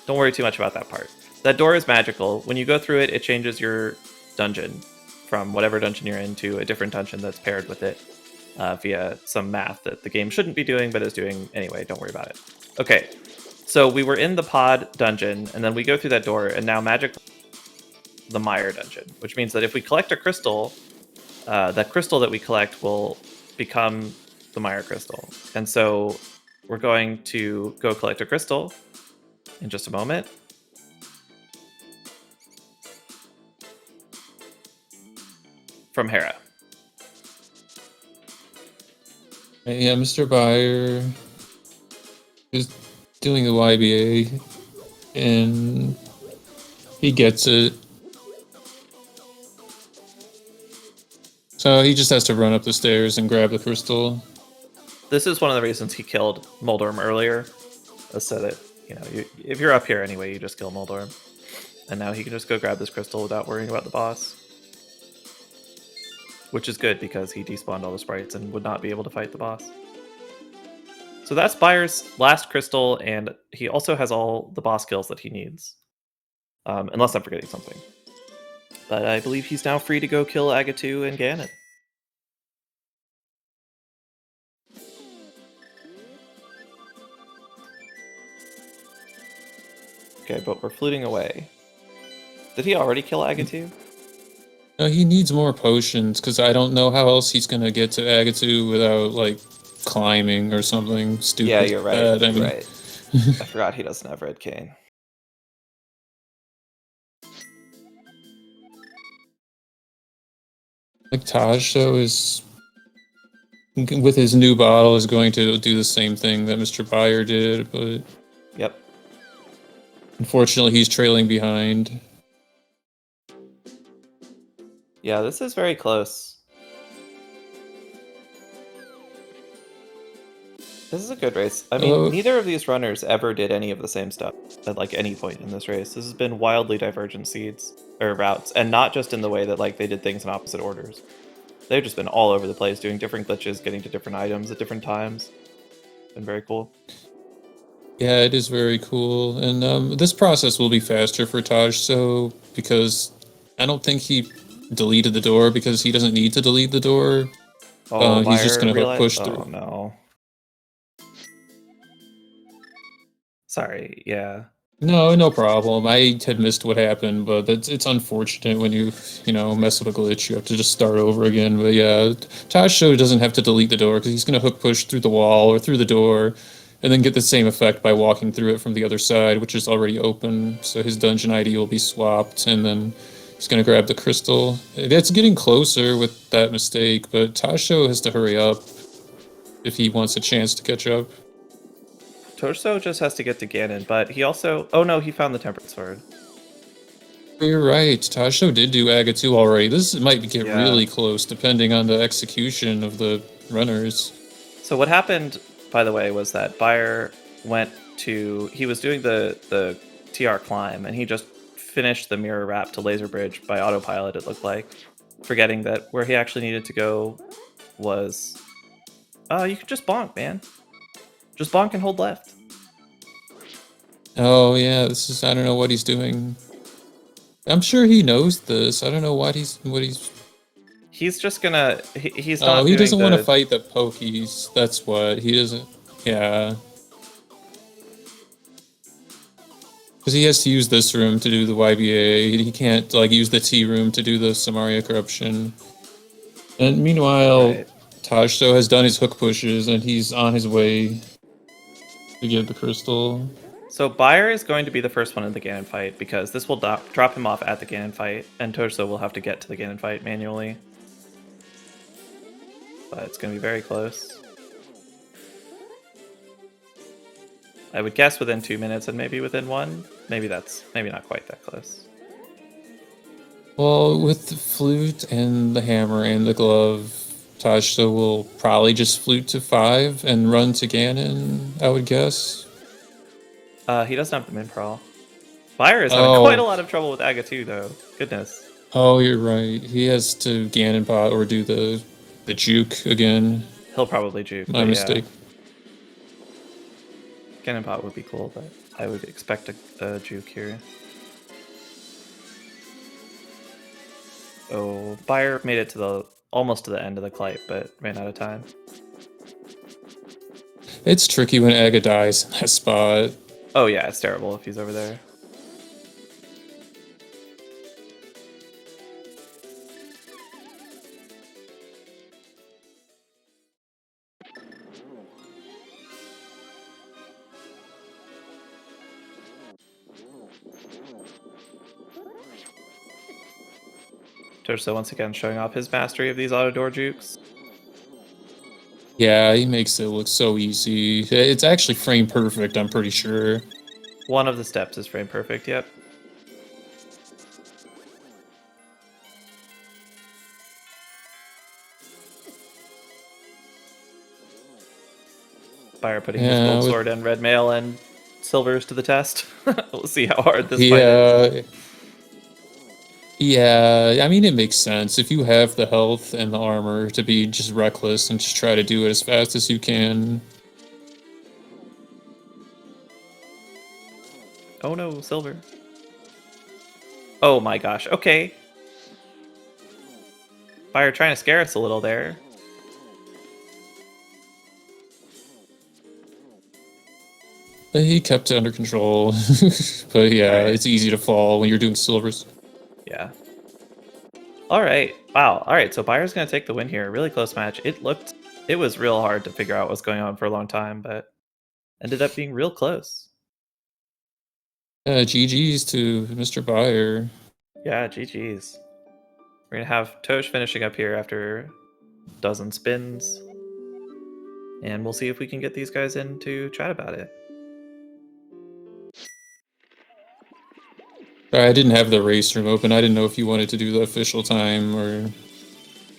Don't worry too much about that part. That door is magical. When you go through it, it changes your dungeon from whatever dungeon you're in to a different dungeon that's paired with it via some math that the game shouldn't be doing, but is doing anyway. Don't worry about it. Okay, so we were in the pod dungeon, and then we go through that door, and now magic the Mire dungeon, which means that if we collect a crystal, that crystal that we collect will become the Mire crystal. And so we're going to go collect a crystal in just a moment. From Hera. Yeah, MrByer is doing the YBA, and he gets it. So he just has to run up the stairs and grab the crystal. This is one of the reasons he killed Moldorm earlier, so that, if you're up here anyway, you just kill Moldorm. And now he can just go grab this crystal without worrying about the boss. Which is good, because he despawned all the sprites and would not be able to fight the boss. So that's Buyer's last crystal, and he also has all the boss kills that he needs. Unless I'm forgetting something. But I believe he's now free to go kill Agatu and Ganon. Okay, but we're fluting away. Did he already kill Agatu? No, he needs more potions, because I don't know how else he's going to get to Agatu without, like, climbing or something stupid. Yeah, you're right. Right. I forgot he doesn't have Red Cane. Like, Tojso is, with his new bottle, is going to do the same thing that MrByer did, but... Yep. Unfortunately, he's trailing behind. Yeah, this is very close. This is a good race. I mean, neither of these runners ever did any of the same stuff at like any point in this race. This has been wildly divergent seeds or routes, and not just in the way that like they did things in opposite orders. They've just been all over the place, doing different glitches, getting to different items at different times. Been very cool. Yeah, it is very cool, and this process will be faster for Tojso because I don't think he deleted the door because he doesn't need to delete the door. Oh, he's just gonna push through. Oh no. Sorry, yeah. No problem. I had missed what happened, but it's unfortunate when you mess up a glitch. You have to just start over again. But yeah, Tojso doesn't have to delete the door because he's gonna hook push through the wall or through the door, and then get the same effect by walking through it from the other side, which is already open. So his dungeon ID will be swapped, and then he's gonna grab the crystal. It's getting closer with that mistake, but Tojso has to hurry up if he wants a chance to catch up. Tojso just has to get to Ganon, but he also... Oh no, he found the Temperate Sword. You're right. Tojso did do Agatu already. This might get really close, depending on the execution of the runners. So what happened, by the way, was that Buyer went to... He was doing the TR climb, and he just finished the mirror wrap to Laser Bridge by autopilot, it looked like, forgetting that where he actually needed to go was... you can just bonk, man. Just bonk and hold left. Oh yeah, this is... I don't know what he's doing. I'm sure he knows this. I don't know what he's... He's just gonna... He's not. Oh, he doesn't want to fight the pokies. That's what. He doesn't... Yeah. Because he has to use this room to do the YBA. He can't, like, use the T room to do the Samaria corruption. And meanwhile, Tojso has done his hook pushes, and he's on his way to get the crystal. So Buyer is going to be the first one in the Ganon fight, because this will drop him off at the Ganon fight, and Tojso will have to get to the Ganon fight manually. But it's going to be very close. I would guess within 2 minutes, and maybe within 1. Maybe not quite that close. Well, with the flute and the hammer and the glove, Tojso will probably just flute to 5 and run to Ganon, I would guess. He doesn't have the min prowl. Fire is having quite a lot of trouble with Aga too, though. Goodness. Oh, you're right. He has to Ganon bot or do the juke again. He'll probably juke. My mistake. Yeah. Ganon bot would be cool, but I would expect a juke here. Oh, Byer made it to almost to the end of the Clipe, but ran out of time. It's tricky when Aga dies in that spot. Oh yeah, it's terrible if he's over there. Tojso once again showing off his mastery of these auto door jukes. Yeah, he makes it look so easy. It's actually frame perfect, I'm pretty sure. One of the steps is frame perfect, yep. Byer putting his gold sword and red mail and silvers to the test. We'll see how hard this fight is. Yeah, I mean, it makes sense. If you have the health and the armor to be just reckless and just try to do it as fast as you can. Oh no, silver. Oh my gosh, okay. Byer trying to scare us a little there. But he kept it under control. But yeah, It's easy to fall when you're doing silvers. Yeah. Alright. Wow. Alright, so Byer's gonna take the win here. Really close match. It was real hard to figure out what's going on for a long time, but ended up being real close. GG's to MrByer. Yeah, GG's. We're gonna have Tosh finishing up here after a dozen spins. And we'll see if we can get these guys in to chat about it. Sorry, I didn't have the race room open. I didn't know if you wanted to do the official time or...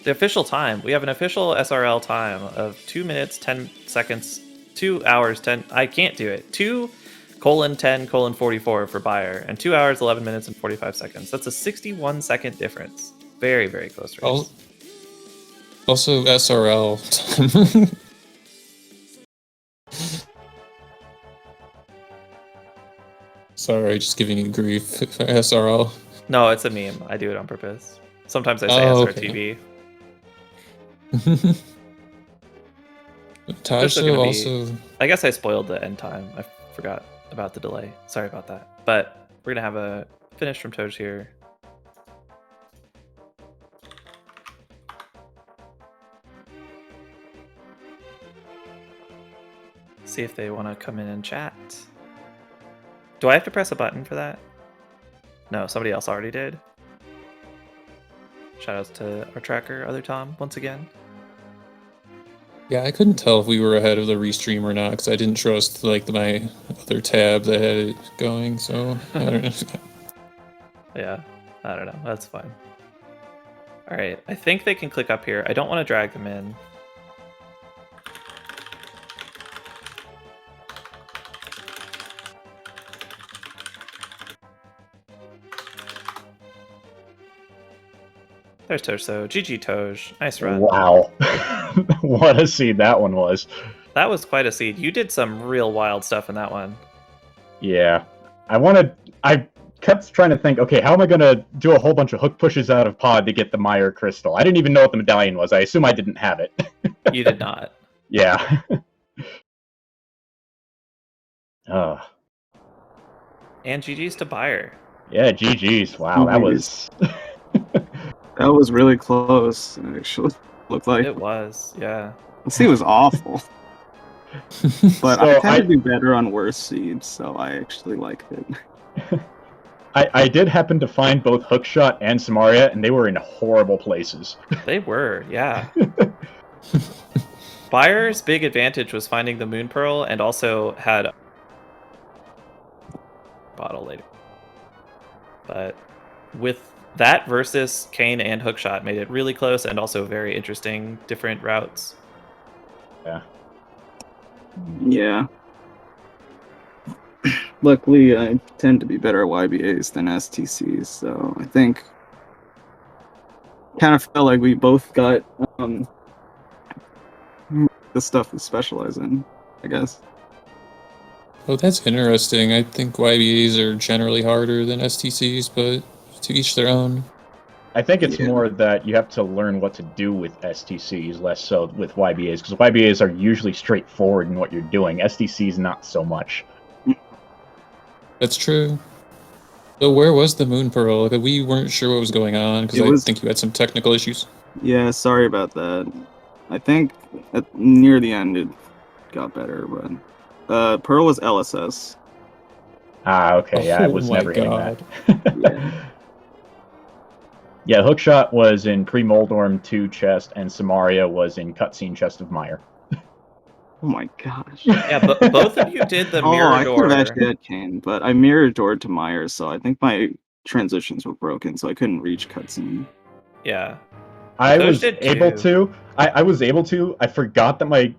The official time. We have an official SRL time of 2 minutes, 10 seconds, 2 hours, 10... I can't do it. 2:10:44 for Byer, and 2 hours, 11 minutes, and 45 seconds. That's a 61-second difference. Very, very close race. Also SRL. Sorry, just giving you grief for SRL. No, it's a meme. I do it on purpose. Sometimes I say SRTV. Tojso also... I guess I spoiled the end time. I forgot about the delay. Sorry about that. But we're going to have a finish from Toj here. See if they want to come in and chat. Do I have to press a button for that? No, somebody else already did. Shoutouts to our tracker, Other Tom, once again. Yeah, I couldn't tell if we were ahead of the restream or not because I didn't trust my other tab that had it going. So I don't know. Yeah, I don't know. That's fine. All right, I think they can click up here. I don't want to drag them in. There's Tojso. GG Toj. Nice run. Wow. What a seed that one was. That was quite a seed. You did some real wild stuff in that one. Yeah. I kept trying to think, okay, how am I going to do a whole bunch of hook pushes out of pod to get the Mire crystal? I didn't even know what the medallion was. I assume I didn't have it. You did not. Yeah. And GG's to Byer. Yeah, GG's. Wow, that was... That was really close, actually. Looked like It was, yeah. The seed was awful. But So I tend to do better on worse seeds, so I actually liked it. I did happen to find both Hookshot and Samaria, and they were in horrible places. They were, yeah. Byer's big advantage was finding the Moon Pearl and also had bottle later. But with that versus Kane and Hookshot made it really close and also very interesting, different routes. Yeah. Yeah. luckily, I tend to be better at YBAs than STCs, so I think kind of felt like we both got the stuff we specialize in, I guess. Oh, that's interesting. I think YBAs are generally harder than STCs, but to each their own. I think it's Yeah. more that you have to learn what to do with STCs, less so with YBAs, because YBAs are usually straightforward in what you're doing. STCs not so much. That's true. So where was the Moon Pearl? Like, we weren't sure what was going on because I think you had some technical issues. Yeah, sorry about that. I think near the end it got better, but Pearl was LSS. Ah, okay, yeah, I Oh was my never hitting God. that. Yeah. Yeah, Hookshot was in pre-Moldorm 2 chest, and Samaria was in cutscene chest of Mire. Oh my gosh. Yeah, but both of you did the Oh, mirror I could have door. actually had Kane, but I mirrored door to Myers, so I think my transitions were broken, so I couldn't reach cutscene. Yeah. I Those was did able too. to. I was able to. I forgot that my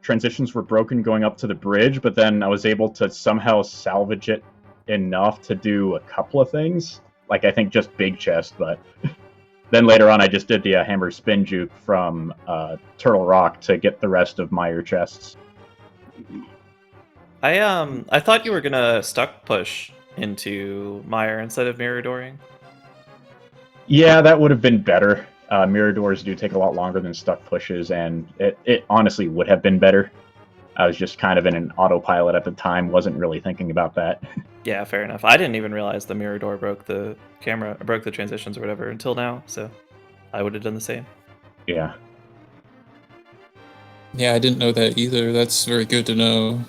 transitions were broken going up to the bridge, but then I was able to somehow salvage it enough to do a couple of things. Like, I think just big chest, but then later on I just did the hammer spin juke from Turtle Rock to get the rest of Mire chests. I thought you were gonna stuck push into Mire instead of mirror dooring. Yeah, that would have been better. Mirror doors do take a lot longer than stuck pushes, and it honestly would have been better. I was just kind of in an autopilot at the time, wasn't really thinking about that. Yeah, fair enough. I didn't even realize the mirror door broke the camera, broke the transitions or whatever until now, so I would have done the same. Yeah. Yeah, I didn't know that either. That's very good to know.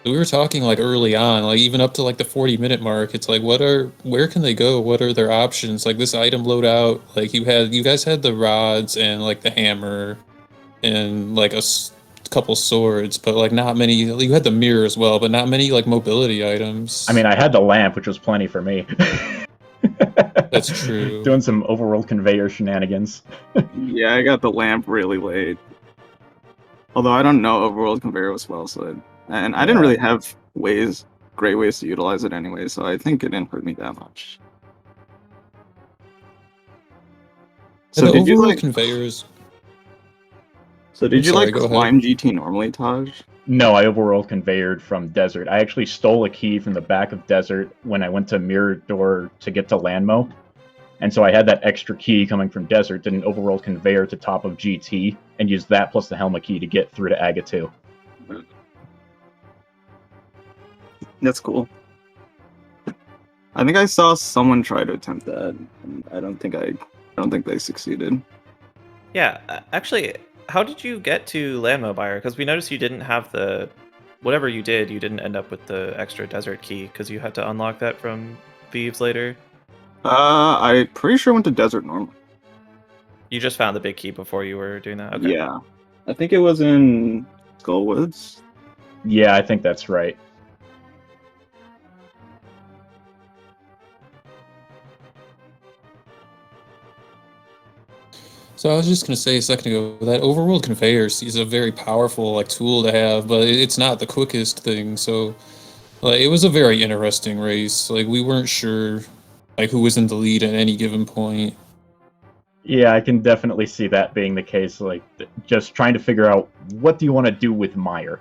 We were talking like early on, like even up to like the 40-minute mark. It's like, where can they go? What are their options? Like this item loadout, like you guys had the rods and like the hammer and like couple swords, but like not many. You had the mirror as well, but not many like mobility items. I mean, I had the lamp, which was plenty for me. That's true. Doing some overworld conveyor shenanigans. Yeah, I got the lamp really late. Although I don't know overworld conveyor as well, so I didn't really have great ways to utilize it anyway, so I think it didn't hurt me that much. So So the did you overworld like conveyors? Sorry, go climb GT normally, Taj? No, I overworld conveyored from Desert. I actually stole a key from the back of Desert when I went to Mirror Door to get to Landmo. And so I had that extra key coming from Desert, did an overworld conveyor to top of GT, and used that plus the Helma key to get through to Aga 2. That's cool. I think I saw someone try to attempt that, and I don't think they succeeded. Yeah, actually, how did you get to MrByer? Because we noticed you didn't have the... Whatever you did, you didn't end up with the extra desert key, because you had to unlock that from Thieves later. I'm pretty sure I went to Desert normally. You just found the big key before you were doing that? Okay. Yeah. I think it was in Skullwoods. Yeah, I think that's right. So I was just gonna say a second ago that overworld conveyors is a very powerful like tool to have, but it's not the quickest thing. So like it was a very interesting race. Like we weren't sure like who was in the lead at any given point. Yeah, I can definitely see that being the case. Like, just trying to figure out what do you want to do with Mire.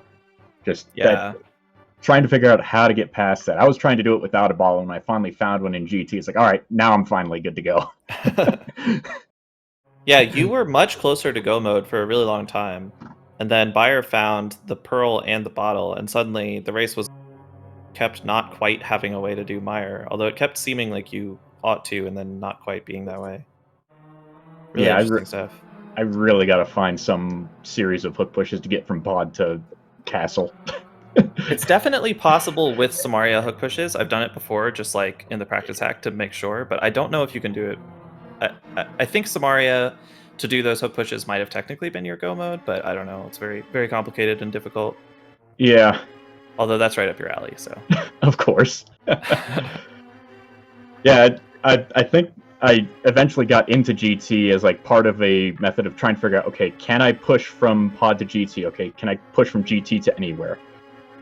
Trying to figure out how to get past that. I was trying to do it without a ball, and when I finally found one in GT, it's like, all right, now I'm finally good to go. Yeah, you were much closer to go mode for a really long time. And then Buyer found the pearl and the bottle, and suddenly the race was kept not quite having a way to do Mire, although it kept seeming like you ought to, and then not quite being that way. Really interesting stuff. I really got to find some series of hook pushes to get from pod to castle. It's definitely possible with Samaria hook pushes. I've done it before, just like in the practice hack to make sure, but I don't know if you can do it. I think Samaria to do those hook pushes might have technically been your go mode, but I don't know. It's very, very complicated and difficult. Yeah. Although that's right up your alley, so. Of course. Yeah, I think I eventually got into GT as like part of a method of trying to figure out, okay, can I push from pod to GT? Okay, can I push from GT to anywhere?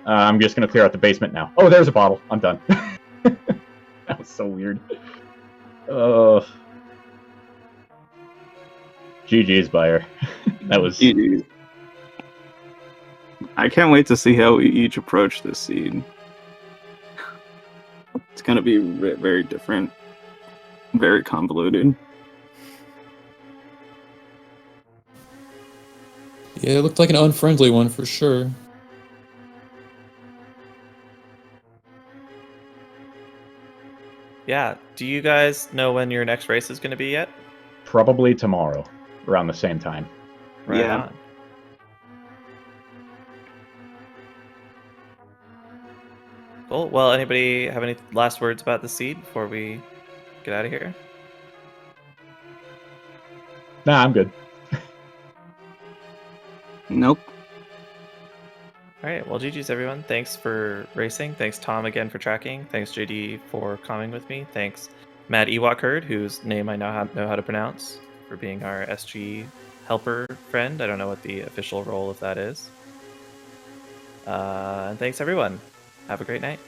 I'm just gonna clear out the basement now. Oh, there's a bottle. I'm done. That was so weird. GG's, Buyer. That was... GG. I can't wait to see how we each approach this seed. It's gonna be very different, very convoluted. Yeah, it looked like an unfriendly one for sure. Yeah. Do you guys know when your next race is going to be yet? Probably tomorrow, around the same time. Right Yeah. on. Cool. Well, anybody have any last words about the seed before we get out of here? Nah, I'm good. Nope. All right. Well, GG's everyone. Thanks for racing. Thanks Tom again for tracking. Thanks JD for coming with me. Thanks Matt Ewok Herd, whose name I now know how to pronounce, for being our SG helper friend. I don't know what the official role of that is. And thanks everyone. Have a great night.